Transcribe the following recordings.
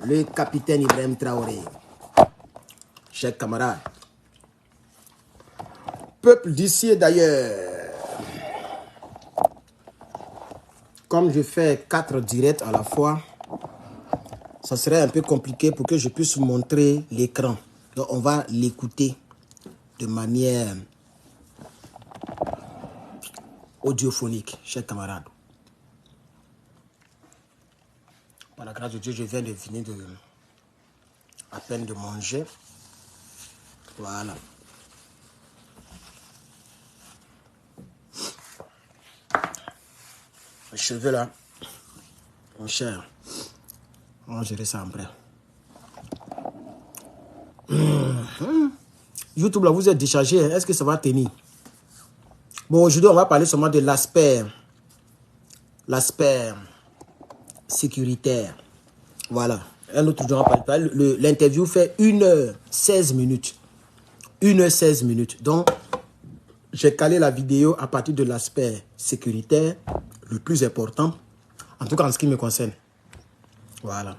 le capitaine Ibrahim Traoré. Chers camarades, peuple d'ici et d'ailleurs, comme je fais 4 directs à la fois, ça serait un peu compliqué pour que je puisse vous montrer l'écran. Donc on va l'écouter de manière audiophonique, chers camarades. Par la grâce de Dieu, je viens de finir à peine de manger. Voilà. Les cheveux là, mon cher, on va gérer ça après. YouTube là, vous êtes déchargé, est-ce que ça va tenir? Bon, aujourd'hui, on va parler seulement de l'aspect sécuritaire. Voilà. Un autre jour, on va parler. L'interview fait 1h16 minutes. 1h16 minutes. Donc, j'ai calé la vidéo à partir de l'aspect sécuritaire, le plus important, en tout cas en ce qui me concerne. Voilà.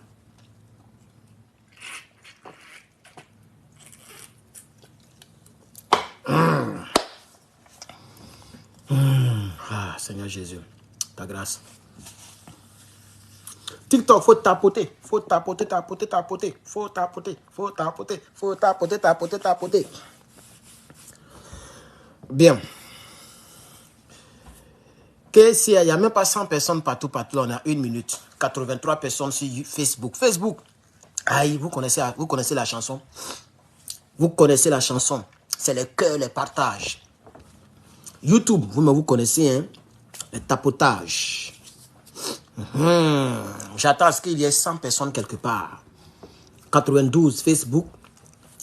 Ah, Seigneur Jésus, ta grâce. TikTok, faut tapoter. Faut tapoter, tapoter, tapoter. Faut tapoter, faut tapoter, faut tapoter, tapoter, tapoter. Bien. Il n'y a même pas 100 personnes partout, on a 1 minute. 83 personnes sur Facebook. Facebook. Aïe, vous connaissez la chanson. Vous connaissez la chanson. C'est le cœur, les partages. YouTube, vous connaissez, hein, le tapotage. J'attends à ce qu'il y ait 100 personnes quelque part. 92 Facebook,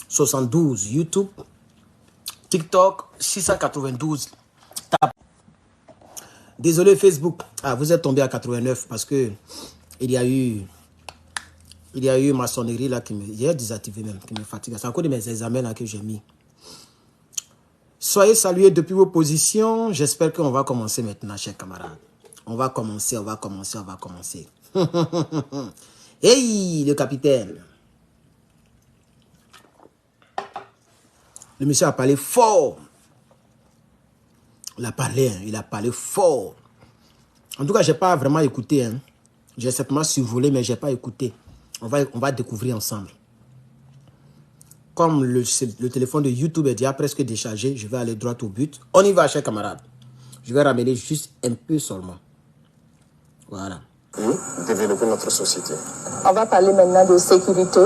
72 YouTube, TikTok, 692. Désolé Facebook. Ah, vous êtes tombé à 89 parce que il y a eu ma sonnerie là qui me... J'ai désactivé même, qui me fatigue. C'est encore de mes examens là que j'ai mis. Soyez salués depuis vos positions. J'espère qu'on va commencer maintenant, chers camarades. On va commencer. Hey, le capitaine. Le monsieur a parlé fort. Il a parlé fort. En tout cas, je n'ai pas vraiment écouté. Hein. J'ai certainement survolé, mais je n'ai pas écouté. On va découvrir ensemble. Comme le téléphone de YouTube est déjà presque déchargé, je vais aller droit au but. On y va, chers camarades. Je vais ramener juste un peu seulement. Voilà. Oui, développer notre société. On va parler maintenant de sécurité.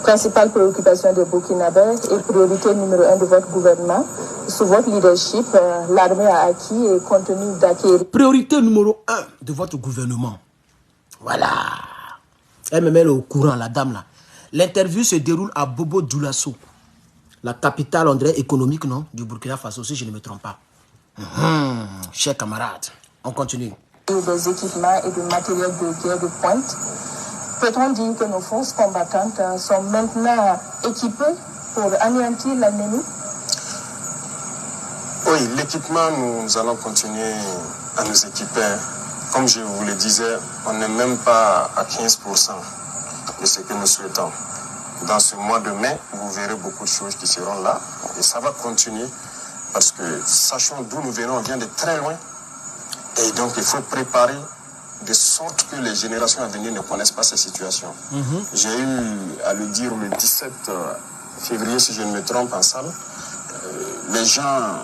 Principale préoccupation des Burkinabés et priorité numéro 1 de votre gouvernement. Sous votre leadership, l'armée a acquis et continue d'acquérir. Priorité numéro 1 de votre gouvernement. Voilà. Elle me met au courant, la dame là. L'interview se déroule à Bobo Dioulasso, la capitale, on dirait, économique, non, du Burkina Faso, si je ne me trompe pas. Chers camarades, on continue. Des équipements et de matériel de guerre de pointe. Peut-on dire que nos forces combattantes sont maintenant équipées pour anéantir l'ennemi? Oui, l'équipement, nous allons continuer à nous équiper. Comme je vous le disais, on n'est même pas à 15% de ce que nous souhaitons. Dans ce mois de mai, vous verrez beaucoup de choses qui seront là. Et ça va continuer parce que, sachant d'où nous venons, on vient de très loin. Et donc, il faut préparer de sorte que les générations à venir ne connaissent pas ces situations. J'ai eu à le dire le 17 février, si je ne me trompe, en salle. Les gens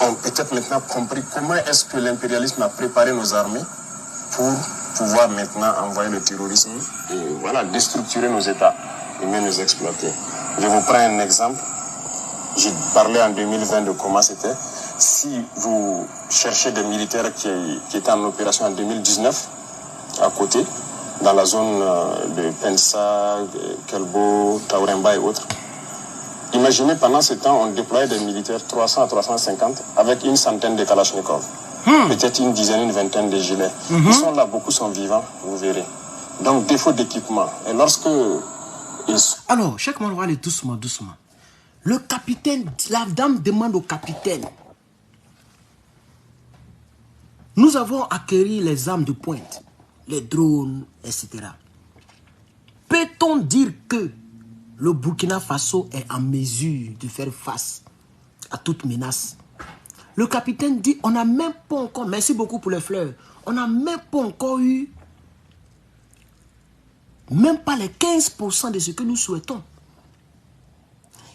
ont peut-être maintenant compris comment est-ce que l'impérialisme a préparé nos armées pour pouvoir maintenant envoyer le terrorisme et voilà, déstructurer nos États et même nous exploiter. Je vous prends un exemple. J'ai parlé en 2020 de comment c'était. Si vous cherchez des militaires qui étaient en opération en 2019, à côté, dans la zone de Pensa, Kelbo, Tauremba et autres, imaginez pendant ce temps, on déployait des militaires 300 à 350 avec une centaine de Kalachnikov. Peut-être une dizaine, une vingtaine de gilets. Ils sont là, beaucoup sont vivants, vous verrez. Donc, défaut d'équipement. Et lorsque... Alors, chaque moment, on va aller doucement, doucement. Le capitaine, la dame demande au capitaine. Nous avons acquéri les armes de pointe, les drones, etc. peut-on dire que le Burkina Faso est en mesure de faire face à toute menace? Le capitaine dit, on n'a même pas encore, merci beaucoup pour les fleurs, on n'a même pas encore eu, même pas les 15% de ce que nous souhaitons.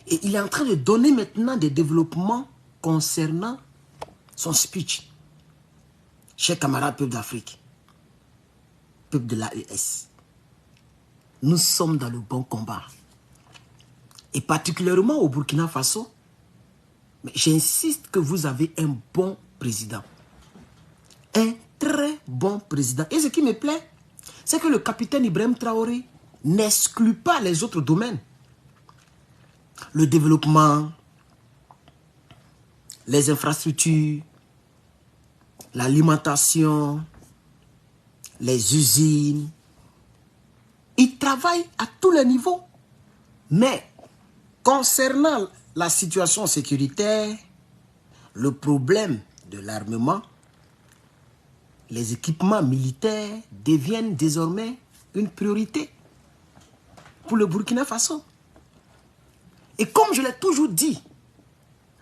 Et il est en train de donner maintenant des développements concernant son speech. Chers camarades peuple d'Afrique, peuple de l'AES, nous sommes dans le bon combat. Et particulièrement au Burkina Faso, mais j'insiste que vous avez un bon président. Un très bon président. Et ce qui me plaît, c'est que le capitaine Ibrahim Traoré n'exclut pas les autres domaines. Le développement, les infrastructures, l'alimentation, les usines. Il travaille à tous les niveaux. Mais concernant la situation sécuritaire, le problème de l'armement, les équipements militaires deviennent désormais une priorité pour le Burkina Faso. Et comme je l'ai toujours dit,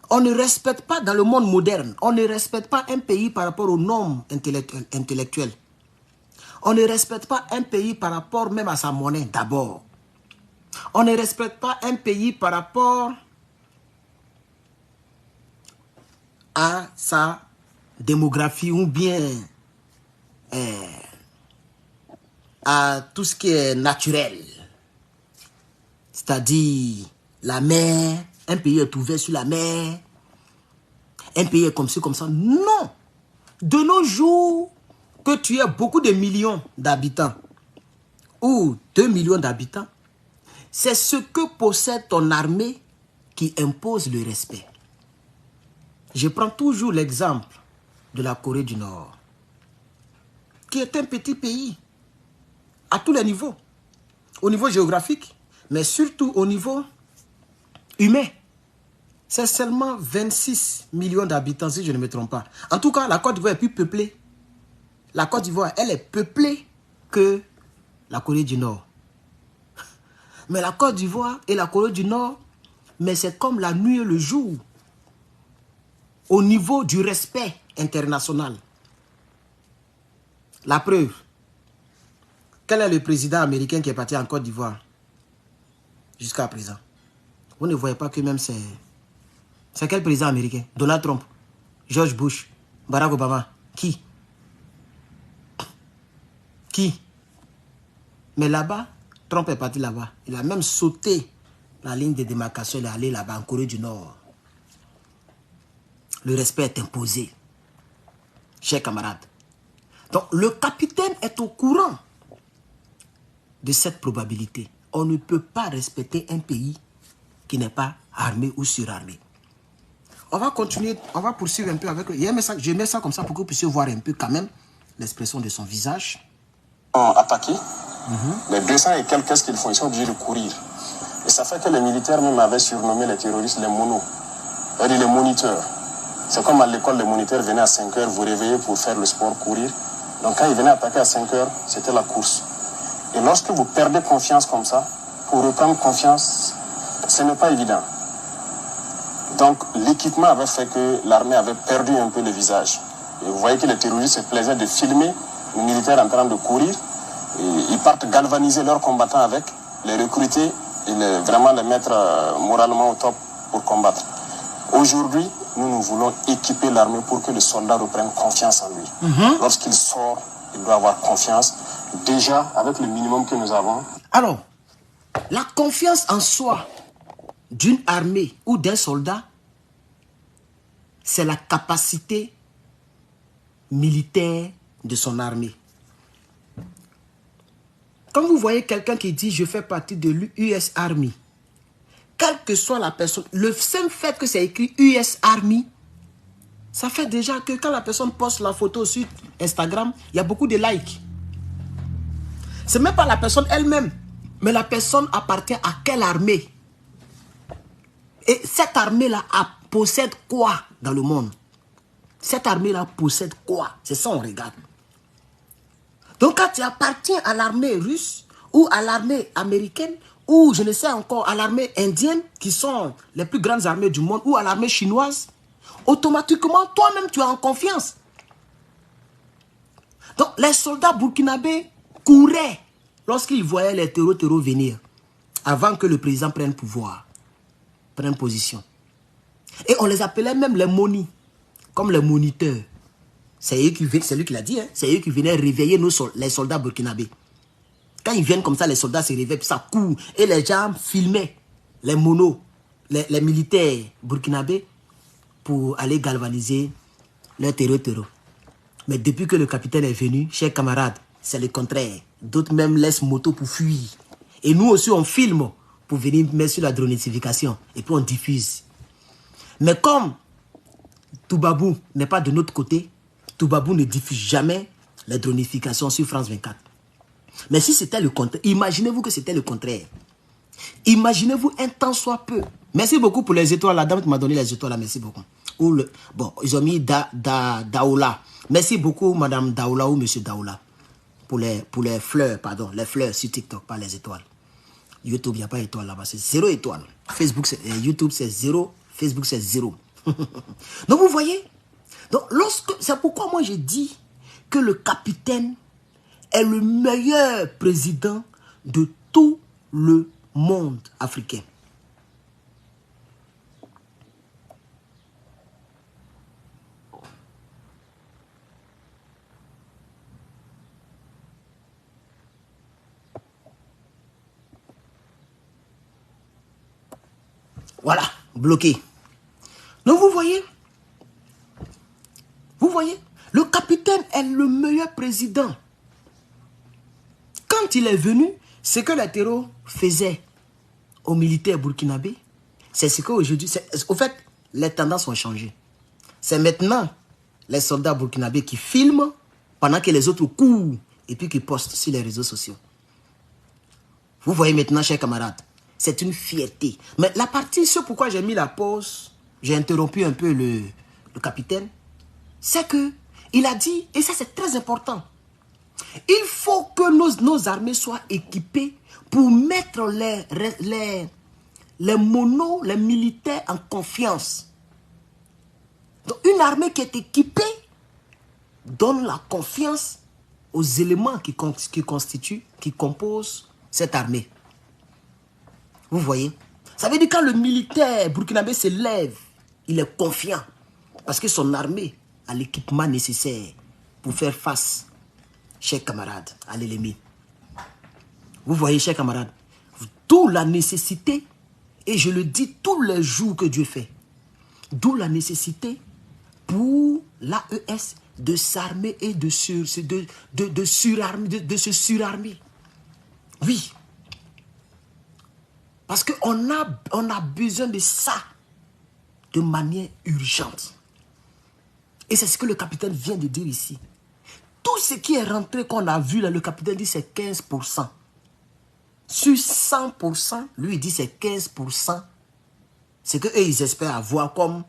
on ne respecte pas dans le monde moderne, on ne respecte pas un pays par rapport aux normes intellectuelles. On ne respecte pas un pays par rapport même à sa monnaie d'abord. On ne respecte pas un pays par rapport à sa démographie ou bien à tout ce qui est naturel. C'est-à-dire la mer, un pays est ouvert sur la mer, un pays est comme ci, comme ça. Non! De nos jours, que tu aies beaucoup de millions d'habitants ou 2 millions d'habitants, c'est ce que possède ton armée qui impose le respect. Je prends toujours l'exemple de la Corée du Nord, qui est un petit pays à tous les niveaux, au niveau géographique, mais surtout au niveau humain. C'est seulement 26 millions d'habitants, si je ne me trompe pas. En tout cas, la Côte d'Ivoire est plus peuplée. La Côte d'Ivoire, elle est peuplée que la Corée du Nord. Mais la Côte d'Ivoire et la Corée du Nord, mais c'est comme la nuit et le jour. Au niveau du respect international. La preuve. Quel est le président américain qui est parti en Côte d'Ivoire jusqu'à présent? Vous ne voyez pas que même c'est... C'est quel président américain? Donald Trump, George Bush, Barack Obama. Qui? Mais là-bas, Trump est parti là-bas. Il a même sauté la ligne de démarcation. Il est allé là-bas en Corée du Nord. Le respect est imposé. Chers camarades. Donc, le capitaine est au courant de cette probabilité. On ne peut pas respecter un pays qui n'est pas armé ou surarmé. On va continuer, on va poursuivre un peu avec... Je mets ça comme ça pour que vous puissiez voir un peu quand même l'expression de son visage. Attaqué, les 200 et quelques, qu'est-ce qu'ils font? Ils sont obligés de courir. Et ça fait que les militaires même avaient surnommé les terroristes les monos. C'est-à-dire les moniteurs. C'est comme à l'école, les moniteurs venaient à 5 heures, vous réveillez pour faire le sport, courir. Donc quand ils venaient attaquer à 5 heures, c'était la course. Et lorsque vous perdez confiance comme ça, pour reprendre confiance, ce n'est pas évident. Donc l'équipement avait fait que l'armée avait perdu un peu le visage. Et vous voyez que les terroristes se plaisaient de filmer les militaires en train de courir. Et ils partent galvaniser leurs combattants avec, les recruter et vraiment les mettre moralement au top pour combattre. Aujourd'hui, nous voulons équiper l'armée pour que le soldat reprenne confiance en lui. Lorsqu'il sort, il doit avoir confiance. Déjà, avec le minimum que nous avons. Alors, la confiance en soi d'une armée ou d'un soldat, c'est la capacité militaire de son armée. Quand vous voyez quelqu'un qui dit « je fais partie de l'US Army », quelle que soit la personne, le simple fait que c'est écrit US Army, ça fait déjà que quand la personne poste la photo sur Instagram, il y a beaucoup de likes. Ce n'est même pas la personne elle-même, mais la personne appartient à quelle armée? Et cette armée-là possède quoi dans le monde? Cette armée-là possède quoi? C'est ça on regarde. Donc quand tu appartiens à l'armée russe ou à l'armée américaine, ou je ne sais encore, à l'armée indienne, qui sont les plus grandes armées du monde, ou à l'armée chinoise, automatiquement, toi-même, tu es en confiance. Donc, les soldats burkinabés couraient lorsqu'ils voyaient les terreaux venir, avant que le président prenne pouvoir, prenne position. Et on les appelait même les monis, comme les moniteurs. C'est lui qui l'a dit, hein? C'est eux qui venaient réveiller les soldats burkinabés. Quand ils viennent comme ça, les soldats se réveillent, puis ça court. Et les gens filmaient les monos, les militaires burkinabés pour aller galvaniser leurs terreaux. Mais depuis que le capitaine est venu, chers camarades, c'est le contraire. D'autres même laissent moto pour fuir. Et nous aussi, on filme pour venir mettre sur la dronification. Et puis on diffuse. Mais comme Toubabou n'est pas de notre côté, Toubabou ne diffuse jamais les dronifications sur France 24. Mais si c'était le contraire, imaginez-vous que c'était le contraire. Imaginez-vous un temps soit peu. Merci beaucoup pour les étoiles. La dame qui m'a donné les étoiles là, merci beaucoup. Bon, ils ont mis Daoula. Merci beaucoup, madame Daoula ou monsieur Daoula. Pour les fleurs, pardon, les fleurs sur TikTok, pas les étoiles. YouTube, il n'y a pas d'étoiles là-bas, c'est 0 étoile. YouTube, c'est 0. Facebook, c'est 0. Donc, vous voyez? Donc, c'est pourquoi moi, j'ai dit que le capitaine est le meilleur président de tout le monde africain. Voilà, bloqué. Donc vous voyez, le capitaine est le meilleur président. Quand il est venu, ce que les terreaux faisaient aux militaires burkinabés, c'est ce qu'aujourd'hui, au fait, les tendances ont changé. C'est maintenant les soldats burkinabés qui filment pendant que les autres courent et puis qui postent sur les réseaux sociaux. Vous voyez maintenant, chers camarades, c'est une fierté. Mais la partie, c'est pourquoi j'ai mis la pause, j'ai interrompu un peu le capitaine, c'est que il a dit, et ça c'est très important, il faut que nos armées soient équipées pour mettre les monos, les militaires en confiance. Donc une armée qui est équipée donne la confiance aux éléments qui composent cette armée. Vous voyez? Ça veut dire quand le militaire burkinabé se lève, il est confiant. Parce que son armée a l'équipement nécessaire pour faire face, chers camarades, à l'ennemi. Vous voyez, chers camarades, d'où la nécessité, et je le dis tous les jours que Dieu fait, d'où la nécessité pour l'AES de s'armer et de se surarmer. Oui. Parce qu'on a besoin de ça de manière urgente. Et c'est ce que le capitaine vient de dire ici. Tout ce qui est rentré qu'on a vu là, le capitaine dit c'est 15%. Sur 100%, lui il dit c'est 15%. C'est qu'eux ils espèrent avoir comme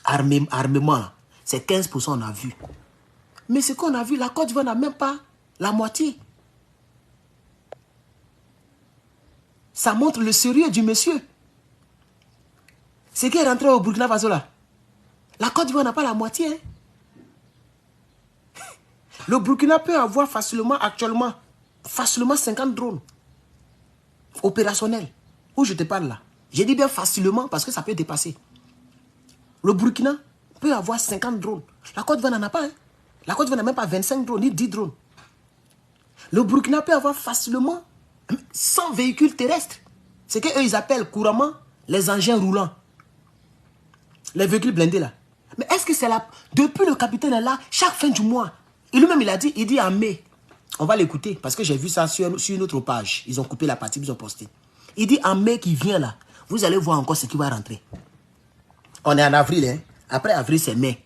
armement. C'est 15% on a vu. Mais ce qu'on a vu, la Côte d'Ivoire n'a même pas la moitié. Ça montre le sérieux du monsieur. Ce qui est rentré au Burkina Faso là, la Côte d'Ivoire n'a pas la moitié. Hein? Le Burkina peut avoir facilement, actuellement, 50 drones opérationnels. Où je te parle là. J'ai dit bien facilement parce que ça peut dépasser. Le Burkina peut avoir 50 drones. La Côte d'Ivoire n'en a pas. Hein? La Côte d'Ivoire n'a même pas 25 drones, ni 10 drones. Le Burkina peut avoir facilement 100 véhicules terrestres. C'est qu'eux, ils appellent couramment les engins roulants. Les véhicules blindés là. Mais est-ce que c'est là? Depuis le capitaine est là, chaque fin du mois, et lui-même il dit en mai. On va l'écouter parce que j'ai vu ça sur une autre page. Ils ont coupé la partie, ils ont posté. Il dit en mai qui vient là, vous allez voir encore ce qui va rentrer. On est en avril, hein. Après avril c'est mai.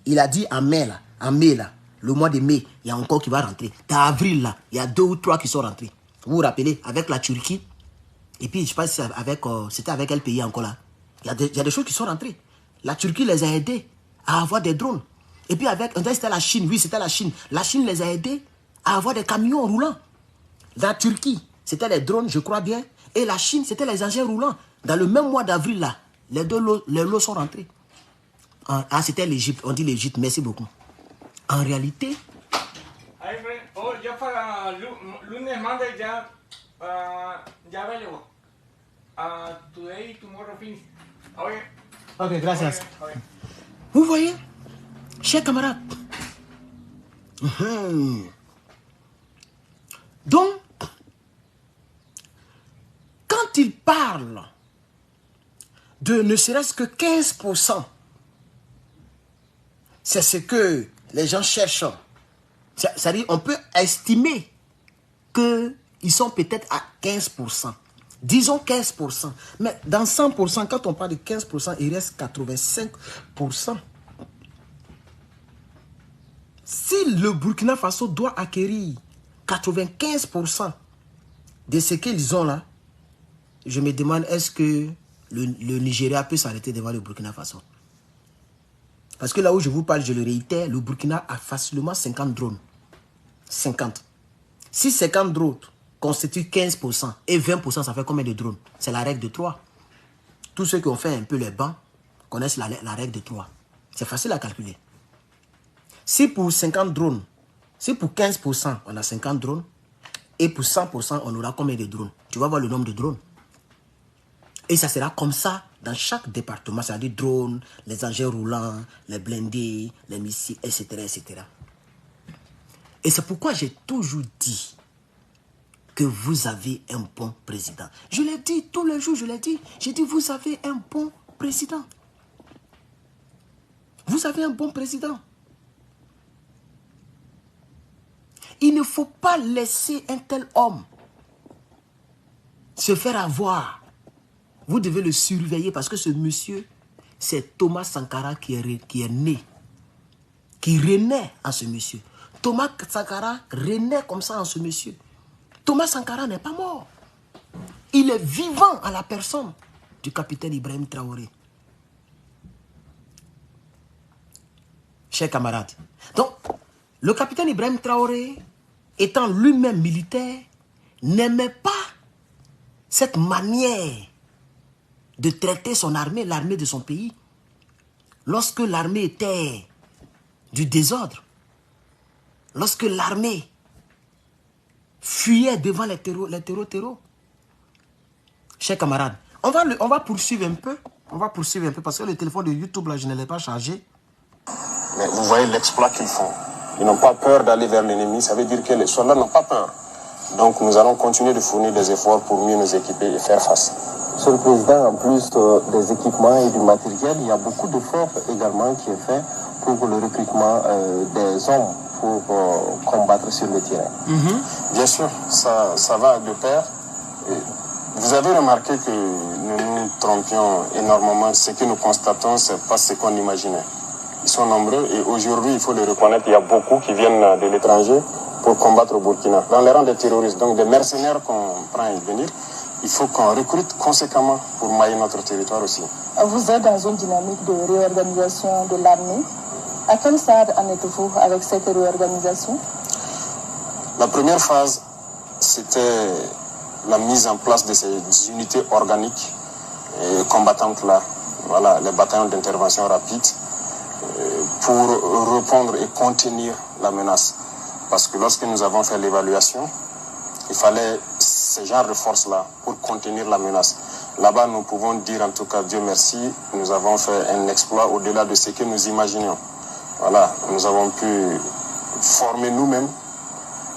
Il a dit en mai là, le mois de mai, il y a encore qui va rentrer. Dans avril là, il y a 2 ou 3 qui sont rentrés. Vous vous rappelez, avec la Turquie, et puis je ne sais pas si c'était avec quel pays encore là. Il y a des choses qui sont rentrées. La Turquie les a aidés à avoir des drones. Et puis c'était la Chine, oui c'était la Chine. La Chine les a aidés à avoir des camions roulants. La Turquie, c'était les drones, je crois bien. Et la Chine, c'était les engins roulants. Dans le même mois d'avril, là, les lots sont rentrés. Ah, c'était l'Égypte. On dit l'Égypte. Merci beaucoup. En réalité... Lunes, Monday, ya valeo. Today, tomorrow, finish. Ok, gracias. Vous voyez, chers camarades. Donc, quand il parle de ne serait-ce que 15%, c'est ce que les gens cherchent. C'est-à-dire, on peut estimer qu'ils sont peut-être à 15%. Disons 15%. Mais dans 100%, quand on parle de 15%, il reste 85%. Si le Burkina Faso doit acquérir 95% de ce qu'ils ont là, je me demande, est-ce que le Nigeria peut s'arrêter devant le Burkina Faso? Parce que là où je vous parle, je le réitère, le Burkina a facilement 50 drones. 50. Si 50 drones constituent 15% et 20%, ça fait combien de drones? C'est la règle de 3. Tous ceux qui ont fait un peu les bancs connaissent la règle de 3. C'est facile à calculer. Si pour 50 drones, si pour 15%, on a 50 drones, et pour 100%, on aura combien de drones? Tu vas voir le nombre de drones. Et ça sera comme ça dans chaque département, c'est-à-dire drones, les engins roulants, les blindés, les missiles, etc., etc. Et c'est pourquoi j'ai toujours dit que vous avez un bon président. Je l'ai dit tous les jours, je l'ai dit. J'ai dit, vous avez un bon président. Vous avez un bon président. Il ne faut pas laisser un tel homme se faire avoir. Vous devez le surveiller parce que ce monsieur, c'est Thomas Sankara qui est né. Qui renaît en ce monsieur. Thomas Sankara renaît comme ça en ce monsieur. Thomas Sankara n'est pas mort. Il est vivant à la personne du capitaine Ibrahim Traoré. Chers camarades. Donc, le capitaine Ibrahim Traoré, étant lui-même militaire, n'aimait pas cette manière de traiter son armée, l'armée de son pays. Lorsque l'armée était du désordre, lorsque l'armée fuyait devant les terreaux. Chers camarades, on va poursuivre un peu. On va poursuivre un peu parce que le téléphone de YouTube, là, je ne l'ai pas chargé. Mais vous voyez l'exploit qu'ils font. Ils n'ont pas peur d'aller vers l'ennemi. Ça veut dire que les soldats n'ont pas peur. Donc nous allons continuer de fournir des efforts pour mieux nous équiper et faire face. Monsieur le Président, en plus des équipements et du matériel, il y a beaucoup d'efforts également qui est fait pour le recrutement des hommes pour combattre sur le terrain. Bien sûr, ça va de pair. Vous avez remarqué que nous nous trompions énormément. Ce que nous constatons, ce n'est pas ce qu'on imaginait. Ils sont nombreux et aujourd'hui, il faut le reconnaître, il y a beaucoup qui viennent de l'étranger pour combattre au Burkina. Dans les rangs des terroristes, donc des mercenaires qu'on prend à y venir, il faut qu'on recrute conséquemment pour mailler notre territoire aussi. Vous êtes dans une dynamique de réorganisation de l'armée. À quel stade en êtes-vous avec cette réorganisation? La première phase, c'était la mise en place de ces unités organiques et combattantes-là. Voilà, les bataillons d'intervention rapide pour répondre et contenir la menace. Parce que lorsque nous avons fait l'évaluation, il fallait ce genre de force-là pour contenir la menace. Là-bas, nous pouvons dire en tout cas, Dieu merci, nous avons fait un exploit au-delà de ce que nous imaginions. Voilà, nous avons pu former nous-mêmes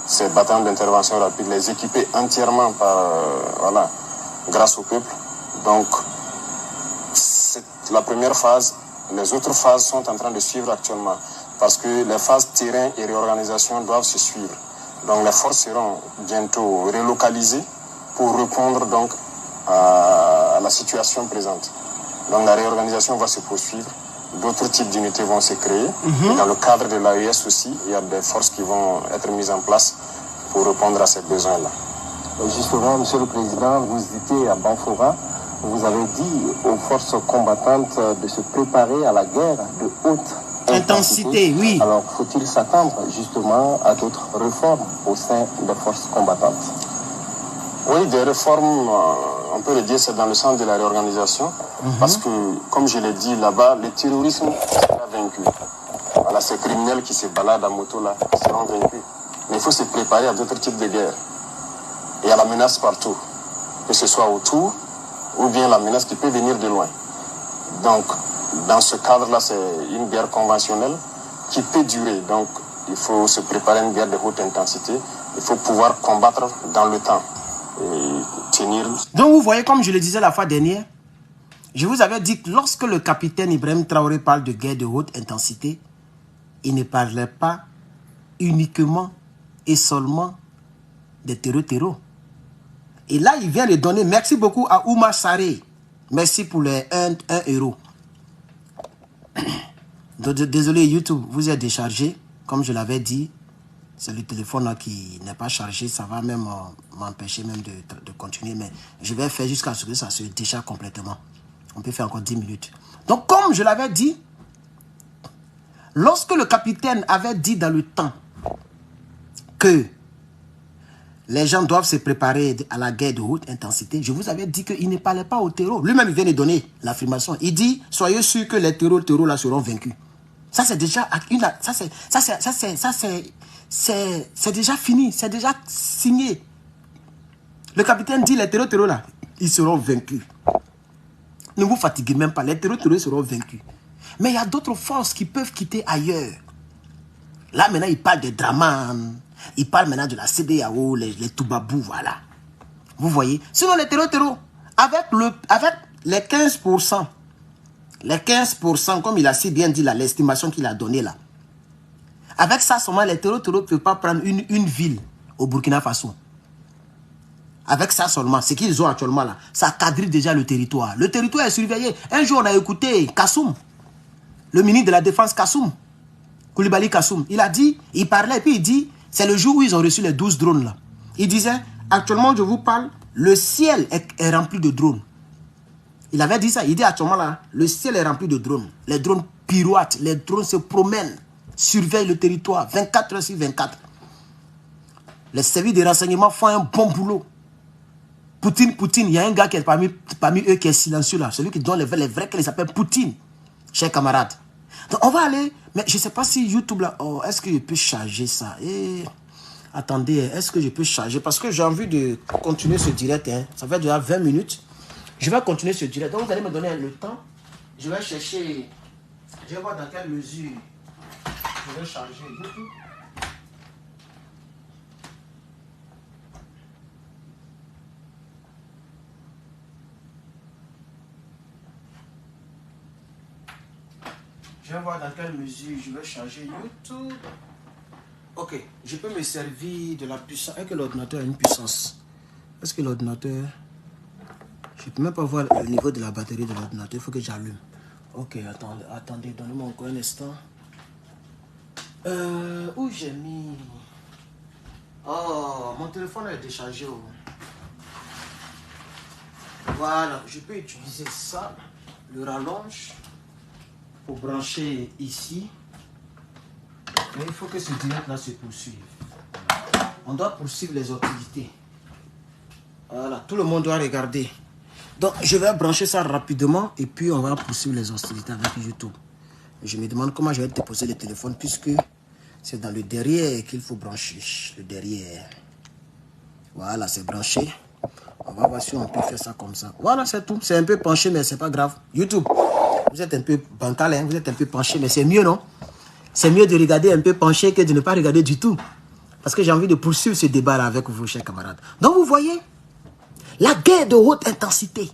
ces bataillons d'intervention rapide, les équiper entièrement grâce au peuple. Donc, c'est la première phase. Les autres phases sont en train de suivre actuellement parce que les phases terrain et réorganisation doivent se suivre. Donc les forces seront bientôt relocalisées pour répondre donc à la situation présente. Donc la réorganisation va se poursuivre. D'autres types d'unités vont se créer. Et dans le cadre de l'AES aussi, il y a des forces qui vont être mises en place pour répondre à ces besoins-là. Justement, Monsieur le Président, vous étiez à Banfora. Vous avez dit aux forces combattantes de se préparer à la guerre de haute intensité, oui. Alors, faut-il s'attendre justement à d'autres réformes au sein des forces combattantes? Oui, des réformes, on peut le dire, c'est dans le sens de la réorganisation. Parce que, comme je l'ai dit là-bas, le terrorisme sera vaincu. Voilà, ces criminels qui se baladent à moto là seront vaincus. Mais il faut se préparer à d'autres types de guerres. Il y a la menace partout, que ce soit autour ou bien la menace qui peut venir de loin. Donc, dans ce cadre-là, c'est une guerre conventionnelle qui peut durer. Donc, il faut se préparer à une guerre de haute intensité. Il faut pouvoir combattre dans le temps et tenir. Donc, vous voyez, comme je le disais la fois dernière, je vous avais dit que lorsque le capitaine Ibrahim Traoré parle de guerre de haute intensité, il ne parlait pas uniquement et seulement des terreaux. Et là, il vient de donner, merci beaucoup à Oumar Saré. Merci pour les 1 euro. Désolé YouTube, vous êtes déchargé. Comme je l'avais dit, c'est le téléphone là qui n'est pas chargé. Ça va même m'empêcher même de continuer. Mais je vais faire jusqu'à ce que ça se décharge complètement. On peut faire encore 10 minutes. Donc comme je l'avais dit, lorsque le capitaine avait dit dans le temps que les gens doivent se préparer à la guerre de haute intensité, je vous avais dit qu'il ne parlait pas au terreau. Lui-même, il vient de donner l'affirmation. Il dit, soyez sûrs que les terreaux là seront vaincus. Ça, c'est déjà c'est déjà fini, c'est déjà signé. Le capitaine dit, les terreaux là, ils seront vaincus. Ne vous fatiguez même pas, les terreaux seront vaincus. Mais il y a d'autres forces qui peuvent quitter ailleurs. Là, maintenant, il parle de Draman. Il parle maintenant de la CEDEAO, les Toubabou, voilà. Vous voyez? Sinon, les terreaux, avec les 15%, les 15%, comme il a si bien dit là, l'estimation qu'il a donnée là, avec ça seulement, les terreaux ne peuvent pas prendre une ville au Burkina Faso. Avec ça seulement, ce qu'ils ont actuellement là, ça quadrille déjà le territoire. Le territoire est surveillé. Un jour, on a écouté Kassoum, le ministre de la Défense Kassoum, Koulibaly Kassoum. Il a dit, il parlait et puis il dit, c'est le jour où ils ont reçu les 12 drones là. Il disait, actuellement je vous parle, le ciel est rempli de drones. Il avait dit ça, il dit actuellement là, le ciel est rempli de drones. Les drones pirouettent, les drones se promènent, surveillent le territoire, 24 heures sur 24. Les services de renseignement font un bon boulot. Poutine, il y a un gars qui est parmi eux qui est silencieux là, celui qui donne les vrais qu'il s'appelle Poutine, chers camarades. Donc on va aller, mais je ne sais pas si YouTube là, oh, est-ce que je peux charger ça? Attendez, est-ce que je peux charger? Parce que j'ai envie de continuer ce direct, hein. Ça fait déjà 20 minutes. Je vais continuer ce direct. Donc vous allez me donner le temps. Je vais chercher, je vais voir dans quelle mesure je vais charger YouTube. Je vais voir dans quelle mesure je vais charger YouTube. Ok, je peux me servir de la puissance. Est-ce que l'ordinateur a une puissance? Est-ce que l'ordinateur... Je ne peux même pas voir le niveau de la batterie de l'ordinateur. Il faut que j'allume. Ok, attendez, donnez-moi encore un instant. Où j'ai mis... Oh, mon téléphone est déchargé. Oh. Voilà, je peux utiliser ça, le rallonge, pour brancher ici. Mais il faut que ce direct-là se poursuive. On doit poursuivre les activités. Voilà, tout le monde doit regarder. Donc, je vais brancher ça rapidement et puis on va poursuivre les hostilités avec YouTube. Je me demande comment je vais déposer le téléphone puisque c'est dans le derrière qu'il faut brancher. Le derrière. Voilà, c'est branché. On va voir si on peut faire ça comme ça. Voilà, c'est tout. C'est un peu penché, mais c'est pas grave. YouTube, vous êtes un peu bancal, hein? Vous êtes un peu penché, mais c'est mieux, non? C'est mieux de regarder un peu penché que de ne pas regarder du tout. Parce que j'ai envie de poursuivre ce débat-là avec vous, chers camarades. Donc, vous voyez, la guerre de haute intensité.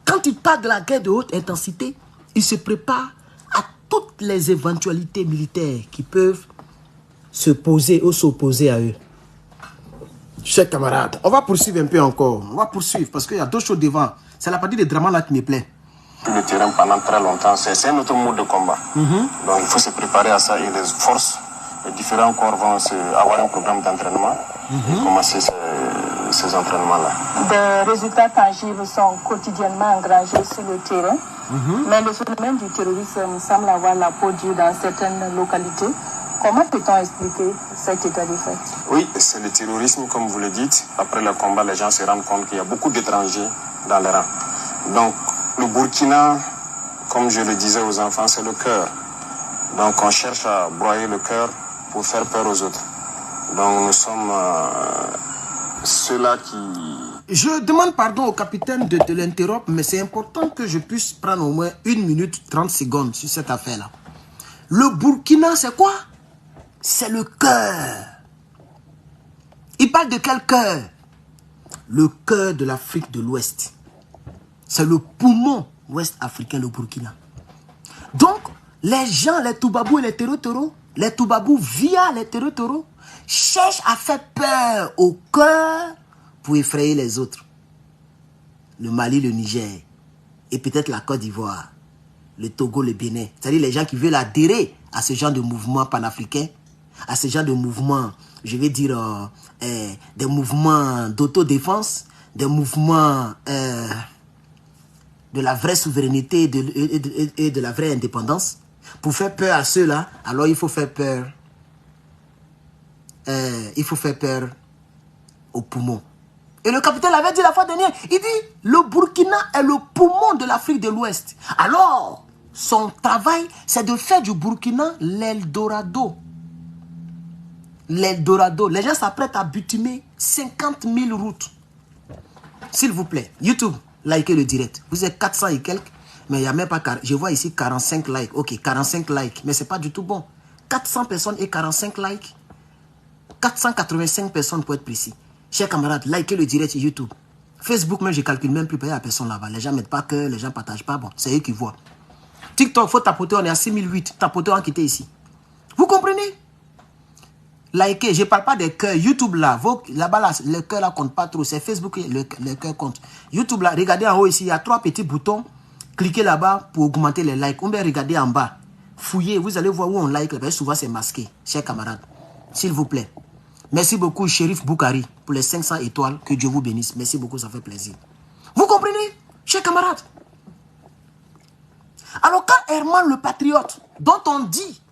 Quand il parle de la guerre de haute intensité, il se prépare à toutes les éventualités militaires qui peuvent se poser ou s'opposer à eux. Chers camarades, on va poursuivre un peu encore. On va poursuivre parce qu'il y a d'autres choses devant. C'est la partie des dramas là qui me plaît. Le terrain pendant très longtemps, c'est un autre mode de combat. Donc il faut se préparer à ça et les forces, les différents corps vont avoir un programme d'entraînement et commencer ces entraînements-là. Des résultats tangibles sont quotidiennement engrangés sur le terrain, mais le phénomène du terrorisme semble avoir la peau dure dans certaines localités. Comment peut-on expliquer cet état de fait? Oui, c'est le terrorisme, comme vous le dites. Après le combat, les gens se rendent compte qu'il y a beaucoup d'étrangers dans les rangs. Donc, le Burkina, comme je le disais aux enfants, c'est le cœur. Donc, on cherche à broyer le cœur pour faire peur aux autres. Donc, nous sommes ceux-là qui... Je demande pardon au capitaine de l'interrompre, mais c'est important que je puisse prendre au moins 1 minute 30 secondes sur cette affaire-là. Le Burkina, c'est quoi? C'est le cœur. Il parle de quel cœur? Le cœur de l'Afrique de l'Ouest. C'est le poumon ouest africain, le Burkina. Donc, les gens, les Toubabous et les Toro-Toro, les Toubabous via les Toro-Toro, cherchent à faire peur au cœur pour effrayer les autres. Le Mali, le Niger, et peut-être la Côte d'Ivoire, le Togo, le Bénin. C'est-à-dire les gens qui veulent adhérer à ce genre de mouvement panafricain, à ce genre de mouvement, je vais dire, des mouvements d'autodéfense, des mouvements de la vraie souveraineté et de la vraie indépendance. Pour faire peur à ceux-là, alors il faut faire peur. Il faut faire peur aux poumons. Et le capitaine l'avait dit la fois dernière, il dit, le Burkina est le poumon de l'Afrique de l'Ouest. Alors, son travail, c'est de faire du Burkina l'Eldorado. L'Eldorado. Les gens s'apprêtent à bitumer 50 000 routes. S'il vous plaît, YouTube, likez le direct. Vous êtes 400 et quelques, mais il n'y a même pas... Je vois ici 45 likes. Ok, 45 likes, mais ce n'est pas du tout bon. 400 personnes et 45 likes. 485 personnes pour être précis. Chers camarades, likez le direct sur YouTube. Facebook, même, je ne calcule même plus payer à personne là-bas. Les gens ne mettent pas cœur, les gens ne partagent pas. Bon, c'est eux qui voient. TikTok, il faut tapoter, on est à 6008. Tapoter, on quitte ici. Vous comprenez? Likez, je ne parle pas des cœurs. YouTube là, là-bas, là, le cœur là compte pas trop. C'est Facebook, le cœur compte. YouTube là, regardez en haut ici, il y a 3 petits boutons. Cliquez là-bas pour augmenter les likes. On va regarder en bas. Fouillez, vous allez voir où on like. Là, souvent, c'est masqué. Chers camarades, s'il vous plaît. Merci beaucoup, Chérif Boukari, pour les 500 étoiles. Que Dieu vous bénisse. Merci beaucoup, ça fait plaisir. Vous comprenez, chers camarades? Alors, quand Herman le patriote, dont on dit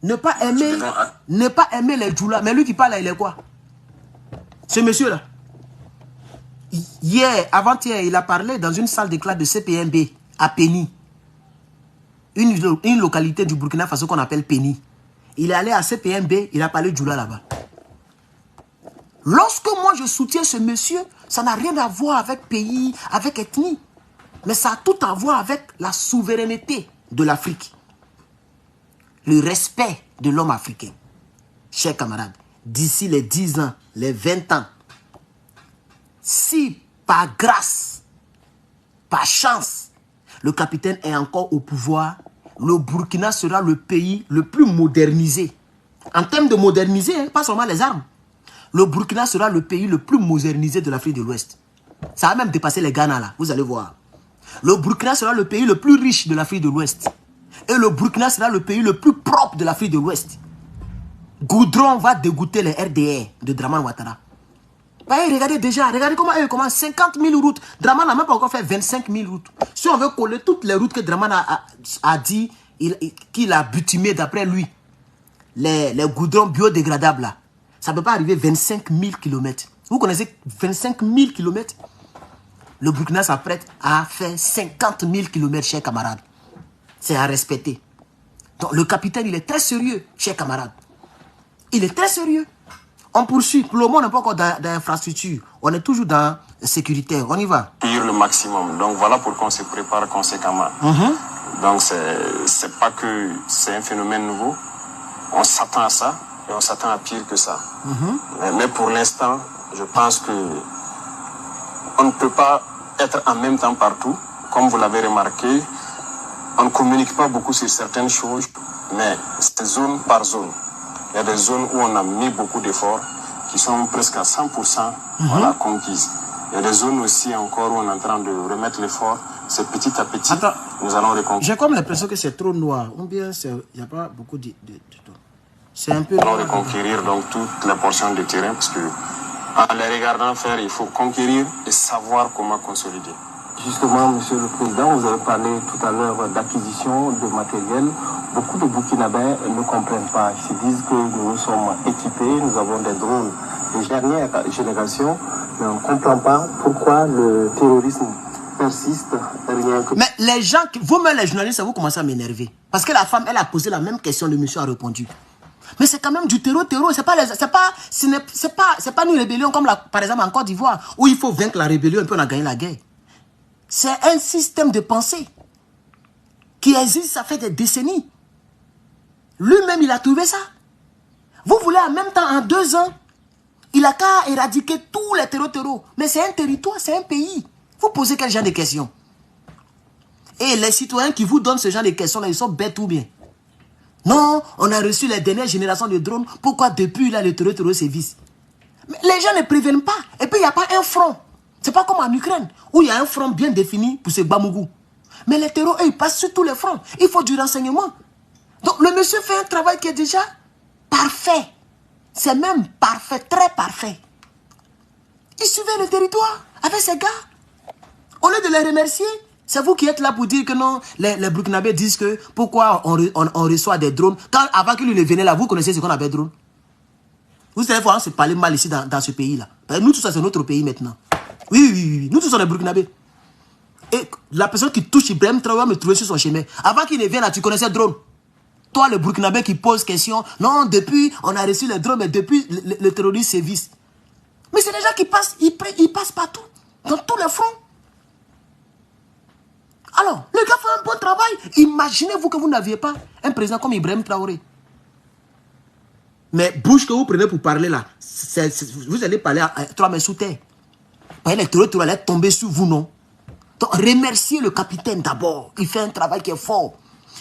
ne pas aimer les djoula, mais lui qui parle là, il est quoi? Ce monsieur-là. Hier, avant-hier, il a parlé dans une salle de classe de CPMB à Péni. Une localité du Burkina Faso qu'on appelle Péni. Il est allé à CPMB, il a parlé djoula là-bas. Lorsque moi je soutiens ce monsieur, ça n'a rien à voir avec pays, avec ethnie. Mais ça a tout à voir avec la souveraineté de l'Afrique. Le respect de l'homme africain. Chers camarades, d'ici les 10 ans, les 20 ans, si par grâce, par chance, le capitaine est encore au pouvoir, le Burkina sera le pays le plus modernisé. En termes de moderniser, hein, pas seulement les armes. Le Burkina sera le pays le plus modernisé de l'Afrique de l'Ouest. Ça va même dépasser les Ghana là, vous allez voir. Le Burkina sera le pays le plus riche de l'Afrique de l'Ouest. Et le Burkina sera le pays le plus propre de l'Afrique de l'Ouest. Goudron va dégoûter les RDR de Dramane Ouattara. Regardez déjà, regardez comment ils commencent 50 000 routes. Dramane n'a même pas encore fait 25 000 routes. Si on veut coller toutes les routes que Dramane a dit qu'il a bitumées d'après lui, les goudrons biodégradables là, ça ne peut pas arriver 25 000 km. Vous connaissez 25 000 km? Le Burkina s'apprête à faire 50 000 km, chers camarades. C'est à respecter. Donc le capitaine, il est très sérieux, chers camarades. Il est très sérieux. On poursuit. Pour le moment, on n'est pas encore dans l'infrastructure. On est toujours dans la sécurité. On y va. Le maximum. Donc voilà pourquoi on se prépare conséquemment. Donc c'est pas que c'est un phénomène nouveau. On s'attend à ça et on s'attend à pire que ça. Mais pour l'instant, je pense que on ne peut pas être en même temps partout. Comme vous l'avez remarqué, on ne communique pas beaucoup sur certaines choses, mais c'est zone par zone. Il y a des zones où on a mis beaucoup d'efforts, qui sont presque à 100% voilà, conquises. Il y a des zones aussi encore où on est en train de remettre l'effort. C'est petit à petit, nous allons reconquérir. J'ai comme l'impression que c'est trop noir. Ou bien il n'y a pas beaucoup de c'est un peu noir. Nous allons reconquérir donc toutes les portions de terrain, parce que en les regardant faire, il faut conquérir et savoir comment consolider. Justement, Monsieur le Président, vous avez parlé tout à l'heure d'acquisition de matériel beaucoup de Burkinabés ne comprennent pas. Ils se disent que nous sommes équipés, nous avons des drones de dernière génération, mais on ne comprend pas pourquoi le terrorisme persiste. Rien que... Mais les gens, vous-même les journalistes, vous commencez à m'énerver. Parce que la femme, elle a posé la même question, le monsieur a répondu. Mais c'est quand même du terreau, c'est pas une rébellion comme par exemple en Côte d'Ivoire, où il faut vaincre la rébellion et puis on a gagné la guerre. C'est un système de pensée qui existe, ça fait des décennies. Lui-même, il a trouvé ça. Vous voulez en même temps, en 2 ans, il a qu'à éradiquer tous les terreaux. Mais c'est un territoire, c'est un pays. Vous posez quel genre de questions? Et les citoyens qui vous donnent ce genre de questions-là, ils sont bêtes ou bien? Non, on a reçu les dernières générations de drones. Pourquoi depuis là, le terreau sévissent? Mais les gens ne préviennent pas. Et puis, il n'y a pas un front. C'est pas comme en Ukraine, où il y a un front bien défini pour ce Bamougou. Mais les terreaux, eux, ils passent sur tous les fronts. Il faut du renseignement. Donc, le monsieur fait un travail qui est déjà parfait. C'est même parfait, très parfait. Il suivait le territoire avec ses gars. Au lieu de les remercier, c'est vous qui êtes là pour dire que non, les Burkinabés disent que pourquoi on reçoit des drones. Quand, avant qu'il ne venait là, vous connaissez ce qu'on appelle drone. Vous savez, il faut se parler mal ici dans ce pays-là. Nous, tout ça, c'est notre pays maintenant. Oui. Nous, tous sommes les Burkinabés. Et la personne qui touche Ibrahim Traoré va me trouver sur son chemin. Avant qu'il ne vienne là, tu connaissais drone. Toi, le Burkinabé qui pose question, non, depuis, on a reçu les drones, mais depuis, le terroriste sévisse. Mais c'est des gens qui passent, ils passent partout, dans tous les fronts. Alors, le gars fait un bon travail. Imaginez-vous que vous n'aviez pas un président comme Ibrahim Traoré. Mais bouche que vous prenez pour parler là, vous allez parler à 3 mètres sous terre. Les terroristes allaient tomber sur vous, non? Donc, remerciez le capitaine d'abord. Il fait un travail qui est fort.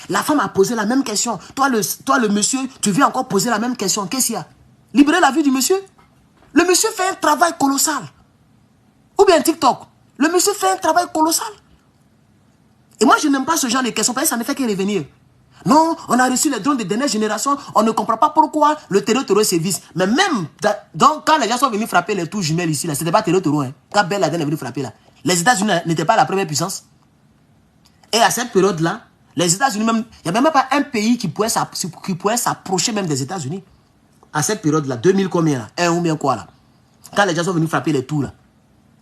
La femme a posé la même question. Toi, le monsieur, tu viens encore poser la même question. Qu'est-ce qu'il y a? Libérez la vie du monsieur. Le monsieur fait un travail colossal. Ou bien TikTok. Le monsieur fait un travail colossal. Et moi, je n'aime pas ce genre de questions parce que ça ne fait que revenir. Non, on a reçu les drones de dernière génération. On ne comprend pas pourquoi le terreau sévisse. Mais même, donc, quand les gens sont venus frapper les tours jumelles ici, ce n'était pas terreau. Hein. Quand Ben Laden est venu frapper là, les États-Unis n'étaient pas la première puissance. Et à cette période-là, les États-Unis, même, il n'y avait même pas un pays qui pouvait s'approcher même des États-Unis. À cette période-là, 2000 combien là? 1 ou bien quoi là? Quand les gens sont venus frapper les tours là.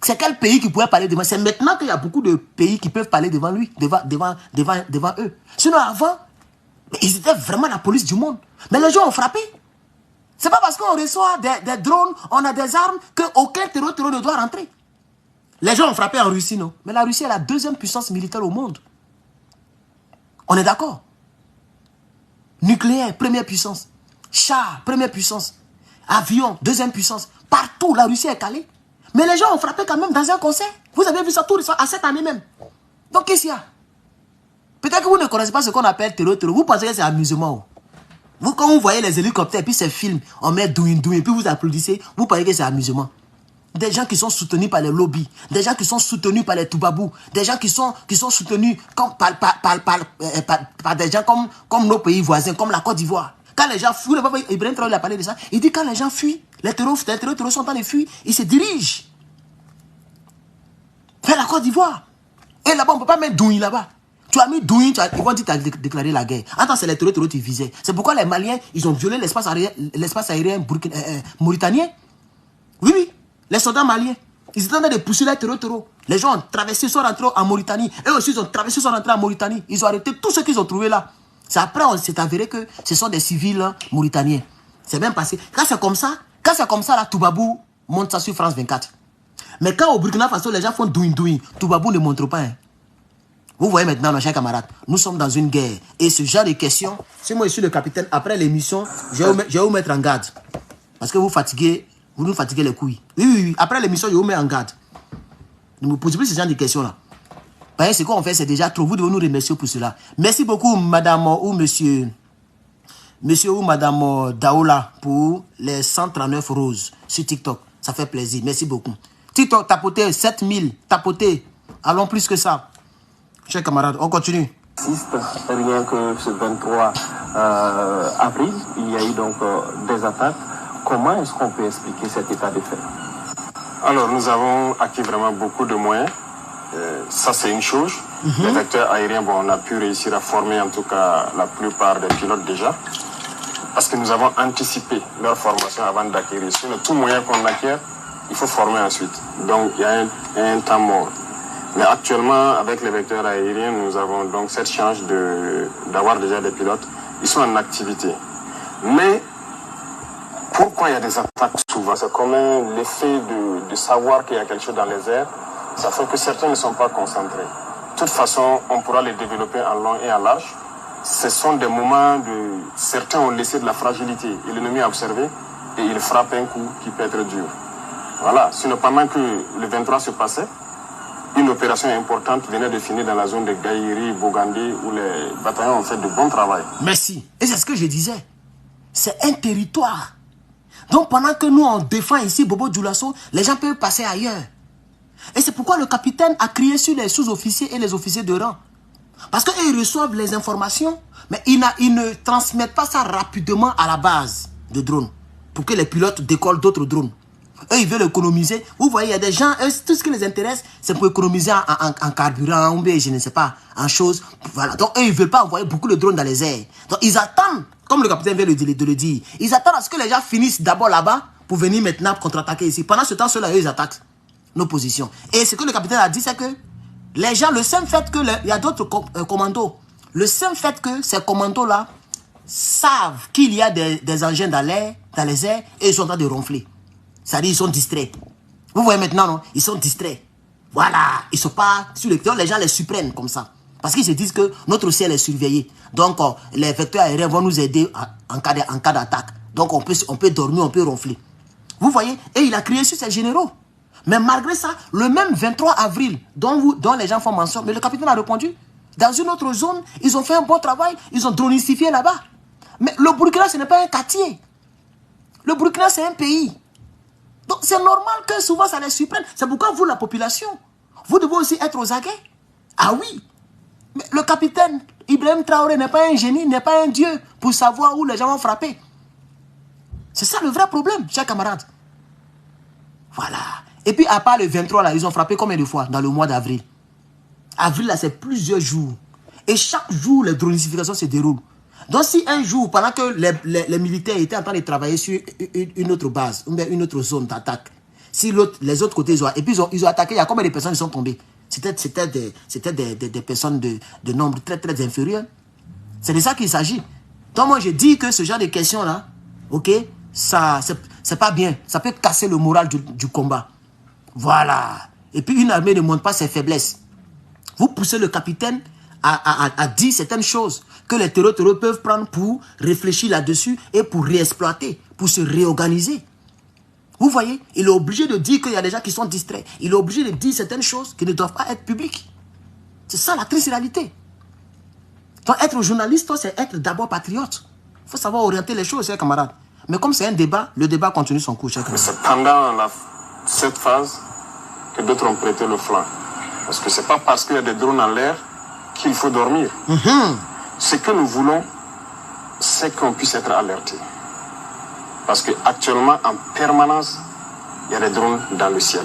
C'est quel pays qui pouvait parler devant? C'est maintenant qu'il y a beaucoup de pays qui peuvent parler devant lui, devant eux. Sinon avant, ils étaient vraiment la police du monde. Mais les gens ont frappé. C'est pas parce qu'on reçoit des drones, on a des armes, qu'aucun terreau ne doit rentrer. Les gens ont frappé en Russie, non? Mais la Russie est la 2e puissance militaire au monde. On est d'accord? Nucléaire, première puissance. Char, première puissance. Avion, 2e puissance. Partout, la Russie est calée. Mais les gens ont frappé quand même dans un concert. Vous avez vu ça tout à cette année même. Donc, qu'est-ce qu'il y a? Peut-être que vous ne connaissez pas ce qu'on appelle terreau. Vous pensez que c'est amusement. Vous, quand vous voyez les hélicoptères, puis ces films, on met douin, puis vous applaudissez, vous pensez que c'est amusement. Des gens qui sont soutenus par les lobbies, des gens qui sont soutenus par les toubabous, des gens qui sont soutenus comme par des gens comme nos pays voisins, comme la Côte d'Ivoire. Quand les gens fuient, Ibrahim Traoré a parlé de ça, il dit quand les gens fuient, les terroristes sont en train de fuir, ils se dirigent vers la Côte d'Ivoire. Et là-bas, on ne peut pas mettre Douin là-bas. Tu as mis Douin, ils vont dire que tu as déclaré la guerre. Attends, c'est les terroristes qui visaient. C'est pourquoi les Maliens, ils ont violé l'espace aérien mauritanien. Oui. Les soldats maliens, ils étaient en train de pousser les terreaux. Les gens ont traversé, ils sont rentrés en Mauritanie. Eux aussi, ils ont traversé, ils sont rentrés en Mauritanie. Ils ont arrêté tout ce qu'ils ont trouvé là. C'est après, on s'est avéré que ce sont des civils mauritaniens. C'est même passé. Quand c'est comme ça, là, Toubabou monte ça sur France 24. Mais quand au Burkina Faso, les gens font douin, Toubabou ne montre pas. Hein. Vous voyez maintenant, nos chers camarades, nous sommes dans une guerre. Et ce genre de questions, si moi je suis le capitaine, après l'émission, je vais vous mettre en garde. Parce que vous nous fatiguez les couilles. Oui. Après l'émission, je vous mets en garde. Ne me posez plus ce genre de questions-là. Parce que ce qu'on fait, c'est déjà trop. Vous devez nous remercier pour cela. Merci beaucoup, madame ou monsieur ou madame Daoula, pour les 139 roses sur TikTok. Ça fait plaisir. Merci beaucoup. TikTok, tapotez 7000. Tapotez. Allons plus que ça. Chers camarades, on continue. Rien que ce 23 avril, il y a eu donc des attaques. Comment est-ce qu'on peut expliquer cet état de fait? Alors, nous avons acquis vraiment beaucoup de moyens. Ça, c'est une chose. Les vecteurs aériens, bon, on a pu réussir à former en tout cas la plupart des pilotes déjà. Parce que nous avons anticipé leur formation avant d'acquérir. Sinon, tout moyen qu'on acquiert, il faut former ensuite. Donc, il y a un temps mort. Mais actuellement, avec les vecteurs aériens, nous avons donc cette chance d'avoir déjà des pilotes. Ils sont en activité. Mais, pourquoi il y a des attaques souvent? C'est comme l'effet de savoir qu'il y a quelque chose dans les airs. Ça fait que certains ne sont pas concentrés. De toute façon, on pourra les développer en long et en large. Ce sont des moments de... Certains ont laissé de la fragilité et l'ennemi a observé et il frappe un coup qui peut être dur. Voilà. Sinon, pendant que le 23 se passait, une opération importante venait de finir dans la zone de Gaïri, Bogandé, où les bataillons ont fait de bon travail. Merci. Et c'est ce que je disais. C'est un territoire. Donc pendant que nous on défend ici Bobo Dioulasso, les gens peuvent passer ailleurs. Et c'est pourquoi le capitaine a crié sur les sous-officiers et les officiers de rang. Parce qu'ils reçoivent les informations, mais ils ne transmettent pas ça rapidement à la base de drones. Pour que les pilotes décollent d'autres drones. Eux, ils veulent économiser. Vous voyez, il y a des gens, eux, tout ce qui les intéresse, c'est pour économiser en carburant, ou bien, je ne sais pas, en choses. Voilà. Donc, eux, ils ne veulent pas envoyer beaucoup de drones dans les airs. Donc, ils attendent, comme le capitaine vient de le dire, ils attendent à ce que les gens finissent d'abord là-bas pour venir maintenant contre-attaquer ici. Pendant ce temps, ceux-là, eux, ils attaquent nos positions. Et ce que le capitaine a dit, c'est que les gens, le simple fait que il y a d'autres commandos, le simple fait que ces commandos-là savent qu'il y a des engins dans les airs et ils sont en train de ronfler. C'est-à-dire ils sont distraits. Vous voyez maintenant, non? Ils sont distraits. Voilà. Ils ne sont pas sur les... Les gens les surprennent comme ça. Parce qu'ils se disent que notre ciel est surveillé. Donc, les vecteurs aériens vont nous aider en cas d'attaque. Donc, on peut dormir, on peut ronfler. Vous voyez? Et il a crié sur ses généraux. Mais malgré ça, le même 23 avril, dont les gens font mention, mais le capitaine a répondu, dans une autre zone, ils ont fait un bon travail, ils ont dronistifié là-bas. Mais le Burkina, ce n'est pas un quartier. Le Burkina, c'est un pays. Donc, c'est normal que souvent, ça les surprenne. C'est pourquoi vous, la population, vous devez aussi être aux aguets. Ah oui. Mais le capitaine Ibrahim Traoré n'est pas un génie, n'est pas un dieu pour savoir où les gens vont frapper. C'est ça le vrai problème, chers camarades. Voilà. Et puis, à part le 23, là, ils ont frappé combien de fois dans le mois d'avril? Avril, là, c'est plusieurs jours. Et chaque jour, les dronisifications se déroulent. Donc, si un jour, pendant que les militaires étaient en train de travailler sur une autre base, une autre zone d'attaque, si les autres côtés, et puis ils ont attaqué, il y a combien de personnes qui sont tombées? C'était des personnes de nombre très, très inférieur. C'est de ça qu'il s'agit. Donc, moi, je dis que ce genre de questions-là, ok, ça, c'est pas bien. Ça peut casser le moral du combat. Voilà. Et puis, une armée ne montre pas ses faiblesses. Vous poussez le capitaine à dire certaines choses que les terreurs peuvent prendre pour réfléchir là-dessus et pour réexploiter, pour se réorganiser. Vous voyez, il est obligé de dire qu'il y a des gens qui sont distraits. Il est obligé de dire certaines choses qui ne doivent pas être publiques. C'est ça la triste réalité. Donc, être journaliste, c'est être d'abord patriote. Il faut savoir orienter les choses, chers camarades. Mais comme c'est un débat, le débat continue son cours, chers camarades. C'est pendant cette phase que d'autres ont prêté le flanc. Parce que ce n'est pas parce qu'il y a des drones en l'air qu'il faut dormir. Ce que nous voulons, c'est qu'on puisse être alerté. Parce qu'actuellement, en permanence, il y a des drones dans le ciel.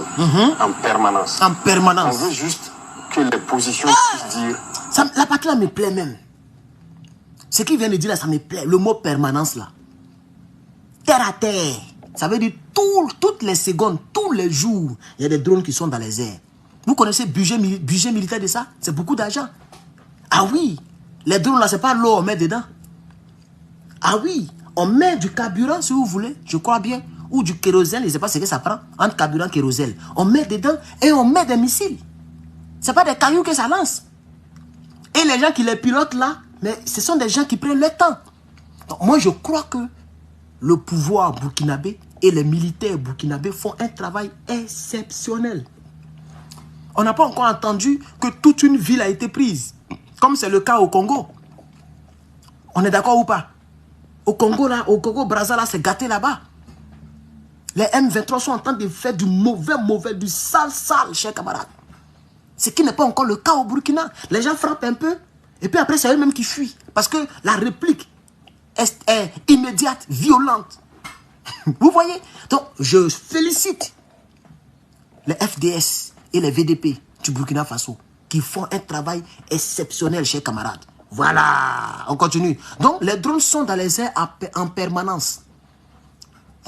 En permanence. En permanence. On veut juste que les positions puissent dire... La partie là me plaît même. Ce qu'il vient de dire là, ça me plaît. Le mot permanence là. Terre à terre. Ça veut dire toutes les secondes, tous les jours, il y a des drones qui sont dans les airs. Vous connaissez le budget militaire de ça? C'est beaucoup d'argent. Ah oui. Les drones là, c'est pas l'eau on met dedans. Ah oui. On met du carburant si vous voulez, je crois bien. Ou du kérosène, je ne sais pas ce que ça prend. Entre carburant et kérosène. On met dedans et on met des missiles. Ce n'est pas des cailloux que ça lance. Et les gens qui les pilotent là, mais ce sont des gens qui prennent le temps. Donc, moi, je crois que le pouvoir burkinabé et les militaires burkinabés font un travail exceptionnel. On n'a pas encore entendu que toute une ville a été prise. Comme c'est le cas au Congo. On est d'accord ou pas? Au Congo, là, au Congo, Brazza, là, c'est gâté là-bas. Les M23 sont en train de faire du mauvais, du sale, chers camarades. Ce qui n'est pas encore le cas au Burkina. Les gens frappent un peu, et puis après, c'est eux-mêmes qui fuient. Parce que la réplique est immédiate, violente. Vous voyez? Donc, je félicite les FDS et les VDP du Burkina Faso qui font un travail exceptionnel, chers camarades. Voilà, on continue. Donc, les drones sont dans les airs en permanence.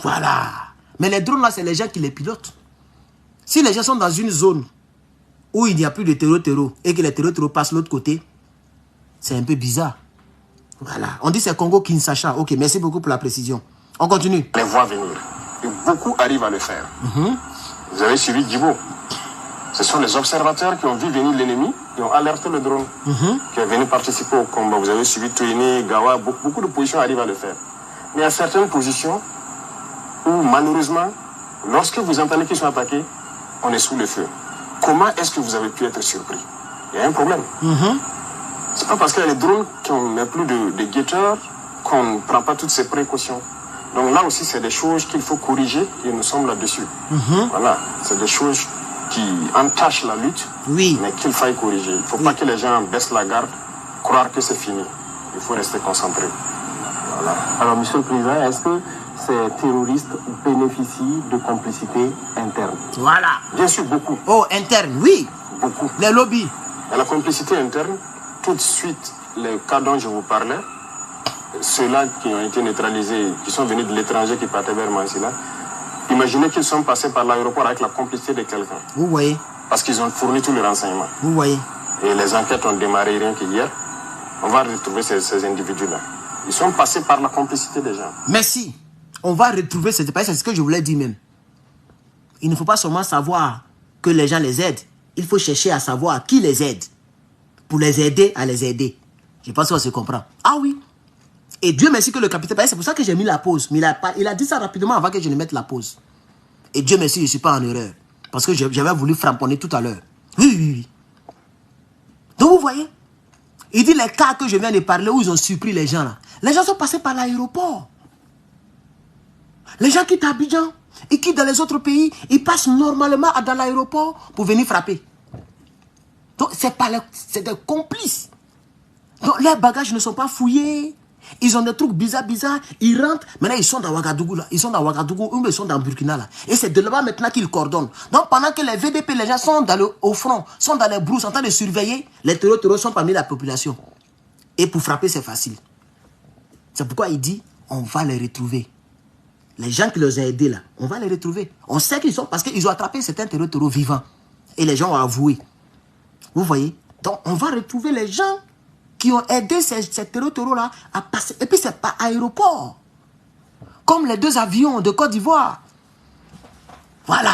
Voilà. Mais les drones, là, c'est les gens qui les pilotent. Si les gens sont dans une zone où il n'y a plus de terreau et que les terreaux passent de l'autre côté, c'est un peu bizarre. Voilà. On dit c'est Congo-Kinshasa. Ok, merci beaucoup pour la précision. On continue. Les voit venir. Et beaucoup arrivent à le faire. Vous avez suivi Djibo. Ce sont les observateurs qui ont vu venir l'ennemi et ont alerté le drone qui est venu participer au combat. Vous avez suivi Touini, Gawa, beaucoup de positions arrivent à le faire. Mais il y a certaines positions où malheureusement, lorsque vous entendez qu'ils sont attaqués, on est sous le feu. Comment est-ce que vous avez pu être surpris? Il y a un problème. C'est pas parce qu'il y a les drones qu'on met plus de guetteurs qu'on ne prend pas toutes ces précautions. Donc là aussi, c'est des choses qu'il faut corriger et nous sommes là-dessus. Voilà, c'est des choses qui entachent la lutte, mais qu'il faille corriger. Il ne faut pas que les gens baissent la garde, croire que c'est fini. Il faut rester concentré. Voilà. Alors, Monsieur le Président, est-ce que ces terroristes bénéficient de complicité interne? Voilà. Bien sûr, beaucoup. Oh, interne, oui. Beaucoup. Les lobbies. Et la complicité interne, tout de suite, les cas dont je vous parlais, ceux-là qui ont été neutralisés, qui sont venus de l'étranger, qui partaient vers Mansilla, imaginez qu'ils sont passés par l'aéroport avec la complicité de quelqu'un. Vous voyez. Parce qu'ils ont fourni tous les renseignements. Vous voyez. Et les enquêtes ont démarré rien qu'hier. On va retrouver ces individus-là. Ils sont passés par la complicité des gens. Merci. On va retrouver cette personne. C'est ce que je voulais dire même. Il ne faut pas seulement savoir que les gens les aident. Il faut chercher à savoir qui les aide. Pour les aider à les aider. Je pense qu'on se comprend. Ah oui. Et Dieu merci que le capitaine... C'est pour ça que j'ai mis la pause. Mais il a dit ça rapidement avant que je ne mette la pause. Et Dieu merci, je ne suis pas en erreur. Parce que j'avais voulu framponner tout à l'heure. Oui. Donc vous voyez, il dit les cas que je viens de parler où ils ont surpris les gens là. Les gens sont passés par l'aéroport. Les gens quittent Abidjan, ils quittent dans les autres pays, ils passent normalement dans l'aéroport pour venir frapper. Donc c'est des complices. Donc leurs bagages ne sont pas fouillés. Ils ont des trucs bizarres. Ils rentrent. Maintenant, ils sont dans Ouagadougou là. Ils sont dans Ouagadougou ou ils sont dans Burkina là. Et c'est de là-bas maintenant qu'ils coordonnent. Donc pendant que les VDP, les gens sont au front, sont dans les brousses en train de surveiller, les terreaux sont parmi la population. Et pour frapper, c'est facile. C'est pourquoi il dit, on va les retrouver. Les gens qui les ont aidés là, on va les retrouver. On sait qu'ils sont, parce qu'ils ont attrapé certains terreaux vivants. Et les gens ont avoué. Vous voyez? Donc on va retrouver les gens qui ont aidé ces terreaux-là à passer. Et puis c'est pas aéroport. Comme les 2 avions de Côte d'Ivoire. Voilà.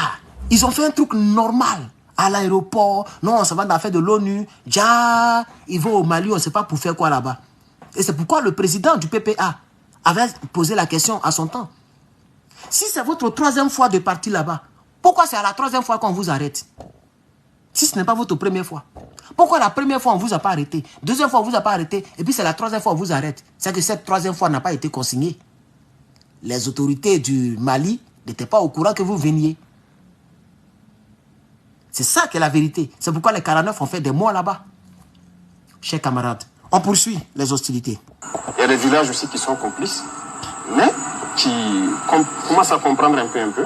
Ils ont fait un truc normal à l'aéroport. Non, on s'en va dans l'affaire de l'ONU. Déjà, ils vont au Mali, on ne sait pas pour faire quoi là-bas. Et c'est pourquoi le président du PPA avait posé la question à son temps. Si c'est votre 3e fois de partir là-bas, pourquoi c'est à la 3e fois qu'on vous arrête? Si ce n'est pas votre première fois. Pourquoi la première fois on ne vous a pas arrêté? 2e fois on ne vous a pas arrêté. Et puis c'est la 3e fois on vous arrête. C'est que cette 3e fois n'a pas été consignée. Les autorités du Mali n'étaient pas au courant que vous veniez. C'est ça qui est la vérité. C'est pourquoi les 49 ont fait des mois là-bas. Chers camarades, on poursuit les hostilités. Il y a des villages aussi qui sont complices, mais qui commencent à comprendre un peu.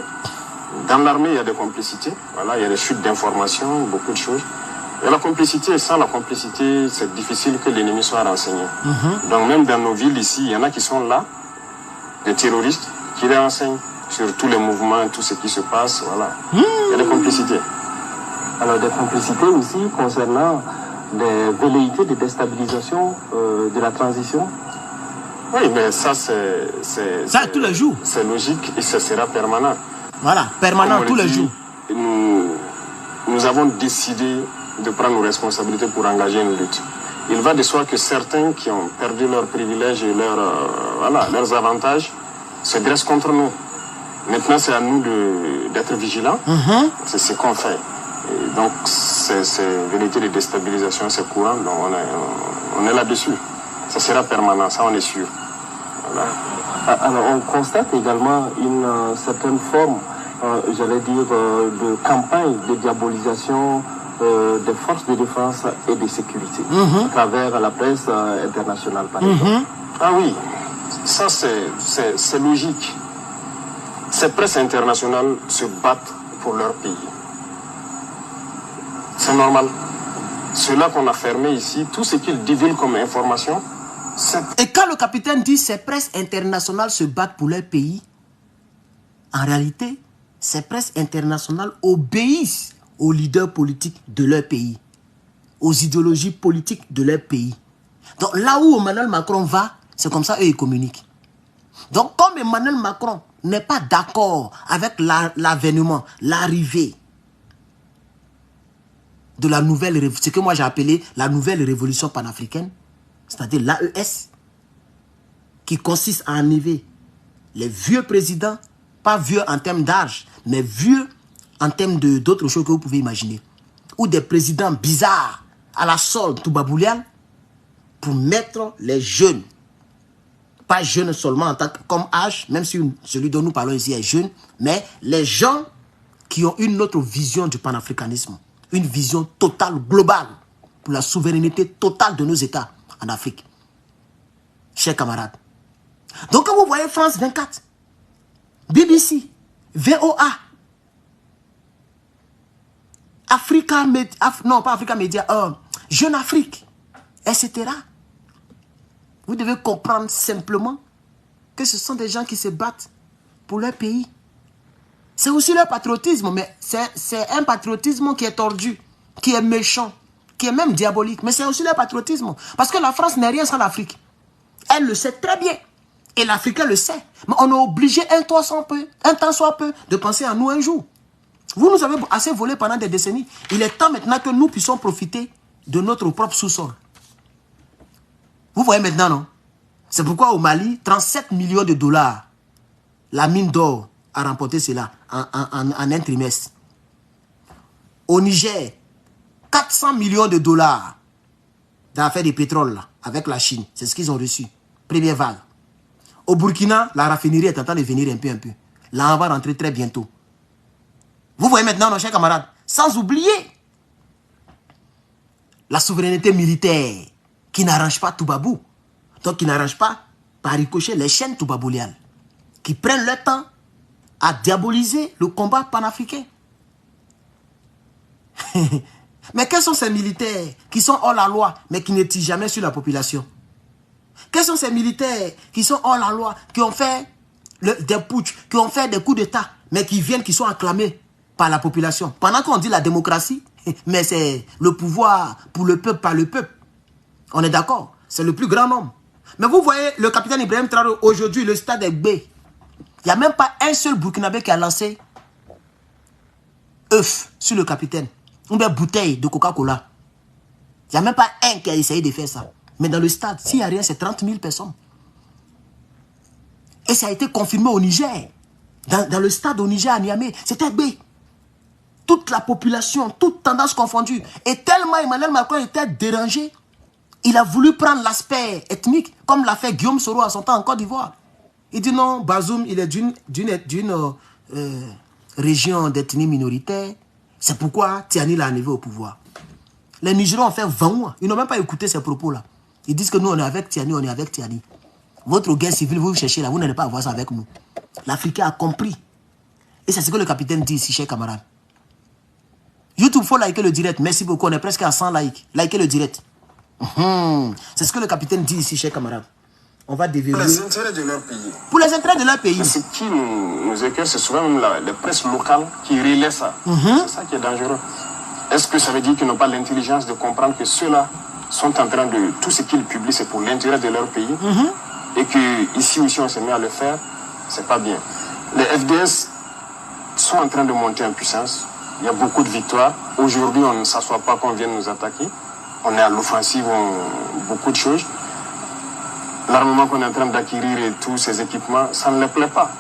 Dans l'armée, il y a des complicités. Voilà, il y a des fuites d'informations, beaucoup de choses. Et la complicité, et sans la complicité, c'est difficile que l'ennemi soit renseigné. Donc même dans nos villes ici, il y en a qui sont là, des terroristes, qui les renseignent sur tous les mouvements, tout ce qui se passe. Voilà. Il y a des complicités. Alors des complicités aussi concernant des velléités de déstabilisation de la transition. Oui, mais ça c'est... Ça, tous les jours. C'est logique et ça sera permanent. Voilà, permanent, tous les jours. Nous avons décidé de prendre nos responsabilités pour engager une lutte. Il va de soi que certains qui ont perdu leurs privilèges et leurs avantages se dressent contre nous. Maintenant, c'est à nous d'être vigilants. C'est ce qu'on fait. Et donc, ces velléités de déstabilisation, c'est courant. Donc, on est là-dessus. Ça sera permanent, ça, on est sûr. Voilà. Alors, on constate également une certaine forme, j'allais dire, de campagne de diabolisation des forces de défense et de sécurité à travers la presse internationale, par exemple. Ah oui, ça c'est logique. Ces presses internationales se battent pour leur pays. C'est normal. ceux-là qu'on a fermés ici, tout ce qu'ils divulguent comme information, et quand le capitaine dit ces presses internationales se battent pour leur pays, en réalité, ces presses internationales obéissent aux leaders politiques de leur pays, aux idéologies politiques de leur pays. Donc là où Emmanuel Macron va, c'est comme ça eux ils communiquent. Donc comme Emmanuel Macron n'est pas d'accord avec l'avènement, l'arrivée de la nouvelle révolution, ce que moi j'ai appelé la nouvelle révolution panafricaine, c'est-à-dire l'AES, qui consiste à enlever les vieux présidents, pas vieux en termes d'âge, mais vieux en termes d'autres choses que vous pouvez imaginer, ou des présidents bizarres à la solde Toubaboulial, pour mettre les jeunes, pas jeunes seulement en tant que, comme âge, même si celui dont nous parlons ici est jeune, mais les gens qui ont une autre vision du panafricanisme, une vision totale, globale, pour la souveraineté totale de nos États en Afrique. Chers camarades. Donc quand vous voyez France 24, BBC, VOA, Africa Media, non pas Africa Media, Jeune Afrique, etc. Vous devez comprendre simplement que ce sont des gens qui se battent pour leur pays. C'est aussi leur patriotisme, mais c'est un patriotisme qui est tordu, qui est méchant, qui est même diabolique. Mais c'est aussi leur patriotisme. Parce que la France n'est rien sans l'Afrique. Elle le sait très bien. Et l'Africain le sait. Mais on est obligé un temps soit peu de penser à nous un jour. Vous nous avez assez volé pendant des décennies. Il est temps maintenant que nous puissions profiter de notre propre sous-sol. Vous voyez maintenant, non? C'est pourquoi au Mali, 37 millions de dollars, la mine d'or a remporté cela en un trimestre. Au Niger, 400 millions de dollars dans l'affaire du pétrole là, avec la Chine. C'est ce qu'ils ont reçu. Première vague. Au Burkina, la raffinerie est en train de venir un peu. Là, on va rentrer très bientôt. Vous voyez maintenant, nos chers camarades, sans oublier la souveraineté militaire qui n'arrange pas Toubabou. Donc, qui n'arrange pas, par ricochet, les chaînes toubabouliales, qui prennent leur temps à diaboliser le combat panafricain. Mais quels sont ces militaires qui sont hors la loi, mais qui ne tirent jamais sur la population? Quels sont ces militaires qui sont hors la loi, qui ont fait des putsch, qui ont fait des coups d'État, mais qui viennent, qui sont acclamés par la population? Pendant qu'on dit la démocratie, mais c'est le pouvoir pour le peuple, par le peuple. On est d'accord? C'est le plus grand nombre. Mais vous voyez, le capitaine Ibrahim Traoré, aujourd'hui, le stade est B. Il n'y a même pas un seul Burkinabé qui a lancé œuf sur le capitaine. Une belle bouteille de Coca-Cola. Il n'y a même pas un qui a essayé de faire ça. Mais dans le stade, s'il n'y a rien, c'est 30 000 personnes. Et ça a été confirmé au Niger. Dans le stade au Niger, à Niamey, c'était B. Toute la population, toute tendance confondue. Et tellement Emmanuel Macron était dérangé, il a voulu prendre l'aspect ethnique, comme l'a fait Guillaume Soro à son temps en Côte d'Ivoire. Il dit non, Bazoum, il est d'une région d'ethnie minoritaire. C'est pourquoi Tiani l'a enlevé au pouvoir. Les Nigériens ont fait 20 mois. Ils n'ont même pas écouté ces propos-là. Ils disent que nous, on est avec Tiani, on est avec Tiani. Votre guerre civile, vous cherchez là, vous n'allez pas avoir ça avec nous. L'Africain a compris. Et c'est ce que le capitaine dit ici, chers camarades. YouTube, il faut liker le direct. Merci beaucoup, on est presque à 100 likes. Likez le direct. C'est ce que le capitaine dit ici, chers camarades. On va déverrouiller. Pour les intérêts de leur pays. Pour les intérêts de leur pays. Mais ce qui nous écoeure, c'est souvent même les presses locales qui relaient ça. C'est ça qui est dangereux. Est-ce que ça veut dire qu'ils n'ont pas l'intelligence de comprendre que ceux-là sont en train de... Tout ce qu'ils publient, c'est pour l'intérêt de leur pays. Et que ici aussi, on se met à le faire, c'est pas bien. Les FDS sont en train de monter en puissance. Il y a beaucoup de victoires. Aujourd'hui, on ne s'assoit pas qu'on vienne nous attaquer. On est à l'offensive, beaucoup de choses. L'armement qu'on est en train d'acquérir et tous ces équipements, ça ne les plaît pas.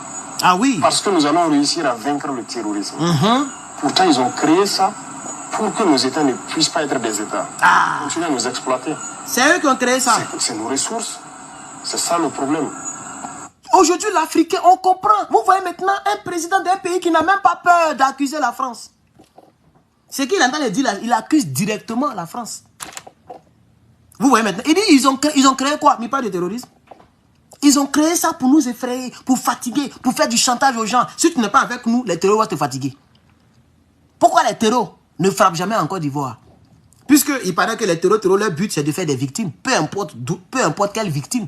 Ah oui. Parce que nous allons réussir à vaincre le terrorisme. Pourtant, ils ont créé ça pour que nos États ne puissent pas être des États. Continuer à nous exploiter. C'est eux qui ont créé ça. C'est nos ressources. C'est ça le problème. Aujourd'hui, l'Africain, on comprend. Vous voyez maintenant un président d'un pays qui n'a même pas peur d'accuser la France. Ce qu'il entend de dire, il accuse directement la France. Vous voyez maintenant. Il dit, ils ont créé quoi? Mais pas de terrorisme. Ils ont créé ça pour nous effrayer, pour fatiguer, pour faire du chantage aux gens. Si tu n'es pas avec nous, les terroristes vont te fatiguer. Pourquoi les terroristes ne frappent jamais en Côte d'Ivoire? Puisqu'il paraît que les terreaux, leur but, c'est de faire des victimes. Peu importe quelle victime.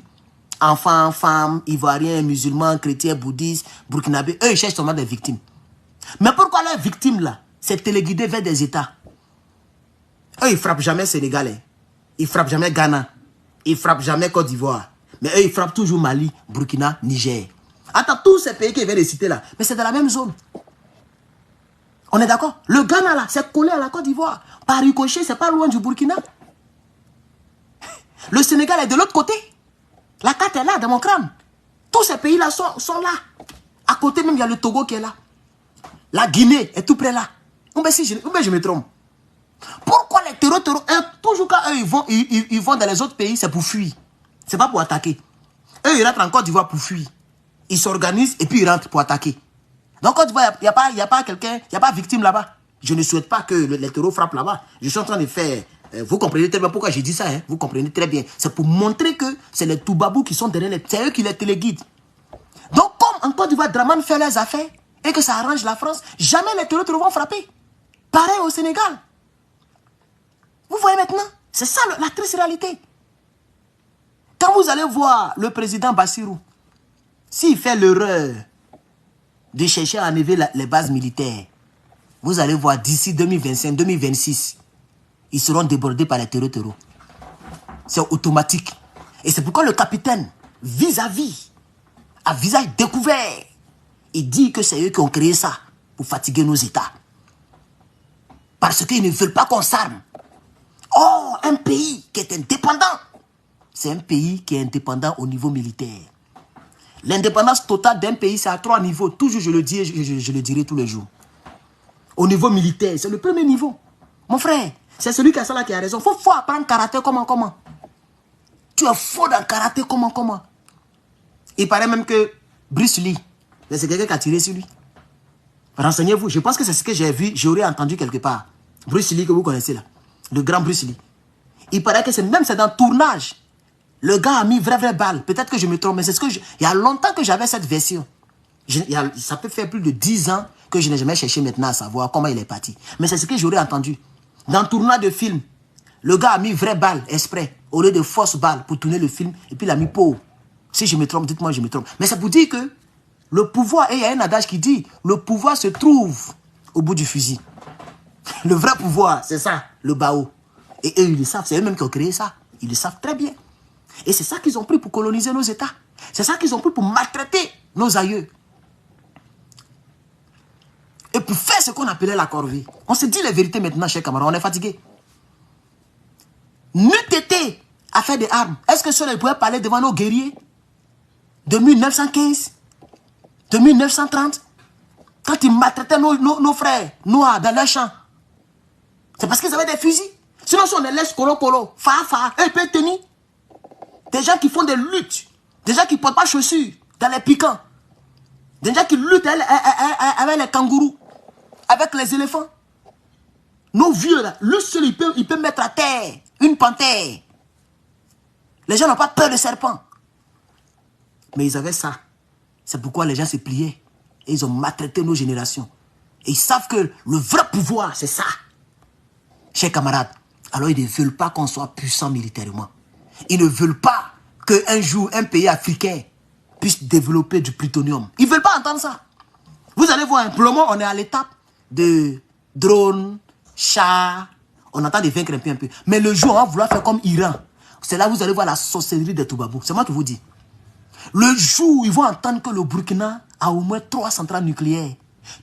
Enfants, femmes, ivoiriens, musulmans, chrétiens, bouddhistes, burkinabés. Eux, ils cherchent seulement des victimes. Mais pourquoi leurs victimes, là, c'est téléguidé vers des États? Eux, ils frappent jamais Sénégalais. Ils frappent jamais Ghana. Ils frappent jamais Côte d'Ivoire. Mais eux, ils frappent toujours Mali, Burkina, Niger. Attends, tous ces pays qui viennent de citer là, mais c'est dans la même zone. On est d'accord? Le Ghana là, c'est collé à la Côte d'Ivoire. Par ricochet, c'est pas loin du Burkina. Le Sénégal est de l'autre côté. La carte est là, dans mon crâne. Tous ces pays là sont là. À côté même, il y a le Togo qui est là. La Guinée est tout près là. Ou bien je me trompe. Pourquoi les terreaux, toujours quand eux ils vont dans les autres pays, c'est pour fuir. C'est pas pour attaquer. Eux, ils rentrent en Côte d'Ivoire pour fuir. Ils s'organisent et puis ils rentrent pour attaquer. Donc, Côte d'Ivoire, il n'y a pas quelqu'un, il n'y a pas victime là-bas. Je ne souhaite pas que les terreaux frappent là-bas. Je suis en train de faire... vous comprenez très bien pourquoi j'ai dit ça, hein? Vous comprenez très bien. C'est pour montrer que c'est les Toubabous qui sont derrière c'est eux qui les téléguident. Donc, comme en Côte d'Ivoire, Draman fait leurs affaires et que ça arrange la France, jamais les terreaux vont frapper. Pareil au Sénégal. Vous voyez maintenant? C'est ça la triste réalité. Quand vous allez voir le président Bassirou, s'il fait l'erreur de chercher à enlever les bases militaires, vous allez voir d'ici 2025-2026, ils seront débordés par les terreaux. C'est automatique. Et c'est pourquoi le capitaine, vis-à-vis, à visage découvert, il dit que c'est eux qui ont créé ça pour fatiguer nos États. Parce qu'ils ne veulent pas qu'on s'arme. Oh, un pays qui est indépendant, c'est un pays qui est indépendant au niveau militaire. L'indépendance totale d'un pays, c'est à 3 niveaux. Toujours, je le dis et je le dirai tous les jours. Au niveau militaire, c'est le premier niveau. Mon frère, c'est celui qui a ça là qui a raison. Faut apprendre karaté comment. Tu es faux dans karaté comment. Il paraît même que Bruce Lee, c'est quelqu'un qui a tiré sur lui. Renseignez-vous, je pense que c'est ce que j'ai vu, j'aurais entendu quelque part. Bruce Lee que vous connaissez là. Le grand Bruce Lee. Il paraît que c'est dans le tournage. Le gars a mis vraie balle. Peut-être que je me trompe, mais c'est ce que il y a longtemps que j'avais cette version. Ça peut faire plus de 10 ans que je n'ai jamais cherché maintenant à savoir comment il est parti. Mais c'est ce que j'aurais entendu. Dans le tournage de film, le gars a mis vraie balle exprès, au lieu de fausse balle pour tourner le film, et puis il a mis pot. Si je me trompe, dites-moi je me trompe. Mais c'est pour dire que le pouvoir, et il y a un adage qui dit, le pouvoir se trouve au bout du fusil. Le vrai pouvoir, c'est ça, le bao. Et eux, ils le savent, c'est eux-mêmes qui ont créé ça. Ils le savent très bien. Et c'est ça qu'ils ont pris pour coloniser nos États. C'est ça qu'ils ont pris pour maltraiter nos aïeux. Et pour faire ce qu'on appelait la corvée. On se dit les vérités maintenant, chers camarades, on est fatigués. N'eût été à faire des armes. Est-ce que cela pouvait parler devant nos guerriers de 1915, de 1930, quand ils maltraitaient nos frères noirs dans leurs champs? C'est parce qu'ils avaient des fusils. Sinon, si on les laisse colo, fa, eux peuvent tenir. Des gens qui font des luttes, des gens qui ne portent pas chaussures dans les piquants, des gens qui luttent avec les kangourous, avec les éléphants. Nos vieux là, le seul, il peut mettre à terre une panthère. Les gens n'ont pas peur de serpents. Mais ils avaient ça. C'est pourquoi les gens se pliaient. Et ils ont maltraité nos générations. Et ils savent que le vrai pouvoir, c'est ça. Chers camarades, alors ils ne veulent pas qu'on soit puissant militairement. Ils ne veulent pas qu'un jour, un pays africain puisse développer du plutonium. Ils ne veulent pas entendre ça. Vous allez voir, pour le moment, on est à l'étape de drones, chars. On entend de vaincre un peu. Mais le jour, on va vouloir faire comme Iran. C'est là où vous allez voir la sorcellerie des Toubabous. C'est moi qui vous dis. Le jour où ils vont entendre que le Burkina a au moins 3 centrales nucléaires,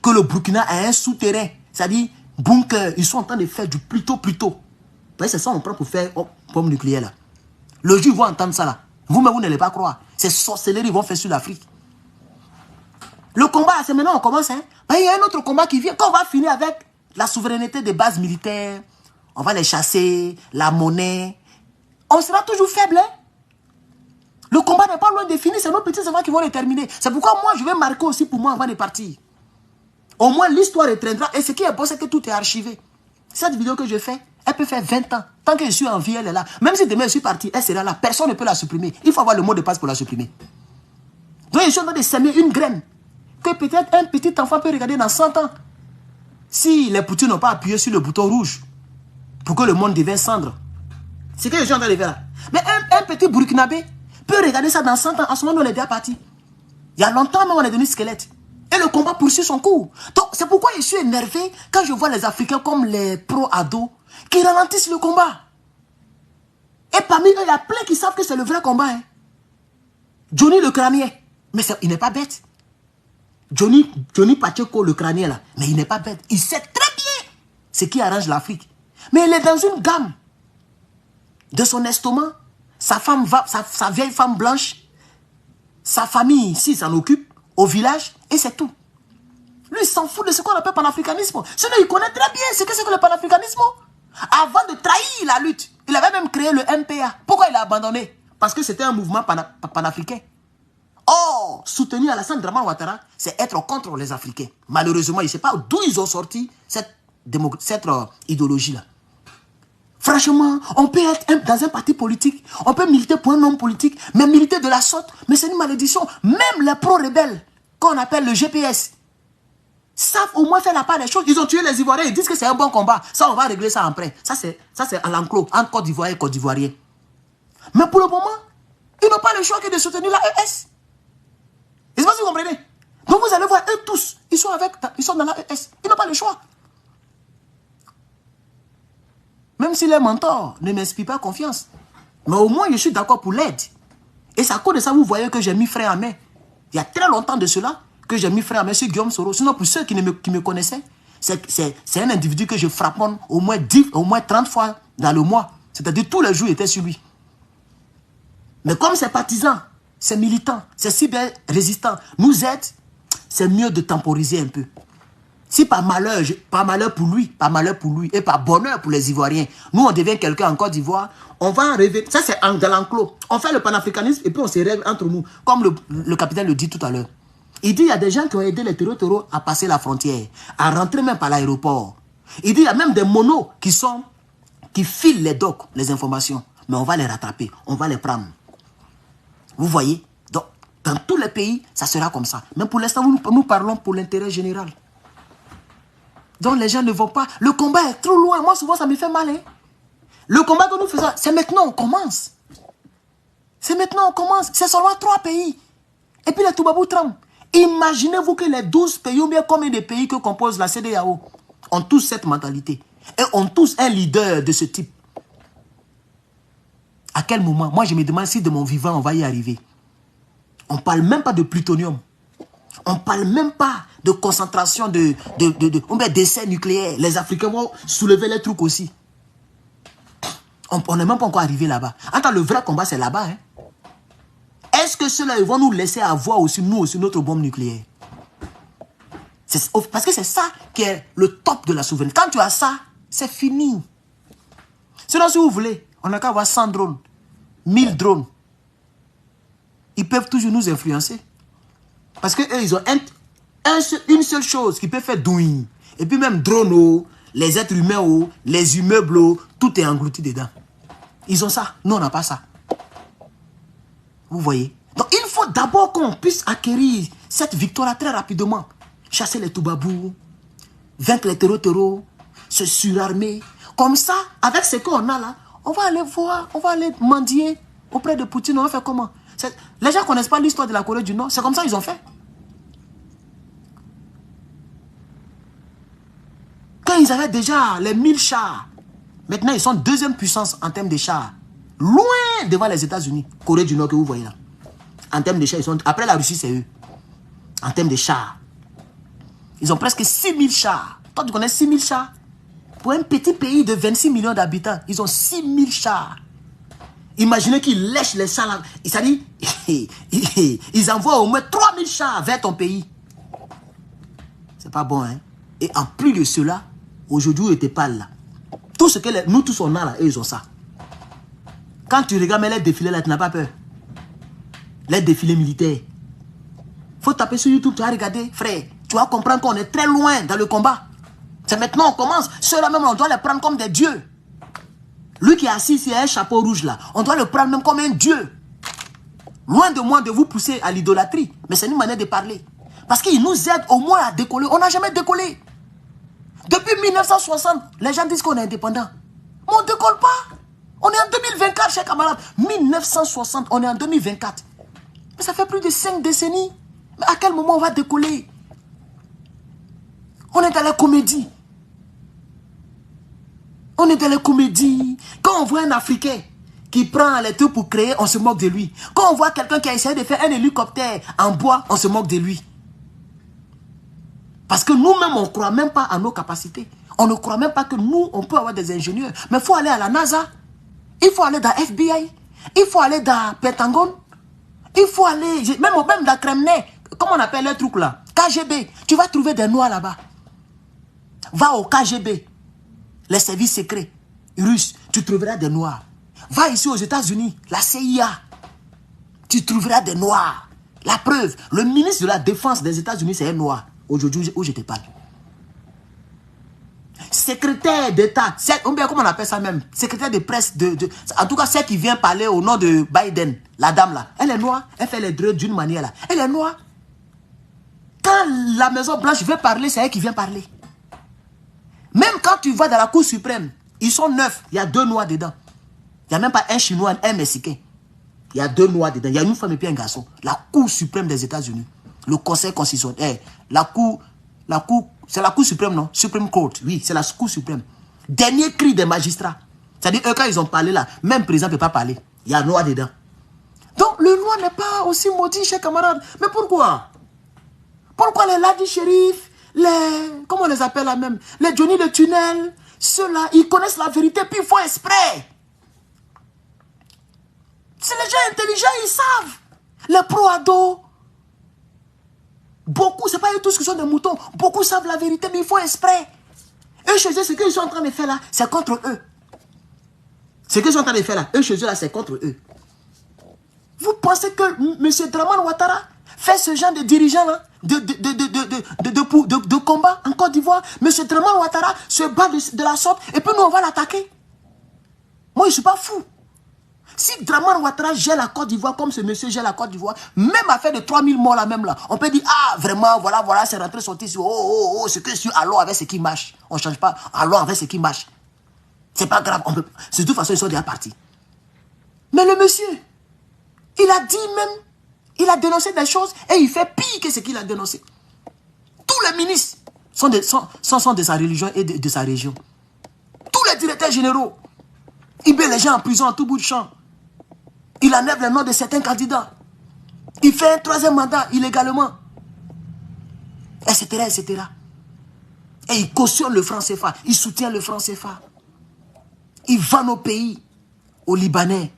que le Burkina a un souterrain, c'est-à-dire bunker, ils sont en train de faire du plutôt. Vous voyez, c'est ça qu'on prend pour faire bombe nucléaire là. Le jour où ils vont entendre ça là, vous-même vous n'allez pas croire. Ces sorcelleries vont faire sur l'Afrique. Le combat, c'est maintenant on commence. Hein. Il y a un autre combat qui vient. Quand on va finir avec la souveraineté des bases militaires, on va les chasser, la monnaie, on sera toujours faible. Hein. Le combat n'est pas loin de finir, c'est nos petits enfants qui vont les terminer. C'est pourquoi moi, je vais marquer aussi pour moi avant de partir. Au moins, l'histoire retraindra. Et ce qui est beau, c'est que tout est archivé. Cette vidéo que je fais, elle peut faire 20 ans. Tant que je suis en vie, elle est là. Même si demain je suis parti, elle sera là. Personne ne peut la supprimer. Il faut avoir le mot de passe pour la supprimer. Donc, je suis en train de semer une graine que peut-être un petit enfant peut regarder dans 100 ans. Si les Poutines n'ont pas appuyé sur le bouton rouge, pour que le monde devienne cendre. C'est ce que les gens ont de faire là. Mais un petit Burkinabé peut regarder ça dans 100 ans. En ce moment, on est déjà parti. Il y a longtemps, même, on est devenu squelette. Et le combat poursuit son cours. Donc, c'est pourquoi je suis énervé quand je vois les Africains comme les pro-ados qui ralentissent le combat. Et parmi eux, il y a plein qui savent que c'est le vrai combat. Hein. Johnny le crânien. Mais il n'est pas bête. Johnny Pacheco le crânien là. Mais il n'est pas bête. Il sait très bien ce qui arrange l'Afrique. Mais il est dans une gamme. De son estomac, sa vieille femme blanche, sa famille ici s'en occupe, au village, et c'est tout. Lui, il s'en fout de ce qu'on appelle panafricanisme. Sinon, il connaît très bien ce que c'est que le panafricanisme. Avant de trahir la lutte, il avait même créé le MPA. Pourquoi il a abandonné? Parce que c'était un mouvement panafricain. Or, soutenir Alassane Dramane Ouattara, c'est être contre les Africains. Malheureusement, il ne sait pas d'où ils ont sorti cette idéologie-là. Franchement, on peut être dans un parti politique, on peut militer pour un homme politique, mais militer de la sorte, mais c'est une malédiction. Même les pro-rebelles, qu'on appelle le GPS, savent au moins faire la part des choses. Ils ont tué les Ivoiriens, ils disent que c'est un bon combat. Ça, on va régler ça après. Ça, c'est à l'enclos, entre Côte d'Ivoire et Côte d'Ivoirien. Mais pour le moment, ils n'ont pas le choix que de soutenir la ES. Je ne sais pas si vous comprenez. Donc vous allez voir, eux tous, ils sont dans la ES. Ils n'ont pas le choix. Même si les mentors ne m'inspirent pas confiance. Mais au moins, je suis d'accord pour l'aide. Et c'est à cause de ça, vous voyez que j'ai mis frère à main. Il y a très longtemps de cela que j'ai mis frère à main sur Guillaume Soro. Sinon, pour ceux qui me connaissaient, c'est un individu que je frappe au moins 30 fois dans le mois. C'est-à-dire tous les jours, il était sur lui. Mais comme c'est partisan, c'est militant, c'est cyber résistant, nous aide, c'est mieux de temporiser un peu. Si par malheur pour lui, et par bonheur pour les Ivoiriens, nous on devient quelqu'un en Côte d'Ivoire, on va arriver, ça c'est dans l'enclos, on fait le panafricanisme et puis on se rêve entre nous, comme le capitaine le dit tout à l'heure. Il dit il y a des gens qui ont aidé les terreaux à passer la frontière, à rentrer même par l'aéroport. Il dit il y a même des monos qui filent les docs, les informations, mais on va les rattraper, on va les prendre. Vous voyez? Donc, dans tous les pays, ça sera comme ça. Mais pour l'instant, nous parlons pour l'intérêt général. Donc les gens ne vont pas. Le combat est trop loin. Moi, souvent, ça me fait mal. Hein? Le combat que nous faisons, c'est maintenant on commence. C'est maintenant on commence. C'est seulement 3 pays. Et puis les Toubabou tremblent. Imaginez-vous que les 12 pays, ou bien combien de pays que compose la CEDEAO, ont tous cette mentalité. Et ont tous un leader de ce type. À quel moment? Moi, je me demande si de mon vivant, on va y arriver. On ne parle même pas de plutonium. On ne parle même pas de concentration d'essais nucléaires. Les Africains vont soulever les trucs aussi. On n'est même pas encore arrivé là-bas. Attends, le vrai combat, c'est là-bas. Hein? Est-ce que ceux-là, ils vont nous laisser avoir aussi, nous aussi, notre bombe nucléaire? Parce que c'est ça qui est le top de la souveraineté. Quand tu as ça, c'est fini. Sinon, si vous voulez, on n'a qu'à avoir 100 drones, 1000 drones. Ils peuvent toujours nous influencer. Parce qu'eux, ils ont une seule chose qui peut faire douille. Et puis même drone, les êtres humains, les immeubles, tout est englouti dedans. Ils ont ça. Nous, on n'a pas ça. Vous voyez? Donc, il faut d'abord qu'on puisse acquérir cette victoire très rapidement. Chasser les Toubabou, vaincre les terreaux, se surarmer. Comme ça, avec ce qu'on a là, on va aller voir, on va aller mendier auprès de Poutine. On va faire comment? Les gens ne connaissent pas l'histoire de la Corée du Nord. C'est comme ça qu'ils ont fait. Quand ils avaient déjà les 1000 chars, maintenant ils sont deuxième puissance en termes de chars. Loin devant les États-Unis. Corée du Nord que vous voyez là. En termes de chars, ils sont... Après la Russie, c'est eux. En termes de chars. Ils ont presque 6000 chars. Toi, tu connais 6000 chars? Pour un petit pays de 26 millions d'habitants, ils ont 6000 chars. Imaginez qu'ils lèchent les chars là. C'est-à-dire, ils envoient au moins 3000 chars vers ton pays. C'est pas bon, hein? Et en plus de cela, aujourd'hui, ils te parlent là. Tout ce que nous tous on a là, eux, ils ont ça. Quand tu regardes les défilés là, tu n'as pas peur. Les défilés militaires. Faut taper sur YouTube, tu vas regarder, frère. Tu vas comprendre qu'on est très loin dans le combat. C'est maintenant on commence. Ceux-là même, on doit les prendre comme des dieux. Lui qui est assis ici, un chapeau rouge là, on doit le prendre même comme un dieu. Loin de moi de vous pousser à l'idolâtrie. Mais c'est une manière de parler. Parce qu'il nous aide au moins à décoller. On n'a jamais décollé. Depuis 1960, les gens disent qu'on est indépendant. Mais on ne décolle pas. On est en 2024, chers camarades. 1960, on est en 2024. Mais ça fait plus de 5 décennies. Mais à quel moment on va décoller? On est dans la comédie. On est dans la comédie. Quand on voit un Africain qui prend les trucs pour créer, on se moque de lui. Quand on voit quelqu'un qui a essayé de faire un hélicoptère en bois, on se moque de lui. Parce que nous-mêmes, on ne croit même pas à nos capacités. On ne croit même pas que nous, on peut avoir des ingénieurs. Mais il faut aller à la NASA. Il faut aller dans FBI. Il faut aller dans Pentagone. Il faut aller, même dans Kremlin. Comment on appelle le truc là? KGB. Tu vas trouver des noirs là-bas. Va au KGB. Les services secrets russes. Tu trouveras des noirs. Va ici aux États-Unis. La CIA. Tu trouveras des noirs. La preuve. Le ministre de la Défense des États-Unis, c'est un noir. Aujourd'hui où je te parle. Secrétaire d'État, comment on appelle ça même? Secrétaire de presse, en tout cas celle qui vient parler au nom de Biden, la dame là, elle est noire, elle fait les droits d'une manière là, elle est noire. Quand la Maison Blanche veut parler, c'est elle qui vient parler. Même quand tu vas dans la Cour suprême, ils sont 9, il y a 2 noirs dedans. Il n'y a même pas un Chinois, un Mexicain. Il y a 2 noirs dedans, il y a une femme et puis un garçon. La Cour suprême des États-Unis, le Conseil constitutionnel, c'est la Cour suprême, non? Supreme Court, oui, c'est la Cour suprême. Dernier cri des magistrats. C'est-à-dire, eux, quand ils ont parlé là, même le président ne peut pas parler. Il y a noir dedans. Donc, le noir n'est pas aussi maudit, chers camarades. Mais pourquoi? Pourquoi les Ladi Shérif, comment on les appelle là même? Les Johnny de Tunnel, ceux-là, ils connaissent la vérité, puis ils font exprès. C'est les gens intelligents, ils savent. Les pro-ados. Beaucoup, ce n'est pas eux tous qui sont des moutons. Beaucoup savent la vérité, mais ils font exprès. Eux, chez eux, ce qu'ils sont en train de faire là, c'est contre eux. Ce qu'ils sont en train de faire là, eux, chez eux, là, c'est contre eux. Vous pensez que M. Dramane Ouattara fait ce genre de dirigeant là, de combat en Côte d'Ivoire? M. Dramane Ouattara se bat de la sorte et puis nous, on va l'attaquer. Moi, je ne suis pas fou. Si Dramane Ouattara gère la Côte d'Ivoire comme ce monsieur gère la Côte d'Ivoire, même affaire de 3000 morts là même là, on peut dire, ah vraiment, voilà, c'est rentré, sorti, ce que je suis, allons avec ce qui marche. On ne change pas, allons avec ce qui marche. C'est pas grave, de toute façon, ils sont déjà partis. Mais le monsieur, il a dit même, il a dénoncé des choses et il fait pire que ce qu'il a dénoncé. Tous les ministres sont de sa religion et de sa région. Tous les directeurs généraux, il met les gens en prison en tout bout de champ. Il enlève les noms de certains candidats. Il fait un 3e mandat illégalement. Etc., etc. Et il cautionne le franc CFA. Il soutient le franc CFA. Il vend nos pays aux Libanais.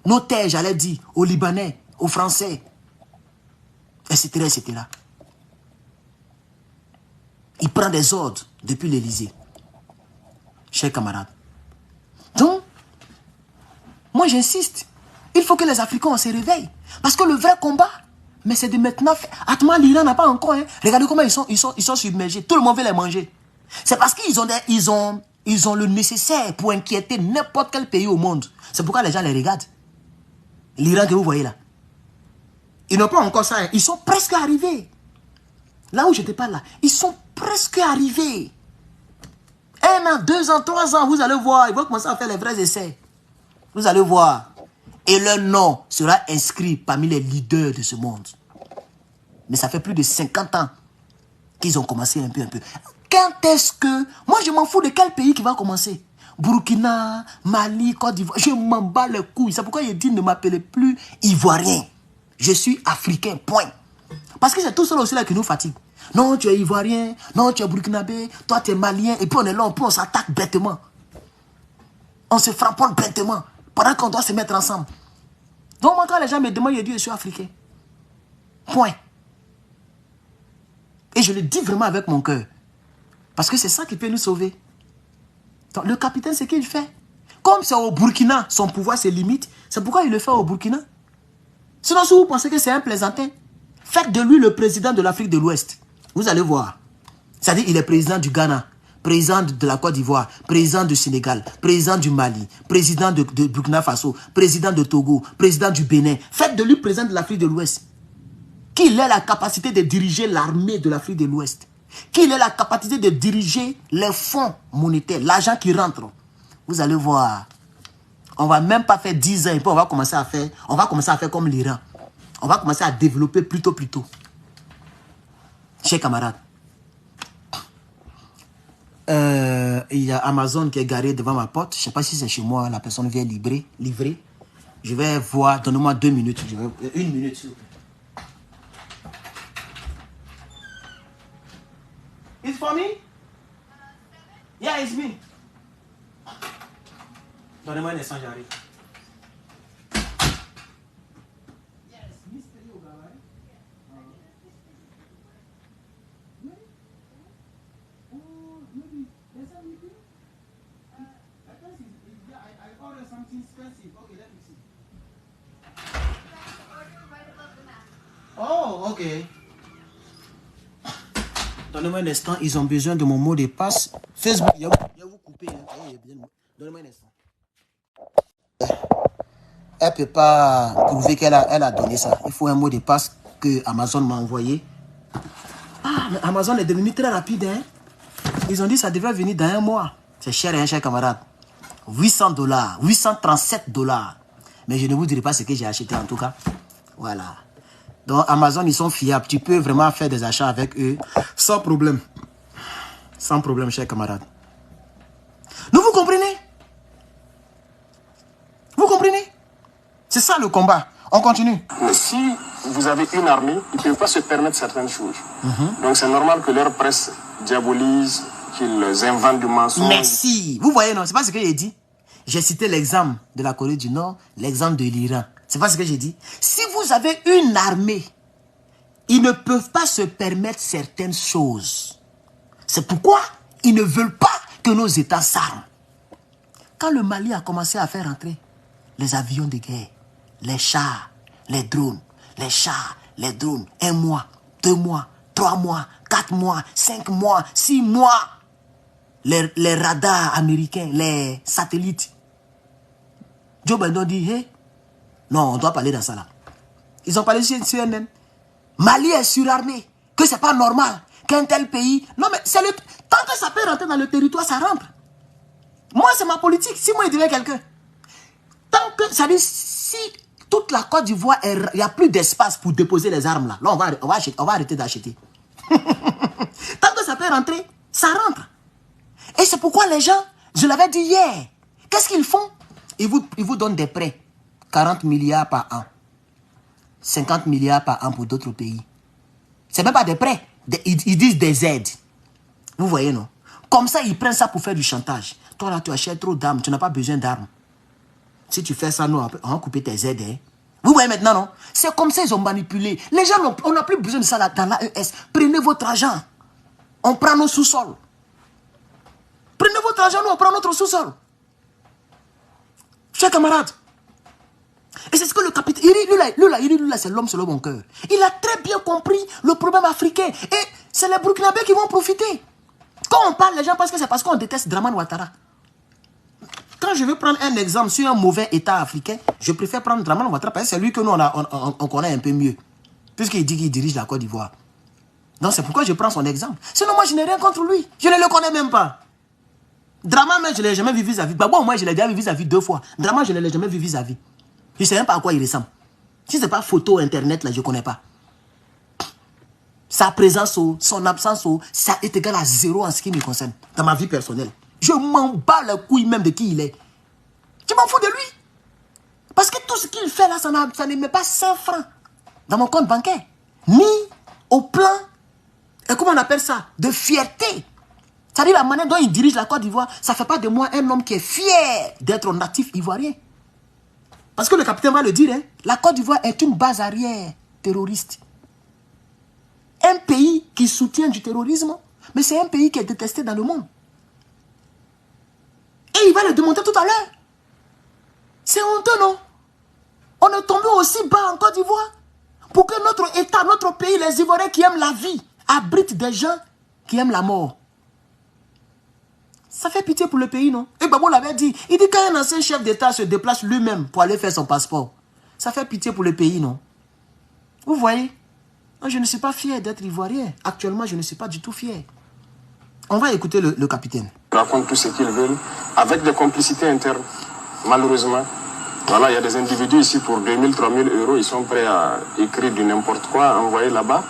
Nos terres, j'allais dire, aux Libanais, aux Français. Etc., etc. Il prend des ordres depuis l'Élysée. Chers camarades. Donc, moi j'insiste. Il faut que les Africains se réveillent. Parce que le vrai combat, mais c'est de maintenant faire. Atma, l'Iran n'a pas encore. Hein. Regardez comment ils sont submergés. Tout le monde veut les manger. C'est parce qu'ils ont le nécessaire pour inquiéter n'importe quel pays au monde. C'est pourquoi les gens les regardent. L'Iran que vous voyez là. Ils n'ont pas encore ça. Hein. Ils sont presque arrivés. Là où je te parle là. Ils sont presque arrivés. 1 an, 2 ans, 3 ans, vous allez voir. Ils vont commencer à faire les vrais essais. Vous allez voir. Et leur nom sera inscrit parmi les leaders de ce monde. Mais ça fait plus de 50 ans qu'ils ont commencé un peu. Quand est-ce que... Moi, je m'en fous de quel pays qui va commencer. Burkina, Mali, Côte d'Ivoire. Je m'en bats les couilles. C'est pourquoi il dit ne m'appelez plus Ivoirien. Je suis Africain, point. Parce que c'est tout cela aussi là qui nous fatigue. Non, tu es Ivoirien. Non, tu es Burkinabé. Toi, tu es Malien. Et puis on est là, on s'attaque bêtement. On se frapponne bêtement. Pendant qu'on doit se mettre ensemble. Donc moi, quand les gens me demandent, je dis, je suis africain. Point. Et je le dis vraiment avec mon cœur. Parce que c'est ça qui peut nous sauver. Donc, le capitaine, c'est qu'il fait. Comme c'est au Burkina, son pouvoir se limite, c'est pourquoi il le fait au Burkina. Sinon, si vous pensez que c'est un plaisantin, faites de lui le président de l'Afrique de l'Ouest. Vous allez voir. C'est-à-dire, il est président du Ghana, président de la Côte d'Ivoire, président du Sénégal, président du Mali, président de Burkina Faso, président de Togo, président du Bénin. Faites de lui président de l'Afrique de l'Ouest. Qu'il ait la capacité de diriger l'armée de l'Afrique de l'Ouest. Qu'il ait la capacité de diriger les fonds monétaires, l'argent qui rentre. Vous allez voir. On va même pas faire 10 ans et puis on va commencer à faire comme l'Iran. On va commencer à développer plus tôt. Chers camarades. Il y a Amazon qui est garé devant ma porte. Je ne sais pas si c'est chez moi, la personne vient livrer. Je vais voir, donnez-moi 2 minutes. 1 minute, s'il vous plaît. It's for me? Yeah, it's me. Donnez-moi un instant, j'arrive. Oh, ok. Donnez-moi un instant, ils ont besoin de mon mot de passe. Facebook, il va vous couper. Donnez-moi un instant. Elle ne peut pas prouver qu'elle a donné ça. Il faut un mot de passe que Amazon m'a envoyé. Ah, mais Amazon est devenu très rapide. Hein? Ils ont dit que ça devrait venir dans 1 mois. C'est cher, hein, cher camarade. $800, $837. Mais je ne vous dirai pas ce que j'ai acheté en tout cas. Voilà. Donc Amazon, ils sont fiables. Tu peux vraiment faire des achats avec eux sans problème. Sans problème, chers camarades. Nous, vous comprenez? Vous comprenez? C'est ça le combat. On continue. Mais si vous avez une armée, ils ne peuvent pas se permettre certaines choses. Donc c'est normal que leur presse diabolise, qu'ils inventent du mensonge. Merci. Vous voyez, non? C'est pas ce que j'ai dit. J'ai cité l'exemple de la Corée du Nord, l'exemple de l'Iran. C'est pas ce que j'ai dit. Si vous avez une armée, ils ne peuvent pas se permettre certaines choses. C'est pourquoi ils ne veulent pas que nos États s'arment. Quand le Mali a commencé à faire entrer les avions de guerre, les chars, les drones, les chars, les drones, 1 mois, 2 mois, 3 mois, 4 mois, 5 mois, 6 mois, les radars américains, les satellites. Joe Biden dit, hey, non, on doit parler dans ça là. Ils ont parlé sur CNN. Mali est surarmé, que c'est pas normal qu'un tel pays... Non mais c'est le... Tant que ça peut rentrer dans le territoire, ça rentre. Moi, c'est ma politique. Si moi, il devient quelqu'un. Tant que... Ça dit, si toute la Côte d'Ivoire, il n'y a plus d'espace pour déposer les armes là. Là, on va arrêter d'acheter. Tant que ça peut rentrer, ça rentre. Et c'est pourquoi les gens, je l'avais dit hier, qu'est-ce qu'ils font? Ils vous donnent des prêts. 40 milliards par an. 50 milliards par an pour d'autres pays. Ce n'est même pas des prêts. Ils disent des aides. Vous voyez, non? Comme ça, ils prennent ça pour faire du chantage. Toi, là, tu achètes trop d'armes. Tu n'as pas besoin d'armes. Si tu fais ça, nous, on va couper tes aides. Hein? Vous voyez maintenant, non? C'est comme ça, ils ont manipulé. Les gens, on n'a plus besoin de ça là, dans l'AES. Prenez votre argent. On prend nos sous-sols. Prenez votre argent, nous, on prend notre sous-sol. Chers camarades. Et c'est ce que le capitaine... Lui, c'est l'homme selon mon cœur. Il a très bien compris le problème africain. Et c'est les Burkinabés qui vont profiter. Quand on parle, les gens pensent que c'est parce qu'on déteste Dramane Ouattara. Quand je veux prendre un exemple sur un mauvais État africain, je préfère prendre Dramane Ouattara parce que c'est lui que nous, on connaît un peu mieux. Puisqu'il dit qu'il dirige la Côte d'Ivoire. Donc c'est pourquoi je prends son exemple. Sinon, moi, je n'ai rien contre lui. Je ne le connais même pas. Dramane, je ne l'ai jamais vu vis-à-vis. Bon, moi, je l'ai déjà vu vis-à-vis 2 fois. Dramane, je ne l'ai jamais vu vis-à-vis. Je ne sais même pas à quoi il ressemble. Si ce n'est pas photo, internet, là, je ne connais pas. Sa présence, son absence, ça est égal à 0 en ce qui me concerne. Dans ma vie personnelle. Je m'en bats les couilles même de qui il est. Je m'en fous de lui. Parce que tout ce qu'il fait là, ça ne met pas 5 francs dans mon compte bancaire. Ni au plan, et comment on appelle ça, de fierté. C'est-à-dire la manière dont il dirige la Côte d'Ivoire, ça ne fait pas de moi un homme qui est fier d'être natif ivoirien. Parce que le capitaine va le dire, hein, la Côte d'Ivoire est une base arrière terroriste. Un pays qui soutient du terrorisme, mais c'est un pays qui est détesté dans le monde. Et il va le démontrer tout à l'heure. C'est honteux, non? On est tombé aussi bas en Côte d'Ivoire pour que notre État, notre pays, les Ivoiriens qui aiment la vie, abritent des gens qui aiment la mort. Ça fait pitié pour le pays, non? Et Gbagbo l'avait dit. Il dit quand un ancien chef d'État se déplace lui-même pour aller faire son passeport, ça fait pitié pour le pays, non? Vous voyez? Je ne suis pas fier d'être ivoirien. Actuellement, je ne suis pas du tout fier. On va écouter le capitaine. racontent tout ce qu'ils veulent, avec des complicités internes, malheureusement. Voilà, il y a des individus ici pour 2000, 3000 euros, ils sont prêts à écrire du n'importe quoi, à envoyer là-bas.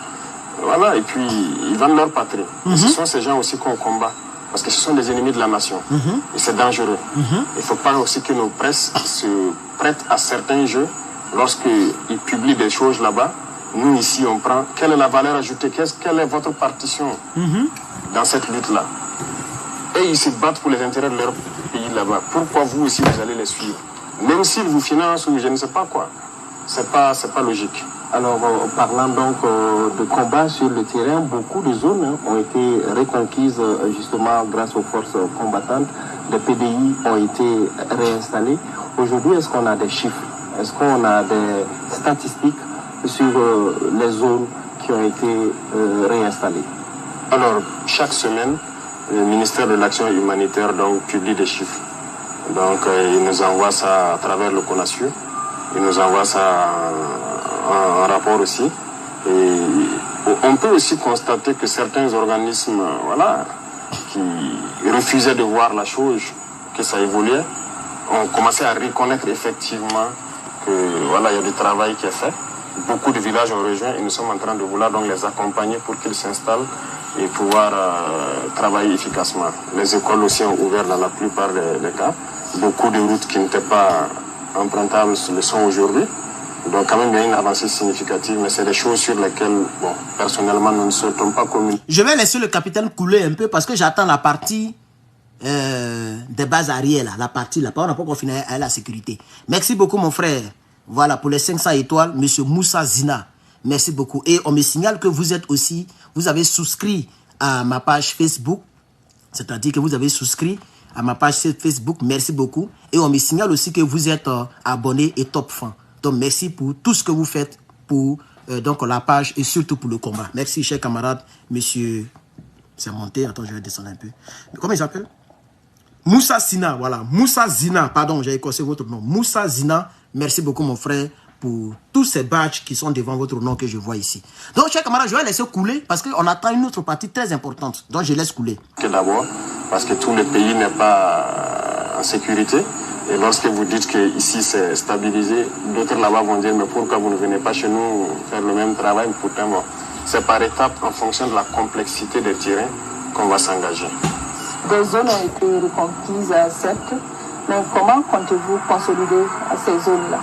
Voilà, et puis ils vendent leur patrie. Ce sont ces gens aussi qu'on combat, parce que ce sont des ennemis de la nation. Et c'est dangereux. Il ne faut pas aussi que nos presses se prêtent à certains jeux lorsqu'ils publient des choses là-bas. Nous, ici, on prend. Quelle est la valeur ajoutée? Quelle est votre partition dans cette lutte-là? Et ils se battent pour les intérêts de leur pays là-bas. Pourquoi vous aussi, vous allez les suivre? Même s'ils vous financent ou je ne sais pas quoi. C'est pas logique. Alors, parlant donc de combat sur le terrain, beaucoup de zones ont été reconquises justement grâce aux forces combattantes. Les PDI ont été réinstallés. Aujourd'hui, est-ce qu'on a des chiffres? Est-ce qu'on a des statistiques sur les zones qui ont été réinstallées? Alors, chaque semaine, le ministère de l'Action humanitaire donc, publie des chiffres. Donc, il nous envoie ça à travers le CONASU. Il nous envoie ça en rapport aussi. Et on peut aussi constater que certains organismes qui refusaient de voir la chose, que ça évoluait, ont commencé à reconnaître effectivement que il y a du travail qui est fait. Beaucoup de villages ont rejoint et nous sommes en train de vouloir donc les accompagner pour qu'ils s'installent et pouvoir travailler efficacement. Les écoles aussi ont ouvert dans la plupart des cas. Beaucoup de routes qui n'étaient pas empruntables le sont aujourd'hui. Donc quand même il y a une avancée significative, mais c'est des choses sur lesquelles, personnellement, nous ne souhaitons pas communiquer. Je vais laisser le capitaine couler un peu parce que j'attends la partie des bases arrière, là, la partie là. On n'a pas encore fini à la sécurité. Merci beaucoup mon frère. Voilà, pour les 500 étoiles, monsieur Moussa Zina. Merci beaucoup. Et on me signale que vous avez souscrit à ma page Facebook. C'est-à-dire que vous avez souscrit à ma page Facebook. Merci beaucoup. Et on me signale aussi que vous êtes abonné et top fan. Donc, merci pour tout ce que vous faites pour donc, la page et surtout pour le combat. Merci, cher camarade, monsieur... C'est monté. Attends, je vais descendre un peu. Comment il s'appelle? Moussa Zina, voilà. Moussa Zina, pardon, j'ai écossé votre nom. Moussa Zina, merci beaucoup, mon frère, pour tous ces badges qui sont devant votre nom que je vois ici. Donc, chers camarades, je vais laisser couler parce qu'on attend une autre partie très importante. Donc, je laisse couler. D'abord, parce que tout le pays n'est pas en sécurité. Et lorsque vous dites qu'ici c'est stabilisé, d'autres là-bas vont dire mais pourquoi vous ne venez pas chez nous faire le même travail? Pourtant, c'est par étapes en fonction de la complexité des terrains qu'on va s'engager. Des zones ont été reconquises, certes, mais comment comptez-vous consolider ces zones-là?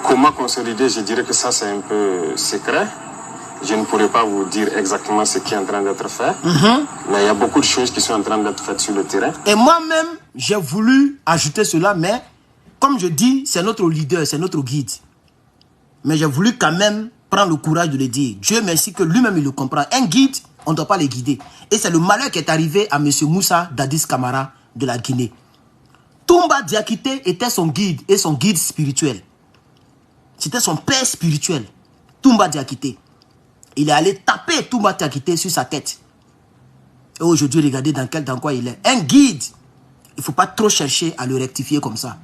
Comment consolider? Je dirais que ça c'est un peu secret. Je ne pourrais pas vous dire exactement ce qui est en train d'être fait, mais il y a beaucoup de choses qui sont en train d'être faites sur le terrain. Et moi-même, j'ai voulu ajouter cela, mais comme je dis, c'est notre leader, c'est notre guide. Mais j'ai voulu quand même prendre le courage de le dire. Dieu merci que lui-même il le comprend. Un guide, on ne doit pas le guider. Et c'est le malheur qui est arrivé à M. Moussa Dadis Camara de la Guinée. Toumba Diakité était son guide et son guide spirituel. C'était son père spirituel, Toumba Diakité. Il est allé taper Toumba Diakité sur sa tête. Et aujourd'hui, regardez dans quoi il est. Un guide, il ne faut pas trop chercher à le rectifier comme ça.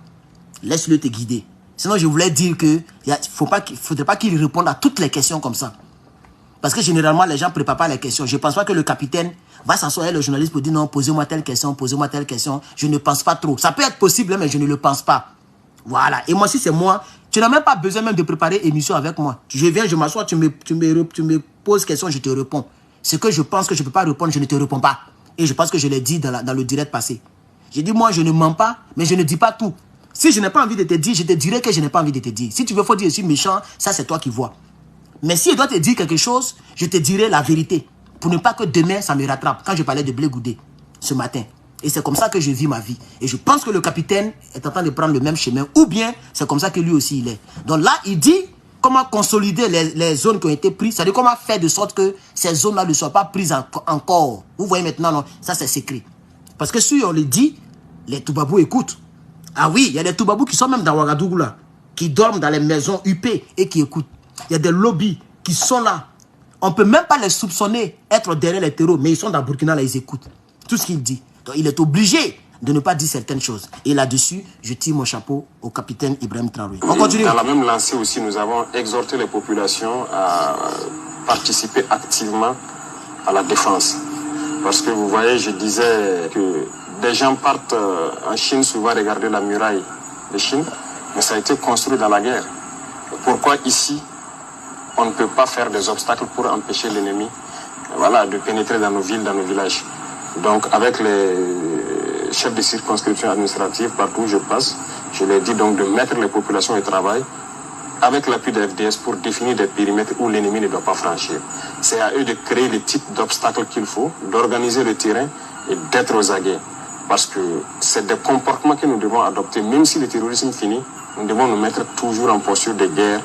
Laisse-le te guider. Sinon, je voulais dire que il ne faudrait pas qu'il réponde à toutes les questions comme ça. Parce que généralement, les gens ne préparent pas les questions. Je ne pense pas que le capitaine va s'asseoir le journaliste pour dire non, posez-moi telle question, posez-moi telle question. Je ne pense pas trop. Ça peut être possible, mais je ne le pense pas. Voilà. Et moi, si c'est moi, tu n'as même pas besoin même de préparer émission avec moi. Je viens, je m'assois, tu me poses question, je te réponds. Ce que je pense que je ne peux pas répondre, je ne te réponds pas. Et je pense que je l'ai dit dans le direct passé. J'ai dit, moi, je ne mens pas, mais je ne dis pas tout. Si je n'ai pas envie de te dire, je te dirai que je n'ai pas envie de te dire. Si tu veux, faut dire, je suis méchant, ça c'est toi qui vois. Mais si je dois te dire quelque chose, je te dirai la vérité. Pour ne pas que demain, ça me rattrape. Quand je parlais de Blé Goudé, ce matin. Et c'est comme ça que je vis ma vie. Et je pense que le capitaine est en train de prendre le même chemin. Ou bien, c'est comme ça que lui aussi il est. Donc là, il dit comment consolider les zones qui ont été prises. C'est-à-dire comment faire de sorte que ces zones-là ne soient pas prises encore. Vous voyez maintenant, non, ça c'est secret. Parce que si on le dit, les Toubabous écoutent. Ah oui, il y a des Toubabous qui sont même dans Ouagadougou là, qui dorment dans les maisons UP et qui écoutent. Il y a des lobbies qui sont là. On ne peut même pas les soupçonner être derrière les terreaux, mais ils sont dans Burkina là, ils écoutent tout ce qu'il dit. Donc il est obligé de ne pas dire certaines choses. Et là-dessus, je tire mon chapeau au capitaine Ibrahim Traoré. On continue. Dans la même lancée aussi, nous avons exhorté les populations à participer activement à la défense. Parce que vous voyez, je disais que des gens partent en Chine souvent regarder la muraille de Chine, mais ça a été construit dans la guerre. Pourquoi ici, on ne peut pas faire des obstacles pour empêcher l'ennemi, voilà, de pénétrer dans nos villes, dans nos villages. Donc avec les chefs de circonscription administrative, partout où je passe, je leur dis donc de mettre les populations au travail avec l'appui de FDS pour définir des périmètres où l'ennemi ne doit pas franchir. C'est à eux de créer les types d'obstacles qu'il faut, d'organiser le terrain et d'être aux aguets. Parce que c'est des comportements que nous devons adopter. Même si le terrorisme finit, nous devons nous mettre toujours en posture de guerre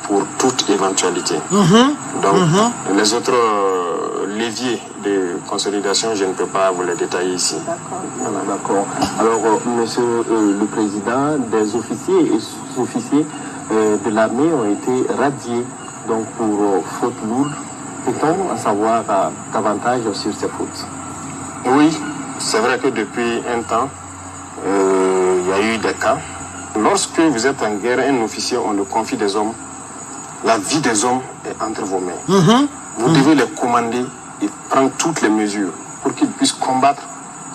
pour toute éventualité. Donc, les autres leviers de consolidation, je ne peux pas vous les détailler ici. Voilà, d'accord. Alors, monsieur le président, des officiers et sous-officiers de l'armée ont été radiés donc pour fautes lourdes. Peut-on en savoir davantage sur ces fautes? Oui, c'est vrai que depuis un temps, il y a eu des cas. Lorsque vous êtes en guerre, un officier, on le confie des hommes. La vie des hommes est entre vos mains. Vous devez les commander et prendre toutes les mesures pour qu'ils puissent combattre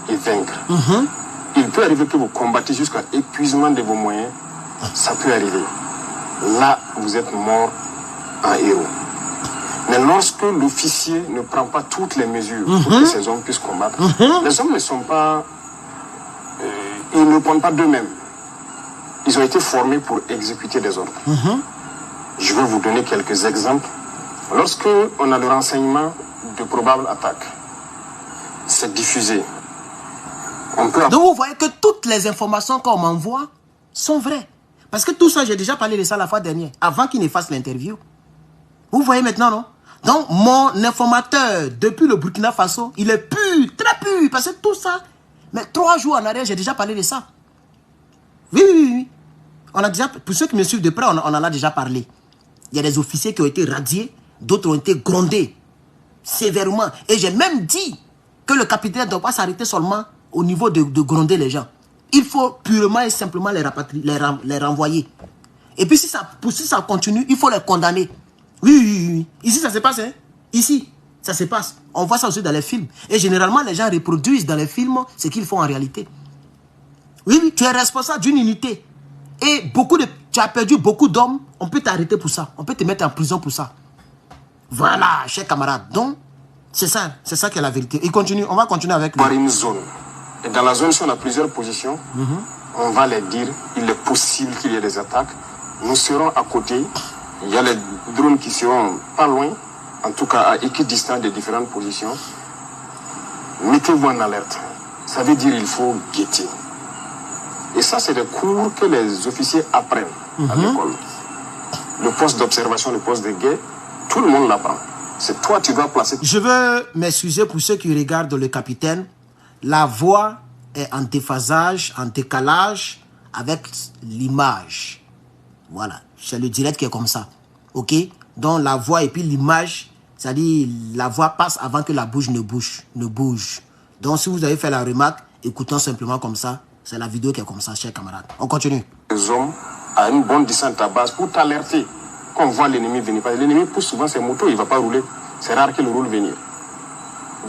et vaincre. Il peut arriver que vous combattez jusqu'à épuisement de vos moyens. Ça peut arriver. Là, vous êtes mort en héros. Mais lorsque l'officier ne prend pas toutes les mesures pour que ces hommes puissent combattre, les hommes ne sont pas... ils ne répondent pas d'eux-mêmes. Ils ont été formés pour exécuter des ordres. Je vais vous donner quelques exemples. Lorsque on a le renseignement de probables attaques, c'est diffusé. On peut... Donc vous voyez que toutes les informations qu'on m'envoie sont vraies. Parce que tout ça, j'ai déjà parlé de ça la fois dernière, avant qu'il ne fasse l'interview. Vous voyez maintenant, non? Donc mon informateur, depuis le Burkina Faso, il est pur, très pur, parce que tout ça, mais 3 jours en arrière, j'ai déjà parlé de ça. Oui. On a déjà, pour ceux qui me suivent de près, on en a déjà parlé. Il y a des officiers qui ont été radiés, d'autres ont été grondés sévèrement. Et j'ai même dit que le capitaine ne doit pas s'arrêter seulement au niveau de gronder les gens. Il faut purement et simplement les renvoyer. Et puis si ça continue, il faut les condamner. Oui. Ici, ça se passe, hein? Ici, ça se passe. On voit ça aussi dans les films. Et généralement, les gens reproduisent dans les films ce qu'ils font en réalité. Oui, tu es responsable d'une unité. Et tu as perdu beaucoup d'hommes, on peut t'arrêter pour ça. On peut te mettre en prison pour ça. Voilà, chers camarades. Donc, c'est ça qui est la vérité. Et continue, on va continuer avec... Par une zone. Et dans la zone, si on a plusieurs positions, on va les dire, il est possible qu'il y ait des attaques. Nous serons à côté. Il y a les drones qui seront pas loin, en tout cas à équidistance des différentes positions. Mettez-vous en alerte. Ça veut dire qu'il faut guetter. Et ça, c'est des cours que les officiers apprennent à l'école. Le poste d'observation, le poste de guet, tout le monde l'apprend. C'est toi, tu dois placer... Je veux m'excuser pour ceux qui regardent le capitaine. La voix est en déphasage, en décalage avec l'image. Voilà, c'est le direct qui est comme ça. Ok? Donc la voix et puis l'image, c'est-à-dire la voix passe avant que la bouche ne bouge. Donc si vous avez fait la remarque, écoutons simplement comme ça. C'est la vidéo qui est comme ça, chers camarades. On continue. Les hommes à une bonne distance à base pour t'alerter quand on voit l'ennemi venir. Parce que l'ennemi pousse souvent ses motos, il ne va pas rouler. C'est rare qu'il roule venir.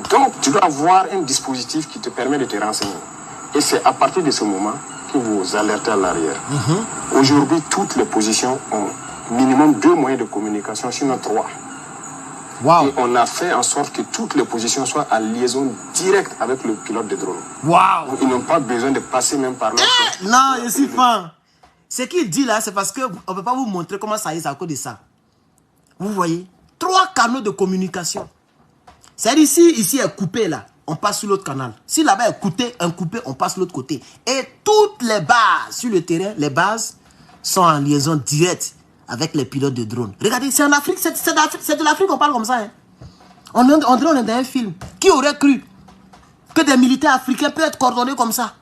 Donc, tu dois avoir un dispositif qui te permet de te renseigner. Et c'est à partir de ce moment que vous alertez à l'arrière. Aujourd'hui, toutes les positions ont minimum 2 moyens de communication, sinon 3. Wow. Et on a fait en sorte que toutes les positions soient en liaison directe avec le pilote de drone. Wow. Donc, ils n'ont pas besoin de passer même par là. Non, je suis fan. Ce qu'il dit là, c'est parce qu'on ne peut pas vous montrer comment ça est à cause de ça. Vous voyez? 3 canaux de communication. C'est-à-dire ici est coupé là, on passe sur l'autre canal. Si là-bas est coupé, on passe sur l'autre côté. Et toutes les bases sur le terrain, les bases sont en liaison directe avec les pilotes de drones. Regardez, c'est en Afrique, c'est de l'Afrique qu'on parle comme ça. Hein. On est dans un film. Qui aurait cru que des militaires africains peuvent être coordonnés comme ça?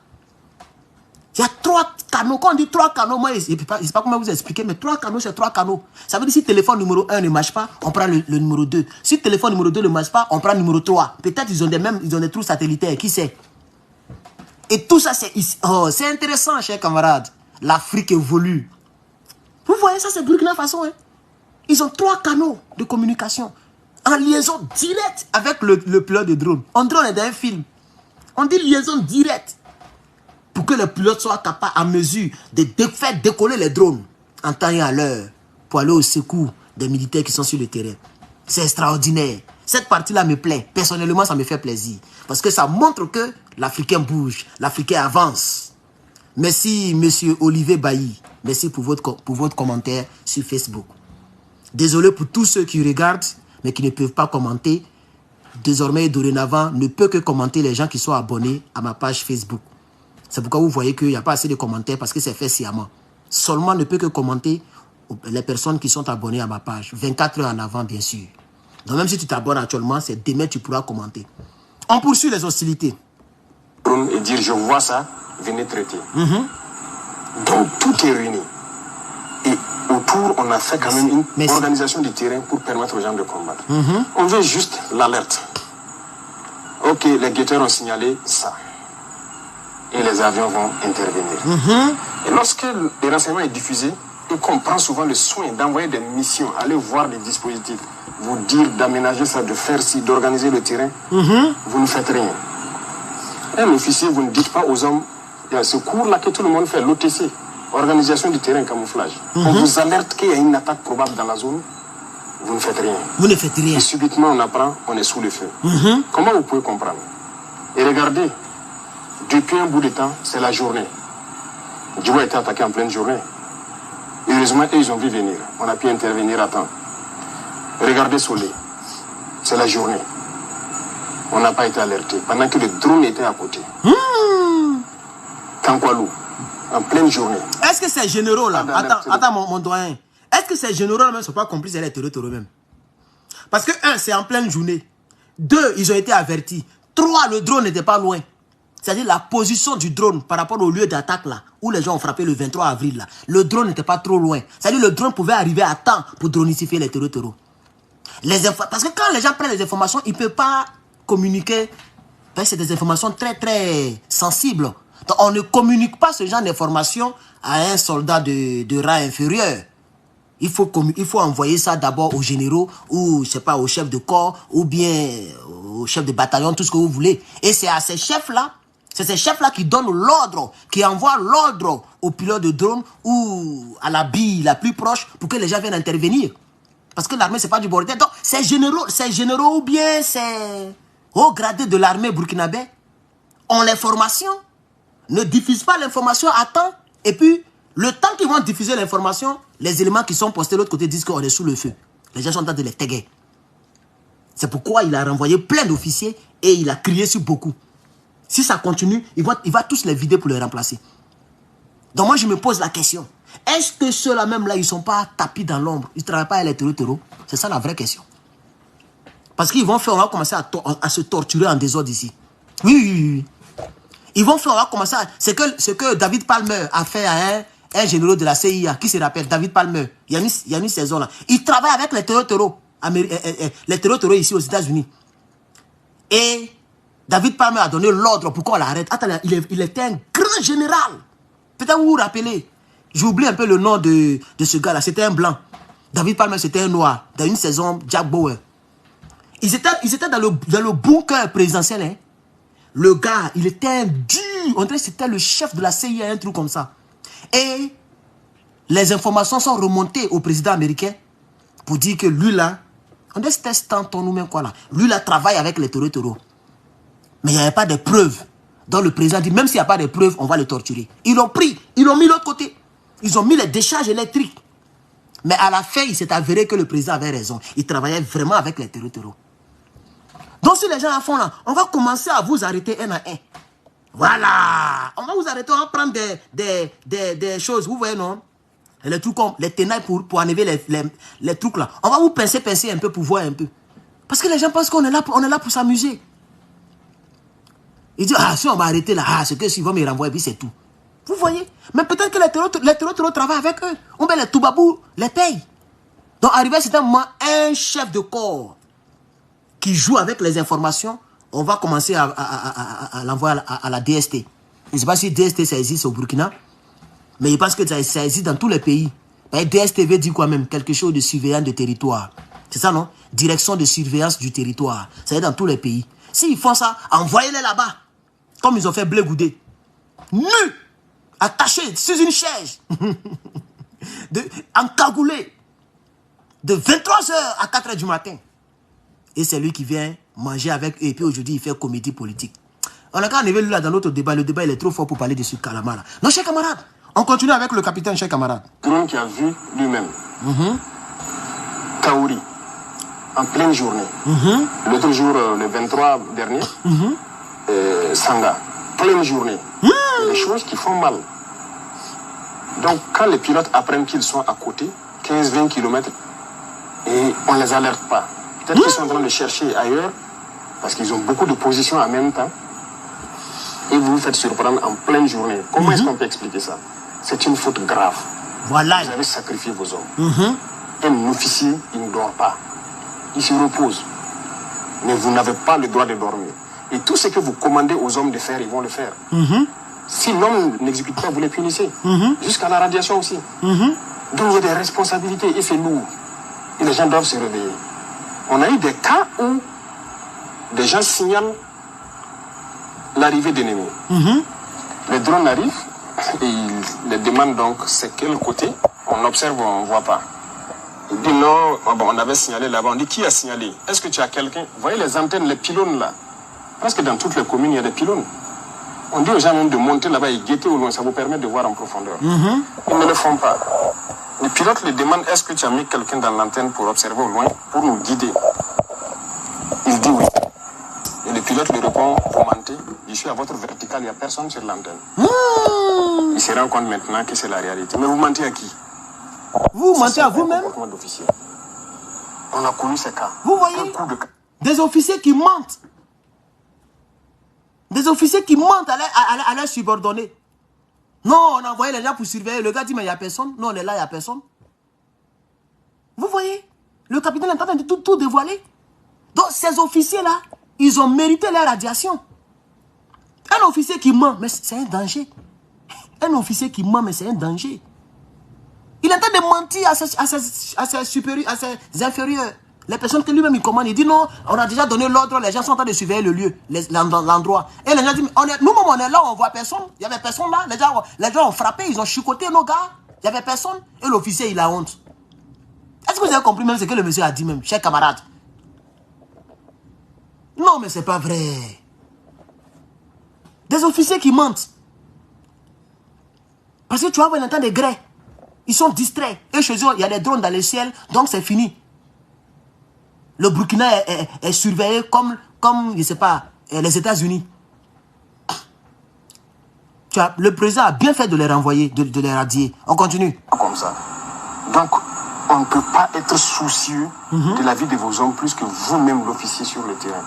Il y a 3 canaux. Quand on dit 3 canaux, moi, je ne sais pas comment vous expliquer, mais 3 canaux, c'est 3 canaux. Ça veut dire si le téléphone numéro 1 ne marche pas, on prend le numéro 2. Si le téléphone numéro 2 ne marche pas, on prend le numéro 3. Peut-être ils ont des trous satellitaires, qui sait? Et tout ça, c'est intéressant, chers camarades. L'Afrique évolue. Vous voyez, ça, c'est Burkina Faso. Hein? Ils ont 3 canaux de communication. En liaison directe avec le pilote de drone. On drone est dans un film. On dit liaison directe. Pour que le pilote soit capable, à mesure, de faire décoller les drones en temps et à l'heure. Pour aller au secours des militaires qui sont sur le terrain. C'est extraordinaire. Cette partie-là me plaît. Personnellement, ça me fait plaisir. Parce que ça montre que l'Africain bouge. L'Africain avance. Merci, monsieur Olivier Bailly. Merci pour votre commentaire sur Facebook. Désolé pour tous ceux qui regardent, mais qui ne peuvent pas commenter. Désormais, dorénavant, ne peut que commenter les gens qui sont abonnés à ma page Facebook. C'est pourquoi vous voyez qu'il n'y a pas assez de commentaires parce que c'est fait sciemment. Seulement ne peut que commenter les personnes qui sont abonnées à ma page. 24 heures en avant, bien sûr. Donc même si tu t'abonnes actuellement, c'est demain tu pourras commenter. On poursuit les hostilités. Et dire je vois ça, venez traiter. Donc tout est réuni. Et autour, on a fait quand même une organisation du terrain pour permettre aux gens de combattre. On veut juste l'alerte. Ok, les guetteurs ont signalé ça. Et les avions vont intervenir. Et lorsque le renseignement est diffusé, et qu'on prend souvent le soin d'envoyer des missions, aller voir des dispositifs, vous dire d'aménager ça, de faire ci, d'organiser le terrain, vous ne faites rien. Un officier, vous ne dites pas aux hommes, il y a ce cours-là que tout le monde fait, l'OTC, organisation du terrain camouflage. On vous alerte qu'il y a une attaque probable dans la zone, vous ne faites rien. Vous ne faites rien. Et subitement, on apprend, on est sous le feu. Comment vous pouvez comprendre? Et regardez, depuis un bout de temps, c'est la journée. Djibo a été attaqué en pleine journée. Heureusement, ils ont vu venir. On a pu intervenir à temps. Regardez Soleil. C'est la journée. On n'a pas été alerté. Pendant que le drone était à côté. Kankwalou. En pleine journée. Est-ce que ces généraux là, attends mon doyen. Est-ce que ces généraux là même ne sont pas complices avec les terroristes eux-mêmes? Parce que 1, c'est en pleine journée. 2, ils ont été avertis. 3, le drone n'était pas loin. C'est-à-dire la position du drone par rapport au lieu d'attaque là, où les gens ont frappé le 23 avril là. Le drone n'était pas trop loin. C'est-à-dire le drone pouvait arriver à temps pour dronicifier les terroristes. Parce que quand les gens prennent les informations, ils ne peuvent pas communiquer. C'est des informations très très sensibles. Donc on ne communique pas ce genre d'informations à un soldat de rang inférieur. Il faut envoyer ça d'abord aux généraux ou je sais pas, aux chefs de corps ou bien aux chefs de bataillon, tout ce que vous voulez. Et c'est à ces chefs-là, qui donnent l'ordre, qui envoient l'ordre aux pilotes de drone ou à la bille la plus proche pour que les gens viennent intervenir. Parce que l'armée, c'est pas du bordel. Donc, ces généraux ou bien ces hauts gradés de l'armée burkinabé ont l'information, ne diffusent pas l'information à temps. Et puis, le temps qu'ils vont diffuser l'information, les éléments qui sont postés de l'autre côté disent qu'on est sous le feu. Les gens sont en train de les taguer. C'est pourquoi il a renvoyé plein d'officiers et il a crié sur beaucoup. Si ça continue, il va tous les vider pour les remplacer. Donc moi, je me pose la question. Est-ce que ceux-là même là, ils ne sont pas tapis dans l'ombre? Ils ne travaillent pas avec les terreaux? C'est ça la vraie question. Parce qu'ils vont faire, on va commencer à se torturer en désordre ici. Oui. Ils vont faire, on va commencer à... Ce que David Palmer a fait à un général de la CIA, qui se rappelle, David Palmer, il y a une saison là. Il travaille avec les terreaux ici aux États-Unis. Et David Palmer a donné l'ordre pour qu'on l'arrête. Attends, il était un grand général. Peut-être vous vous rappelez. J'oublie un peu le nom de ce gars-là. C'était un blanc. David Palmer, c'était un noir. Dans une saison, Jack Bauer. Ils étaient dans le bunker présidentiel. Hein. Le gars, il était un dur. On dirait que c'était le chef de la CIA, un truc comme ça. Et les informations sont remontées au président américain pour dire que lui là, on dirait que c'était Stanton ou même quoi là. Lui là travaille avec les terreaux. Mais il n'y avait pas de preuves. Donc le président dit, même s'il n'y a pas de preuves, on va le torturer. Ils l'ont pris, ils l'ont mis de l'autre côté. Ils ont mis les décharges électriques. Mais à la fin, il s'est avéré que le président avait raison. Il travaillait vraiment avec les terreaux. Donc si les gens en font là, on va commencer à vous arrêter un à un. Voilà. On va vous arrêter, on va prendre des choses, vous voyez non? Les trucs comme les tenailles pour enlever les trucs là. On va vous pincer un peu pour voir un peu. Parce que les gens pensent qu'on est là pour s'amuser. Ils disent, si on va arrêter là, c'est que s'ils vont me renvoyer, puis c'est tout. Vous voyez? Mais peut-être que les terreaux travaillent avec eux. Ou bien les toubabous les payent. Donc, arrivé à un moment, un chef de corps qui joue avec les informations, on va commencer à l'envoyer à la DST. Je ne sais pas si DST, ça existe au Burkina, mais je pense que ça existe dans tous les pays. DST veut dire quoi même? Quelque chose de surveillant de territoire. C'est ça, non? Direction de surveillance du territoire. Ça y est dans tous les pays. S'ils font ça, envoyez-les là-bas. Comme ils ont fait Blé Goudé. Nus, attachés sur une chaise. Encagoulés. De 23h à 4h du matin. Et c'est lui qui vient manger avec eux. Et puis aujourd'hui, il fait comédie politique. On a qu'à enlever lui là dans notre débat. Le débat, il est trop fort pour parler de ce calamar là. Non, chers camarades. On continue avec le capitaine, chers camarades. Drone qui a vu lui-même. Kaouri. En pleine journée. L'autre jour, le 23 dernier, Sanga. Pleine journée. Des choses qui font mal. Donc, quand les pilotes apprennent qu'ils sont à côté, 15-20 km, et on ne les alerte pas. Peut-être qu'ils sont en train de chercher ailleurs, parce qu'ils ont beaucoup de positions en même temps, et vous vous faites surprendre en pleine journée. Comment est-ce qu'on peut expliquer ça? C'est une faute grave. Voilà. Vous avez sacrifié vos hommes. Un officier, il ne dort pas. Il se repose. Mais vous n'avez pas le droit de dormir. Et tout ce que vous commandez aux hommes de faire, ils vont le faire. Si l'homme n'exécute pas, vous les punissez. Jusqu'à la radiation aussi. Donc il y a des responsabilités et c'est lourd. Et les gens doivent se réveiller. On a eu des cas où des gens signalent l'arrivée d'ennemis. Les drones arrivent et ils les demandent donc c'est quel côté. On observe, on ne voit pas. Il dit non, on avait signalé là-bas. On dit qui a signalé? Est-ce que tu as quelqu'un? Vous voyez les antennes, les pylônes là? Parce que dans toutes les communes, il y a des pylônes. On dit aux gens même de monter là-bas et guetter au loin, ça vous permet de voir en profondeur. Ils ne le font pas. Les pilotes les demandent, est-ce que tu as mis quelqu'un dans l'antenne pour observer au loin, pour nous guider? Il dit oui. Et le pilote lui répond, vous mentez, je suis à votre verticale, il n'y a personne sur l'antenne. Il se rend compte maintenant que c'est la réalité. Mais vous mentez à qui? Vous mentez à vous-même? On a connu ces cas. Vous voyez? Des officiers qui mentent. Des officiers qui mentent à leurs subordonnés. Non, on a envoyé les gens pour surveiller. Le gars dit, mais il n'y a personne. Non, on est là, il n'y a personne. Vous voyez? Le capitaine est en train de tout dévoiler. Donc, ces officiers-là, ils ont mérité leur radiation. Un officier qui ment, mais c'est un danger. Un officier qui ment, mais c'est un danger. Il est en train de mentir à ses supérieurs, à ses inférieurs. Les personnes que lui-même il commande, il dit non, on a déjà donné l'ordre, les gens sont en train de surveiller le lieu, l'endroit. Et les gens disent, nous-mêmes on est là, on voit personne. Il y avait personne là, les gens ont frappé, ils ont chicoté nos gars. Il n'y avait personne. Et l'officier, il a honte. Est-ce que vous avez compris même ce que le monsieur a dit même, chers camarades? Non, mais c'est pas vrai. Des officiers qui mentent. Parce que tu vois, on entend des grès. Ils sont distraits. Et chez eux, il y a des drones dans le ciel, donc c'est fini. Le Burkina est surveillé comme je ne sais pas, les États-Unis. Le président a bien fait de les renvoyer, de les radier. On continue. Comme ça. Donc, on ne peut pas être soucieux de la vie de vos hommes plus que vous-même, l'officier sur le terrain.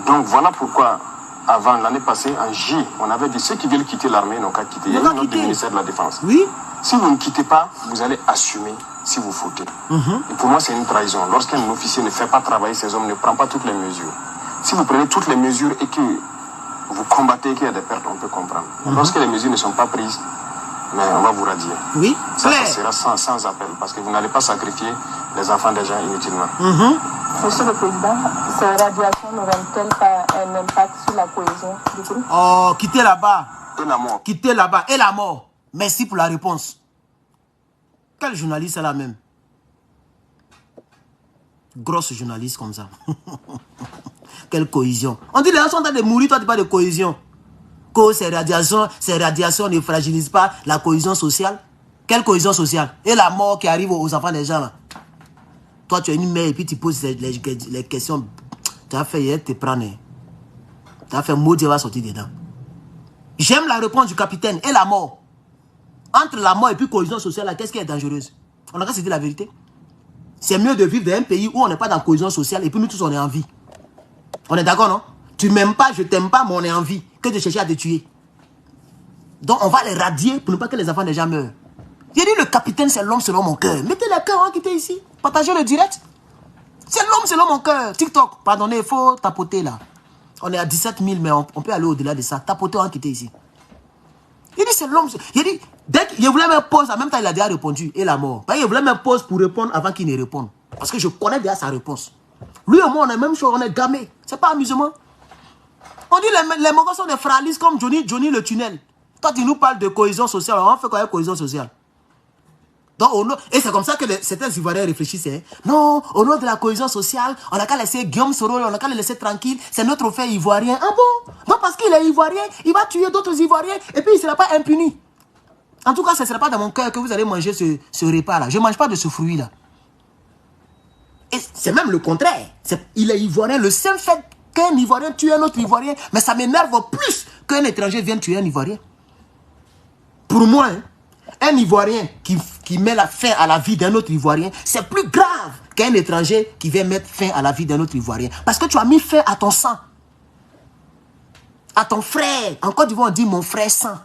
Donc, voilà pourquoi, avant l'année passée, en J, on avait dit ceux qui veulent quitter l'armée n'ont qu'à quitter. Il y a une note du ministère de la Défense. Oui. Si vous ne quittez pas, vous allez assumer si vous fautez. Et pour moi, c'est une trahison. Lorsqu'un officier ne fait pas travailler ses hommes, ne prend pas toutes les mesures. Si vous prenez toutes les mesures et que vous combattez, qu'il y a des pertes, on peut comprendre. Lorsque les mesures ne sont pas prises, mais on va vous radier. Oui, ça sera sans appel, parce que vous n'allez pas sacrifier les enfants des gens inutilement. Monsieur le Président, ces radiations n'auront-elles pas un impact sur la cohésion du groupe? Oh, quittez là-bas. Et la mort. Quittez là-bas. Et la mort. Merci pour la réponse. Quel journaliste est là même? Grosse journaliste comme ça. Quelle cohésion. On dit les gens sont en train de mourir, toi tu parles de cohésion. Que ces radiations ne fragilisent pas la cohésion sociale. Quelle cohésion sociale? Et la mort qui arrive aux enfants des gens là. Toi tu es une mère et puis tu poses les questions. Tu as fait hier te prendre. Tu as fait maudit, va sortir dedans. J'aime la réponse du capitaine. Et la mort. Entre la mort et puis cohésion sociale, qu'est-ce qui est dangereuse? On a qu'à se dire la vérité. C'est mieux de vivre dans un pays où on n'est pas dans cohésion sociale et puis nous tous on est en vie. On est d'accord, non? Tu m'aimes pas, je t'aime pas, mais on est en vie. Que de chercher à te tuer. Donc on va les radier pour ne pas que les enfants des gens meurent. J'ai dit le capitaine c'est l'homme selon mon cœur. Mettez le cœur hein, qui était ici. Partagez le direct. C'est l'homme selon mon cœur. TikTok, pardonnez, il faut tapoter là. On est à 17 000, mais on peut aller au-delà de ça. Tapoter hein, qui était ici. Il dit c'est l'homme. Il dit, dès qu'il voulait me poser, en même temps il a déjà répondu. Et la mort. Il voulait me poser pour répondre avant qu'il ne réponde. Parce que je connais déjà sa réponse. Lui et moi, on est même chose, on est gamés. C'est pas amusement. On dit les Mongols sont des fralistes comme Johnny le tunnel. Quand il nous parle de cohésion sociale, on fait quoi avec cohésion sociale? Donc, et c'est comme ça que certains Ivoiriens réfléchissent. Hein. Non, au nom de la cohésion sociale, on n'a qu'à laisser Guillaume Soro, on n'a qu'à le laisser tranquille. C'est notre fait ivoirien. Ah bon? Donc parce qu'il est ivoirien, il va tuer d'autres Ivoiriens et puis il ne sera pas impuni. En tout cas, ce ne sera pas dans mon cœur que vous allez manger ce repas-là. Je ne mange pas de ce fruit-là. Et c'est même le contraire. Il est ivoirien. Le seul fait qu'un Ivoirien tue un autre Ivoirien, mais ça m'énerve plus qu'un étranger vienne tuer un Ivoirien. Pour moi, hein, un Ivoirien qui met la fin à la vie d'un autre Ivoirien, c'est plus grave qu'un étranger qui vient mettre fin à la vie d'un autre Ivoirien. Parce que tu as mis fin à ton sang. À ton frère. En Côte d'Ivoire, on dit mon frère sang.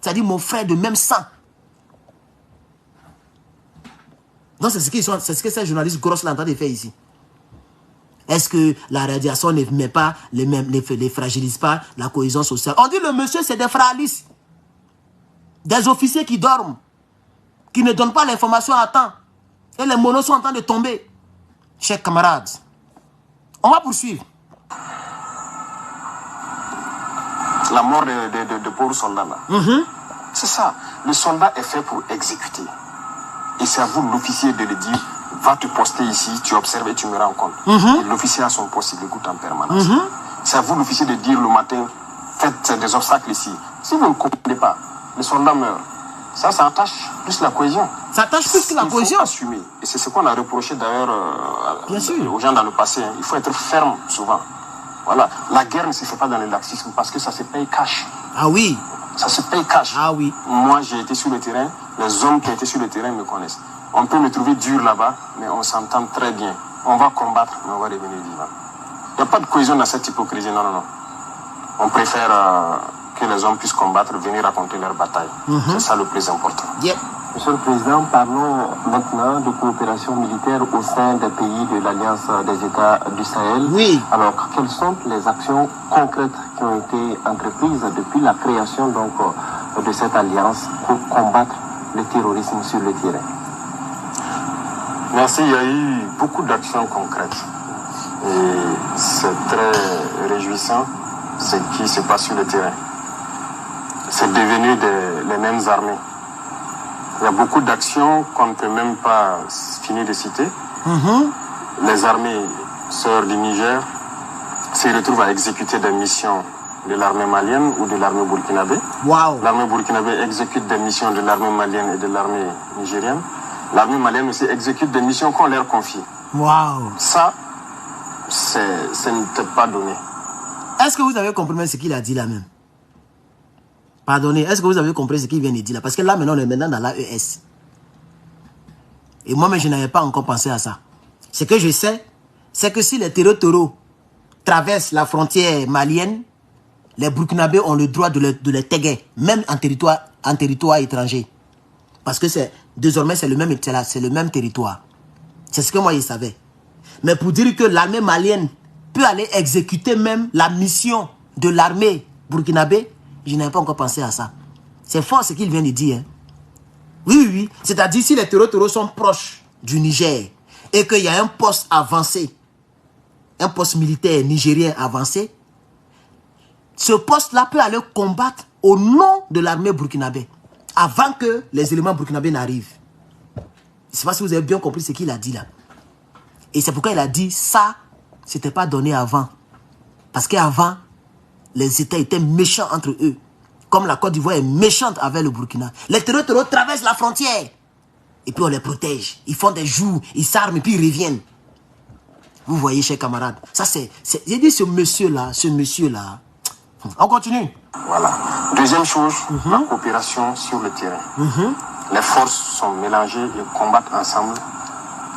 C'est-à-dire mon frère de même sang. Donc c'est ce que ces journalistes grosses là en train de faire ici. Est-ce que la radiation ne met pas, les fragilise pas la cohésion sociale? On dit le monsieur c'est des fralistes. Des officiers qui dorment. Qui ne donnent pas l'information à temps. Et les monos sont en train de tomber. Chers camarades, on va poursuivre. La mort de pauvres soldats là. C'est ça. Le soldat est fait pour exécuter. Et c'est à vous, l'officier, de le dire, va te poster ici, tu observes et tu me rends compte. L'officier a son poste, il écoute en permanence. C'est à vous, l'officier, de dire le matin, faites des obstacles ici. Si vous ne comprenez pas, le soldat meurt. Ça attache plus la cohésion. Ça attache plus que la cohésion. Il faut assumer. Et c'est ce qu'on a reproché d'ailleurs aux gens dans le passé. Hein. Il faut être ferme souvent. Voilà. La guerre ne se fait pas dans le laxisme parce que ça se paye cash. Ah oui. Ça se paye cash. Ah oui. Moi, j'ai été sur le terrain. Les hommes qui étaient sur le terrain me connaissent. On peut me trouver dur là-bas, mais on s'entend très bien. On va combattre, mais on va revenir vivant. Il n'y a pas de cohésion dans cette hypocrisie. Non, non, non. On préfère que les hommes puissent combattre, venir raconter leur bataille. C'est ça le plus important. Yep. Monsieur le Président, parlons maintenant de coopération militaire au sein des pays de l'Alliance des États du Sahel. Oui. Alors, quelles sont les actions concrètes qui ont été entreprises depuis la création donc, de cette alliance pour combattre le terrorisme sur le terrain? Merci, il y a eu beaucoup d'actions concrètes. Et c'est très réjouissant ce qui se passe sur le terrain. C'est devenu les mêmes armées. Il y a beaucoup d'actions qu'on ne peut même pas finir de citer. Les armées sœurs du Niger se retrouvent à exécuter des missions de l'armée malienne ou de l'armée burkinabé. Wow. L'armée burkinabé exécute des missions de l'armée malienne et de l'armée nigérienne. L'armée malienne aussi exécute des missions qu'on leur confie. Wow. Ça, ce n'était pas donné. Est-ce que vous avez compris ce qu'il a dit là même? Pardonnez, est-ce que vous avez compris ce qu'il vient de dire là? Parce que là maintenant, on est maintenant dans l'AES. Et moi-même, je n'avais pas encore pensé à ça. Ce que je sais, c'est que si les terreaux traversent la frontière malienne, les Burkinabés ont le droit de les taguer, même en territoire étranger. Parce que désormais, c'est le même territoire. C'est ce que moi, je savais. Mais pour dire que l'armée malienne peut aller exécuter même la mission de l'armée burkinabé, je n'avais pas encore pensé à ça. C'est fort ce qu'il vient de dire. Hein. Oui. C'est-à-dire si les terreaux sont proches du Niger et qu'il y a un poste avancé, un poste militaire nigérien avancé, ce poste-là peut aller combattre au nom de l'armée burkinabé avant que les éléments burkinabés n'arrivent. Je ne sais pas si vous avez bien compris ce qu'il a dit là. Et c'est pourquoi il a dit ça, c'était pas donné avant. Parce qu'avant, les États étaient méchants entre eux. Comme la Côte d'Ivoire est méchante avec le Burkina. Les terreaux traversent la frontière. Et puis on les protège. Ils font des jours, ils s'arment et puis ils reviennent. Vous voyez, chers camarades. Ça c'est... J'ai dit ce monsieur-là. On continue. Voilà. Deuxième chose, la coopération sur le terrain. Les forces sont mélangées et combattent ensemble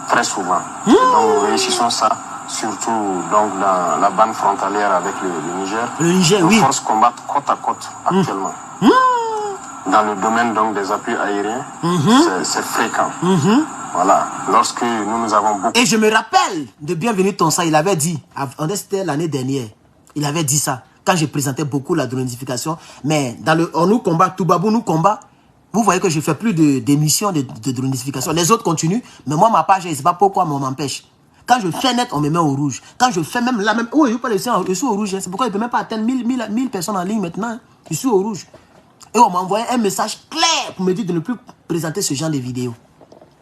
très souvent. Donc nous réussissons ça. Surtout donc, dans la bande frontalière avec le Niger. Le Niger, nos oui. forces combattent côte à côte actuellement. Dans le domaine donc, des appuis aériens, c'est fréquent. Voilà. Lorsque nous avons beaucoup... Et je me rappelle de Bienvenue Tonsa, il avait dit, c'était l'année dernière, il avait dit ça, quand je présentais beaucoup la dronification, mais on nous combat, Toubabou nous combat. Vous voyez que je ne fais plus d'émissions de dronification. Les autres continuent, mais moi, ma page, je ne sais pas pourquoi on m'empêche. Quand je fais net, on me met au rouge. Quand je fais même là, même... Oui, je suis au rouge. Hein. C'est pourquoi je ne peux même pas atteindre 1000 personnes en ligne maintenant. Hein. Je suis au rouge. Et on m'a envoyé un message clair pour me dire de ne plus présenter ce genre de vidéos.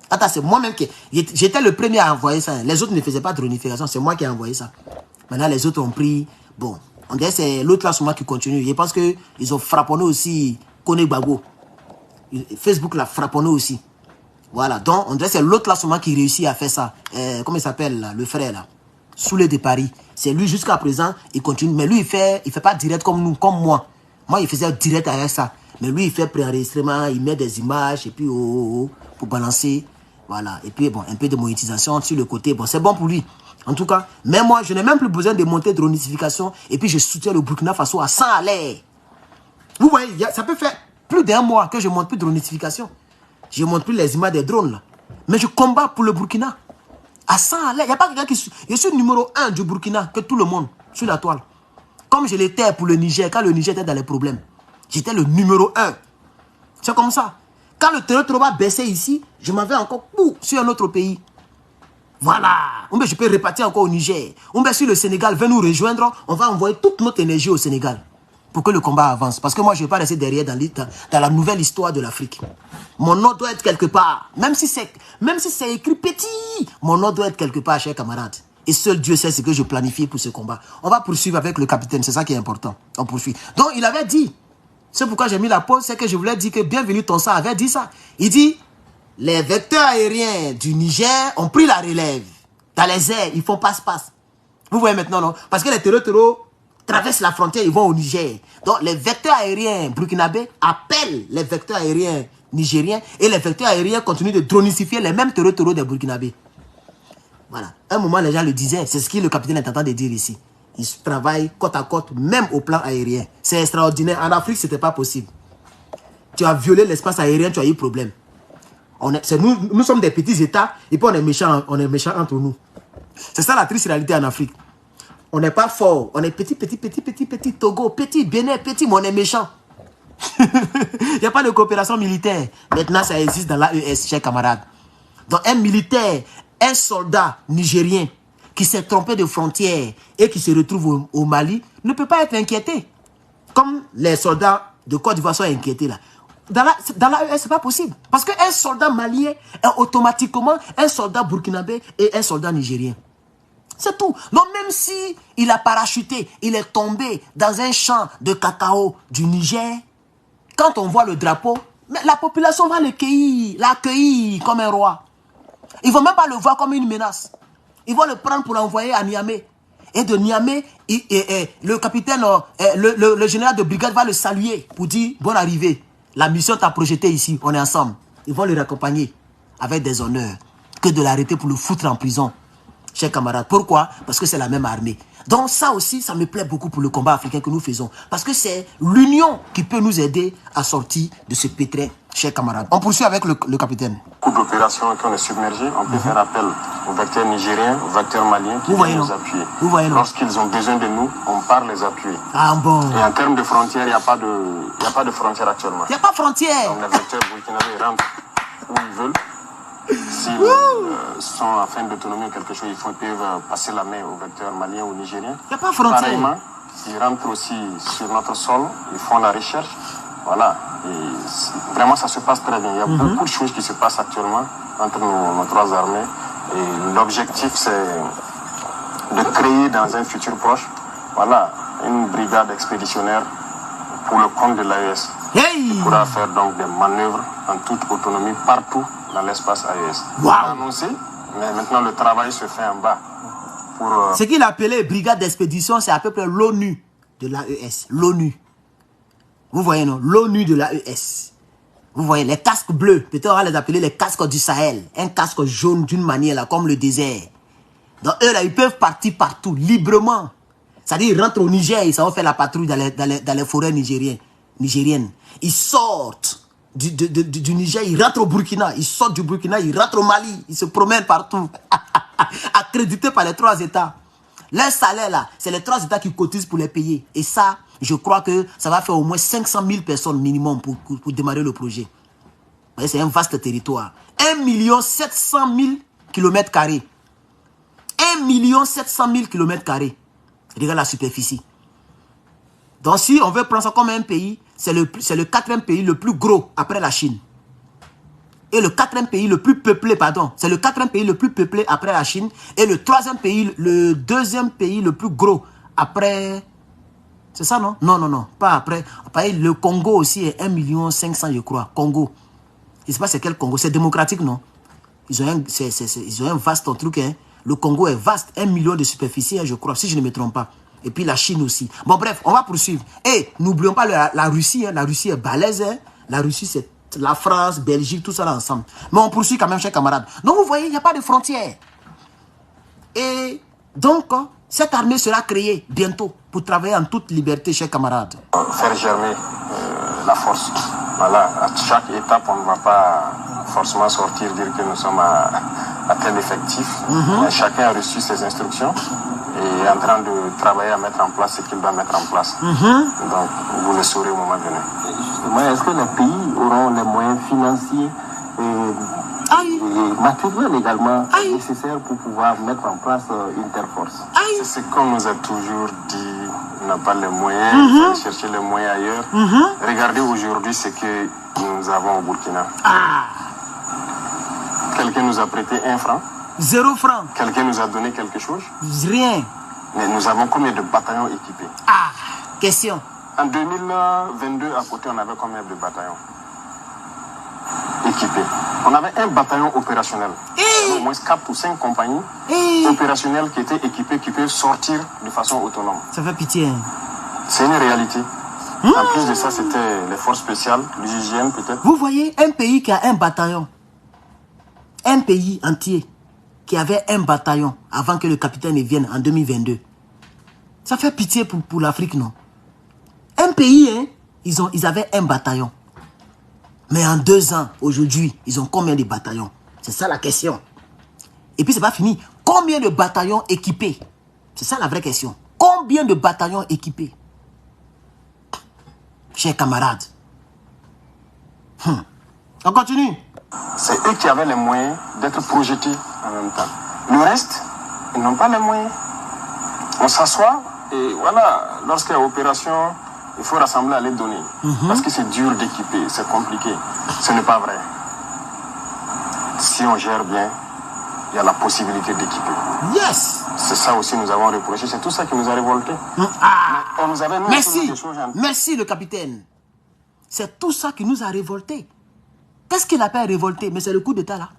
Attends, c'est moi-même qui... J'étais le premier à envoyer ça. Les autres ne faisaient pas de dronification. C'est moi qui ai envoyé ça. Maintenant, les autres ont pris... Bon, on dirait que c'est l'autre là sur moi qui continue. Je pense qu'ils ont frapponné aussi Kone Gbagbo. Facebook l'a frapponné aussi. Voilà, donc on dirait que c'est l'autre là seulement qui réussit à faire ça. Comment il s'appelle là, le frère là, Soulé de Paris. C'est lui jusqu'à présent, il continue. Mais lui, il fait pas direct comme nous, comme moi. Moi, il faisait direct avec ça. Mais lui, il fait préenregistrement, il met des images et puis pour balancer. Voilà, et puis bon, un peu de monétisation sur le côté. Bon, c'est bon pour lui. En tout cas, même moi, je n'ai même plus besoin de monter de dronification. Et puis je soutiens le Burkina Faso à 100 à l'air. Vous voyez, ça peut faire plus d'1 mois que je ne monte plus de dronification. Je ne montre plus les images des drones là. Mais je combats pour le Burkina. À 100 à l'air. Il n'y a pas quelqu'un qui... Je suis le numéro 1 du Burkina que tout le monde sur la toile. Comme je l'étais pour le Niger, quand le Niger était dans les problèmes. J'étais le numéro 1. C'est comme ça. Quand le terreau va baisser ici, je m'en vais encore sur un autre pays. Voilà. Je peux répartir encore au Niger. Si le Sénégal veut nous rejoindre, on va envoyer toute notre énergie au Sénégal. Pour que le combat avance. Parce que moi, je ne vais pas rester derrière dans la nouvelle histoire de l'Afrique. Mon nom doit être quelque part. Même si c'est écrit petit, mon nom doit être quelque part, chers camarades. Et seul Dieu sait ce que je planifie pour ce combat. On va poursuivre avec le capitaine, c'est ça qui est important. On poursuit. Donc, il avait dit, c'est pourquoi j'ai mis la pause, c'est que je voulais dire que Bienvenue Tonsa avait dit ça. Il dit, les vecteurs aériens du Niger ont pris la relève. Dans les airs, ils font passe-passe. Vous voyez maintenant, non? Parce que les terreaux traversent la frontière, ils vont au Niger. Donc, les vecteurs aériens burkinabés appellent les vecteurs aériens nigériens et les vecteurs aériens continuent de dronicifier les mêmes terreaux des burkinabés. Voilà. Un moment, les gens le disaient, c'est ce que le capitaine est en train de dire ici. Ils travaillent côte à côte, même au plan aérien. C'est extraordinaire. En Afrique, ce n'était pas possible. Tu as violé l'espace aérien, tu as eu problème. Nous sommes des petits États et puis on est méchants entre nous. C'est ça la triste réalité en Afrique. On n'est pas fort. On est petit, Togo, petit, Bénin, petit, mais on est méchant. Il n'y a pas de coopération militaire. Maintenant, ça existe dans l'AES, chers camarades. Donc, un militaire, un soldat nigérien qui s'est trompé de frontière et qui se retrouve au Mali ne peut pas être inquiété. Comme les soldats de Côte d'Ivoire sont inquiétés là. Dans l'AES, ce n'est pas possible. Parce qu'un soldat malien est automatiquement un soldat burkinabé et un soldat nigérien. C'est tout. Donc même si il a parachuté, il est tombé dans un champ de cacao du Niger, quand on voit le drapeau, la population va l'accueillir comme un roi. Ils ne vont même pas le voir comme une menace. Ils vont le prendre pour l'envoyer à Niamey. Et de Niamey, le capitaine, le général de brigade va le saluer pour dire bonne arrivée. La mission t'a projeté ici, on est ensemble. Ils vont le raccompagner avec des honneurs que de l'arrêter pour le foutre en prison. Chers camarades, pourquoi? Parce que c'est la même armée. Donc ça aussi, ça me plaît beaucoup pour le combat africain que nous faisons. Parce que c'est l'union qui peut nous aider à sortir de ce pétrin, chers camarades. On poursuit avec le capitaine. Beaucoup d'opérations qu'on est submergées, on peut faire appel aux vecteurs nigériens, aux vecteurs maliens qui viennent nous appuyer. Lorsqu'ils ont besoin de nous, on part les appuyer. Ah bon. Et en termes de frontières, il n'y a pas de frontières actuellement. Il n'y a pas de frontières. Donc les vecteurs burkinabés rentrent où ils veulent. S'ils sont en fin d'autonomie ou quelque chose, ils peuvent passer la main aux vecteurs maliens ou nigériens. Il n'y a pas de frontière. Pareillement, ils rentrent aussi sur notre sol, ils font la recherche. Voilà. Et vraiment, ça se passe très bien. Il y a beaucoup de choses qui se passent actuellement entre nos trois armées. Et l'objectif, c'est de créer dans un futur proche, voilà, une brigade expéditionnaire pour le compte de l'AES. Qui pourra faire donc des manœuvres en toute autonomie partout dans l'espace AES. Wow. Annoncé, mais maintenant le travail se fait en bas. Ce qu'il appelait brigade d'expédition, c'est à peu près l'ONU de l'AES. L'ONU. Vous voyez, non? L'ONU de l'AES. Vous voyez, les casques bleus, peut-être on va les appeler les casques du Sahel. Un casque jaune d'une manière, là, comme le désert. Donc eux, là, ils peuvent partir partout, librement. C'est-à-dire, ils rentrent au Niger, ils savent faire la patrouille dans les forêts nigériennes. Ils sortent du Niger, ils rentrent au Burkina. Ils sortent du Burkina, ils rentrent au Mali. Ils se promènent partout. Accrédités par les 3 États. Leur salaire, là, c'est les 3 États qui cotisent pour les payer. Et ça, je crois que ça va faire au moins 500 000 personnes minimum pour démarrer le projet. C'est un vaste territoire. 1 700 000 km². 1 700 000 km². Regarde la superficie. Donc si on veut prendre ça comme un pays, c'est le 4e pays le plus gros après la Chine. Et le 4e pays le plus peuplé, pardon. C'est le 4e pays le plus peuplé après la Chine. Et le 3e pays, le 2e pays le plus gros après... C'est ça, non? Non, non, non. Pas après. Le Congo aussi est 1 500 000, je crois. Congo. Je ne sais pas c'est quel Congo. C'est démocratique, non? Ils ont un vaste truc, hein. Le Congo est vaste. 1 million de superficie, hein, je crois, si je ne me trompe pas. Et puis la Chine aussi. Bon, bref, on va poursuivre. Et n'oublions pas la Russie. Hein. La Russie est balèze. Hein. La Russie, c'est la France, Belgique, tout ça là ensemble. Mais on poursuit quand même, chers camarades. Donc, vous voyez, il n'y a pas de frontières. Et donc, cette armée sera créée bientôt pour travailler en toute liberté, chers camarades. Faire germer la force. Voilà, à chaque étape, on ne va pas forcément sortir, dire que nous sommes à tel effectif. Mais chacun a reçu ses instructions et est en train de travailler à mettre en place ce qu'il doit mettre en place. Donc, vous le saurez au moment donné. Justement, est-ce que les pays auront les moyens financiers et matériels également nécessaires pour pouvoir mettre en place une telle force? C'est ce qu'on nous a toujours dit. On n'a pas les moyens, il faut aller chercher les moyens ailleurs. Regardez aujourd'hui ce que nous avons au Burkina. Quelqu'un nous a prêté 1 franc. 0 franc. Quelqu'un nous a donné quelque chose. Rien. Mais nous avons combien de bataillons équipés? Question. En 2022, à côté, on avait combien de bataillons équipés? On avait un bataillon opérationnel. Au moins 4 ou 5 compagnies opérationnelles qui étaient équipées, qui peuvent sortir de façon autonome. Ça fait pitié. Hein. C'est une réalité. En plus de ça, c'était les forces spéciales, l'hygiène peut-être. Vous voyez, un pays qui a un bataillon, un pays entier qui avait un bataillon avant que le capitaine vienne en 2022. Ça fait pitié pour l'Afrique, non? Un pays, hein, ils avaient un bataillon. Mais en 2 ans, aujourd'hui, ils ont combien de bataillons? C'est ça la question. Et puis, c'est pas fini. Combien de bataillons équipés? C'est ça la vraie question. Combien de bataillons équipés? Chers camarades. On continue. C'est eux qui avaient les moyens d'être projetés en même temps. Le reste, ils n'ont pas les moyens. On s'assoit et voilà, lorsqu'il y a opération, il faut rassembler à les donner. Parce que c'est dur d'équiper, c'est compliqué. Ce n'est pas vrai. Si on gère bien, il y a la possibilité d'équiper. Yes. C'est ça aussi nous avons reproché. C'est tout ça qui nous a révoltés. On nous avait Merci. Merci le capitaine. C'est tout ça qui nous a révoltés. Qu'est-ce qu'il appelle révolté? Mais c'est le coup d'état là.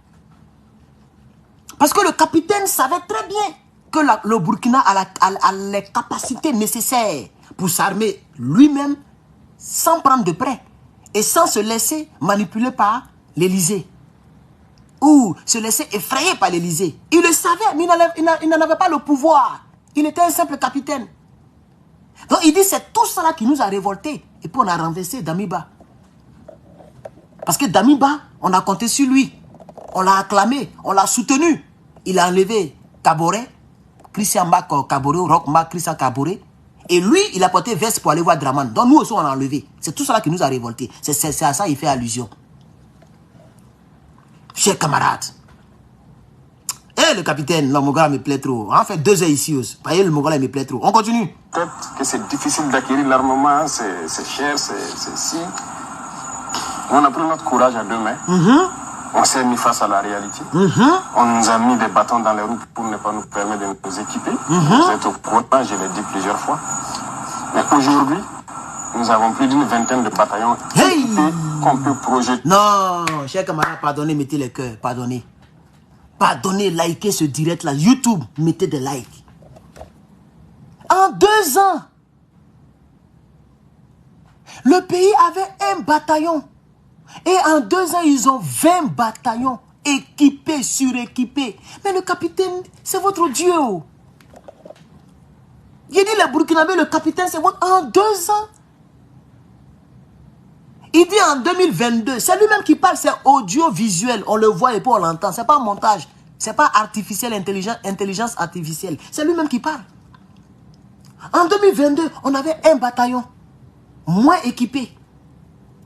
Parce que le capitaine savait très bien que le Burkina a les capacités nécessaires pour s'armer lui-même sans prendre de prêt et sans se laisser manipuler par l'Élysée ou se laisser effrayer par l'Élysée. Il le savait, mais il n'en avait pas le pouvoir. Il était un simple capitaine. Donc il dit c'est tout ça là qui nous a révoltés. Et puis on a renversé Damiba. Parce que Damiba, on a compté sur lui. On l'a acclamé, on l'a soutenu. Il a enlevé Kaboré, Christian Mac Kaboré, Roch Mac Christian Kaboré. Et lui, il a porté veste pour aller voir Draman. Donc nous aussi, on l'a enlevé. C'est tout ça qui nous a révoltés. C'est à ça qu'il fait allusion. Chers camarades. Eh, le capitaine, le Mongola me plaît trop. On fait 2 heures ici aussi. Voyez, le Mongola me plaît trop. On continue. Peut-être que c'est difficile d'acquérir l'armement, c'est cher, c'est si. On a pris notre courage à 2 mains. On s'est mis face à la réalité. On nous a mis des bâtons dans les roues pour ne pas nous permettre de nous équiper. Vous êtes au courant, je l'ai dit plusieurs fois. Mais aujourd'hui, nous avons plus d'une 20aine de bataillons équipés qu'on peut projeter. Non, chers camarades, pardonnez, mettez les cœurs, pardonnez. Pardonnez, likez ce direct là. YouTube, mettez des likes. En 2 ans, le pays avait un bataillon. Et en 2 ans, ils ont 20 bataillons équipés, suréquipés. Mais le capitaine, c'est votre Dieu. Il dit les Burkinabés, le capitaine, c'est votre... En 2 ans. Il dit en 2022, c'est lui-même qui parle, c'est audiovisuel. On le voit et puis on l'entend. C'est pas montage. C'est pas artificiel, intelligence artificielle. C'est lui-même qui parle. En 2022, on avait un bataillon moins équipé.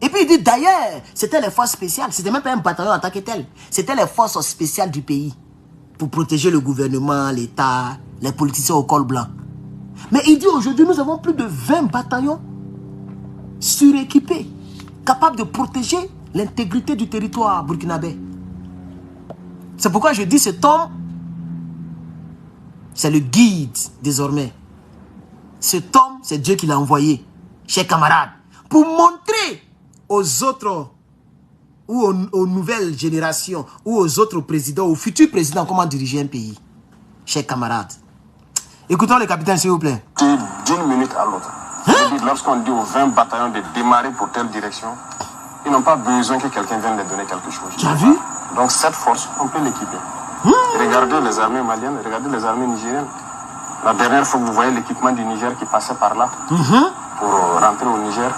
Et puis il dit d'ailleurs, c'était les forces spéciales. C'était même pas un bataillon en tant que tel. C'était les forces spéciales du pays. Pour protéger le gouvernement, l'État, les politiciens au col blanc. Mais il dit aujourd'hui, nous avons plus de 20 bataillons suréquipés, capables de protéger l'intégrité du territoire burkinabé. C'est pourquoi je dis cet homme, c'est le guide désormais. Cet homme, c'est Dieu qui l'a envoyé, chers camarades, pour montrer aux autres, ou aux nouvelles générations, ou aux autres présidents, aux futurs présidents, comment diriger un pays. Chers camarades. Écoutons le capitaine, s'il vous plaît. D'une minute à l'autre. Lorsqu'on dit aux 20 bataillons de démarrer pour telle direction, ils n'ont pas besoin que quelqu'un vienne leur donner quelque chose. Tu as vu? Donc cette force, on peut l'équiper. Regardez les armées maliennes, regardez les armées nigériennes. La dernière fois, vous voyez l'équipement du Niger qui passait par là pour rentrer au Niger.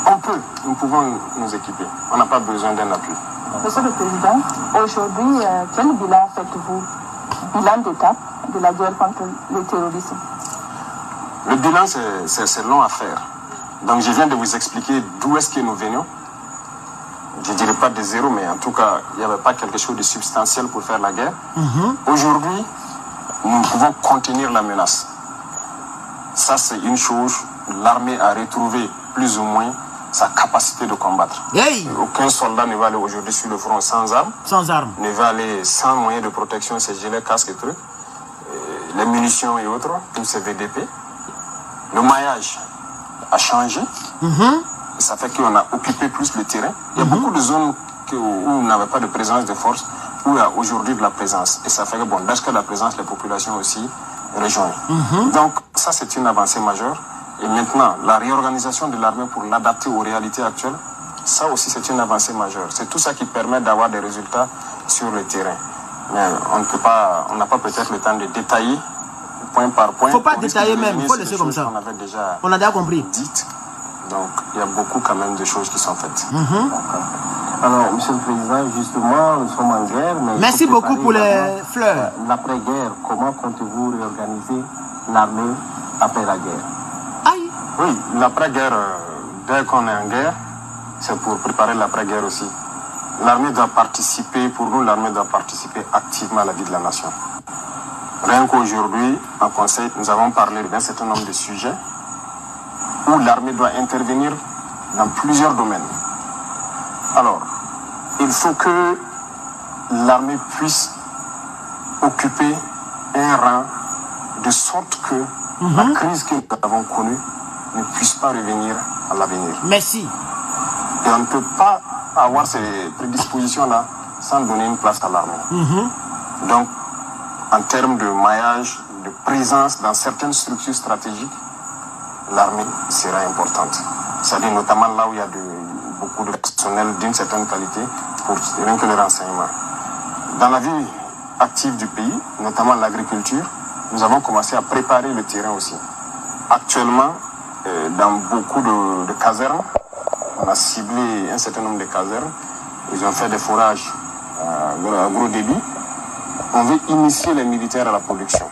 Donc, nous pouvons nous équiper. On n'a pas besoin d'un appui. Monsieur le Président, aujourd'hui, quel bilan faites-vous? Bilan d'étape de la guerre contre le terrorisme. Le bilan, c'est long à faire. Donc je viens de vous expliquer d'où est-ce que nous venions. Je ne dirais pas de zéro, mais en tout cas, il n'y avait pas quelque chose de substantiel pour faire la guerre. Aujourd'hui, nous pouvons contenir la menace. Ça, c'est une chose. L'armée a retrouvé plus ou moins sa capacité de combattre. Hey! Aucun soldat ne va aller aujourd'hui sur le front sans armes. Sans armes. Ne va aller sans moyens de protection, ses gilets, casques et trucs. Les munitions et autres, tous ces VDP. Le maillage a changé. Et ça fait qu'on a occupé plus le terrain. Il y a beaucoup de zones où on n'avait pas de présence de force, où il y a aujourd'hui de la présence. Et ça fait que, bon, lorsque la présence, les populations aussi rejoignent. Donc, ça, c'est une avancée majeure. Et maintenant, la réorganisation de l'armée pour l'adapter aux réalités actuelles, ça aussi, c'est une avancée majeure. C'est tout ça qui permet d'avoir des résultats sur le terrain. Mais on ne peut pas, on n'a pas peut-être le temps de détailler point par point. Il ne faut pas détailler même, il faut laisser comme ça. On avait déjà on a déjà compris. Dites. Donc, il y a beaucoup quand même de choses qui sont faites. Alors, Monsieur le Président, justement, nous sommes en guerre. Mais merci beaucoup pour les fleurs. L'après-guerre, comment comptez-vous réorganiser l'armée après la guerre? Aïe! Oui, l'après-guerre, dès qu'on est en guerre, c'est pour préparer l'après-guerre aussi. L'armée doit participer, pour nous, l'armée doit participer activement à la vie de la nation. Rien qu'aujourd'hui, en conseil, nous avons parlé d'un certain nombre de sujets où l'armée doit intervenir dans plusieurs domaines. Alors, il faut que l'armée puisse occuper un rang de sorte que la crise que nous avons connue ne puisse pas revenir à l'avenir. Merci. Et on ne peut pas avoir ces prédispositions-là sans donner une place à l'armée. Donc, en termes de maillage, de présence dans certaines structures stratégiques, l'armée sera importante. C'est-à-dire notamment là où il y a beaucoup de personnel d'une certaine qualité pour rien que le renseignement. Dans la vie active du pays, notamment l'agriculture, nous avons commencé à préparer le terrain aussi. Actuellement, dans beaucoup de casernes, on a ciblé un certain nombre de casernes. Ils ont fait des forages à gros débit. On veut initier les militaires à la production.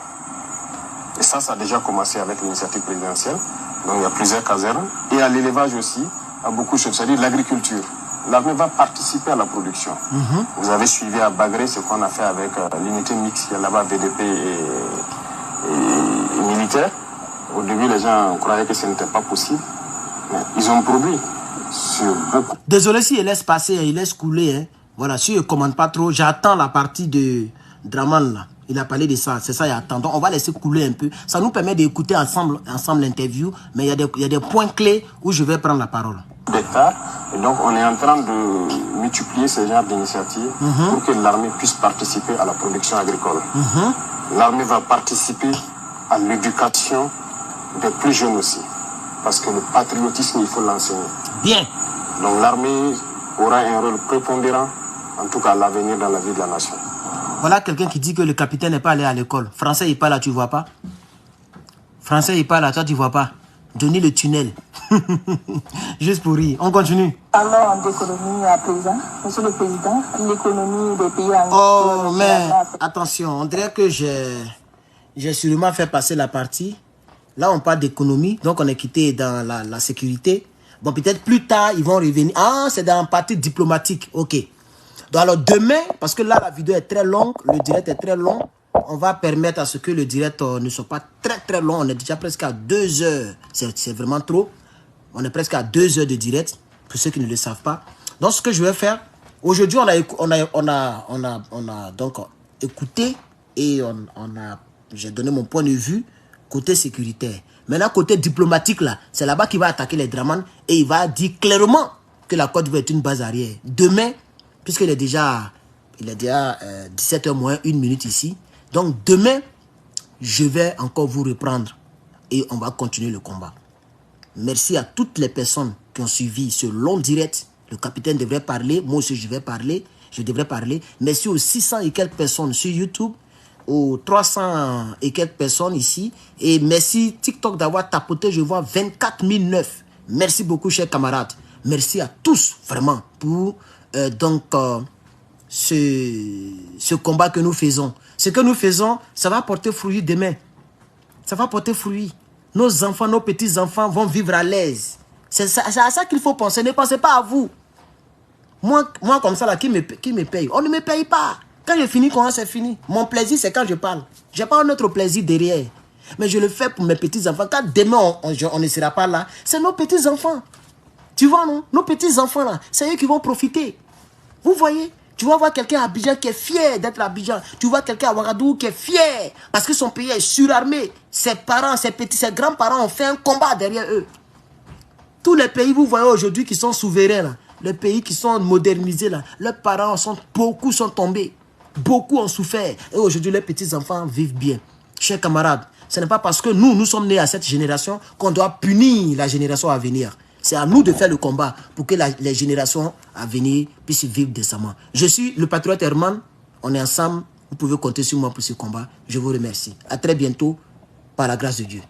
Et ça a déjà commencé avec l'initiative présidentielle. Donc il y a plusieurs casernes. Et à l'élevage aussi, à beaucoup de choses, c'est-à-dire l'agriculture. L'armée va participer à la production. Vous avez suivi à Bagré ce qu'on a fait avec l'unité mixte qui est là-bas, VDP et militaire. Au début, les gens croyaient que ce n'était pas possible. Mais ils ont produit sur beaucoup. Désolé s'il laisse passer, il laisse couler. Hein. Voilà, si je ne commande pas trop, j'attends la partie de Draman là. Il a parlé de ça, c'est ça, il attend. Donc on va laisser couler un peu. Ça nous permet d'écouter ensemble l'interview, mais il y a des points clés où je vais prendre la parole. D'hectares. Et donc on est en train de multiplier ce genre d'initiatives pour que l'armée puisse participer à la production agricole. L'armée va participer à l'éducation des plus jeunes aussi. Parce que le patriotisme, il faut l'enseigner. Bien. Donc l'armée aura un rôle prépondérant, en tout cas à l'avenir dans la vie de la nation. Voilà quelqu'un qui dit que le capitaine n'est pas allé à l'école. Français, il parle là, tu vois pas. Français, il parle là, toi, tu vois pas. Johnny le tunnel. Juste pour rire. On continue. Parlons d'économie à présent. Monsieur le Président, l'économie des pays en... Oh, mais attention, on dirait que j'ai sûrement fait passer la partie. Là, on parle d'économie, donc on est quitté dans la sécurité. Bon, peut-être plus tard, ils vont revenir. Ah, c'est dans la partie diplomatique. OK. Donc, alors, demain, parce que là, la vidéo est très longue, le direct est très long, on va permettre à ce que le direct ne soit pas très long. On est déjà presque à 2 heures. C'est vraiment trop. On est presque à 2 heures de direct, pour ceux qui ne le savent pas. Donc, ce que je vais faire, aujourd'hui, on a donc écouté et j'ai donné mon point de vue côté sécuritaire. Maintenant, côté diplomatique, là, c'est là-bas qu'il va attaquer les Dramane et il va dire clairement que la Côte d'Ivoire est une base arrière. Demain, puisqu'il est déjà 17h moins 1 minute ici, donc demain, je vais encore vous reprendre et on va continuer le combat. Merci à toutes les personnes qui ont suivi ce long direct. Le capitaine devrait parler, moi aussi je devrais parler. Merci aux 600 et quelques personnes sur YouTube, aux 300 et quelques personnes ici. Et merci TikTok d'avoir tapoté, je vois 24 009. Merci beaucoup, chers camarades. Merci à tous, vraiment, pour ce combat que nous faisons. Ce que nous faisons, ça va porter fruit demain. Ça va porter fruit. Nos enfants, nos petits-enfants vont vivre à l'aise. C'est à ça qu'il faut penser. Ne pensez pas à vous. Moi comme ça, là, qui me paye? On ne me paye pas. Quand je finis, quand c'est fini. Mon plaisir, c'est quand je parle. Je n'ai pas un autre plaisir derrière. Mais je le fais pour mes petits-enfants. Quand demain, on ne sera pas là, c'est nos petits-enfants. Tu vois, non? Nos petits-enfants, là, c'est eux qui vont profiter. Vous voyez? Tu vas voir quelqu'un à Abidjan qui est fier d'être à Abidjan. Tu vois quelqu'un à Ouagadougou qui est fier parce que son pays est surarmé. Ses parents, ses petits, ses grands-parents ont fait un combat derrière eux. Tous les pays, vous voyez aujourd'hui, qui sont souverains, là, les pays qui sont modernisés, là, leurs parents, beaucoup sont tombés. Beaucoup ont souffert. Et aujourd'hui, les petits-enfants vivent bien. Chers camarades, ce n'est pas parce que nous sommes nés à cette génération qu'on doit punir la génération à venir. C'est à nous de faire le combat pour que les générations à venir puissent vivre décemment. Je suis le patriote Herman. On est ensemble. Vous pouvez compter sur moi pour ce combat. Je vous remercie. À très bientôt, par la grâce de Dieu.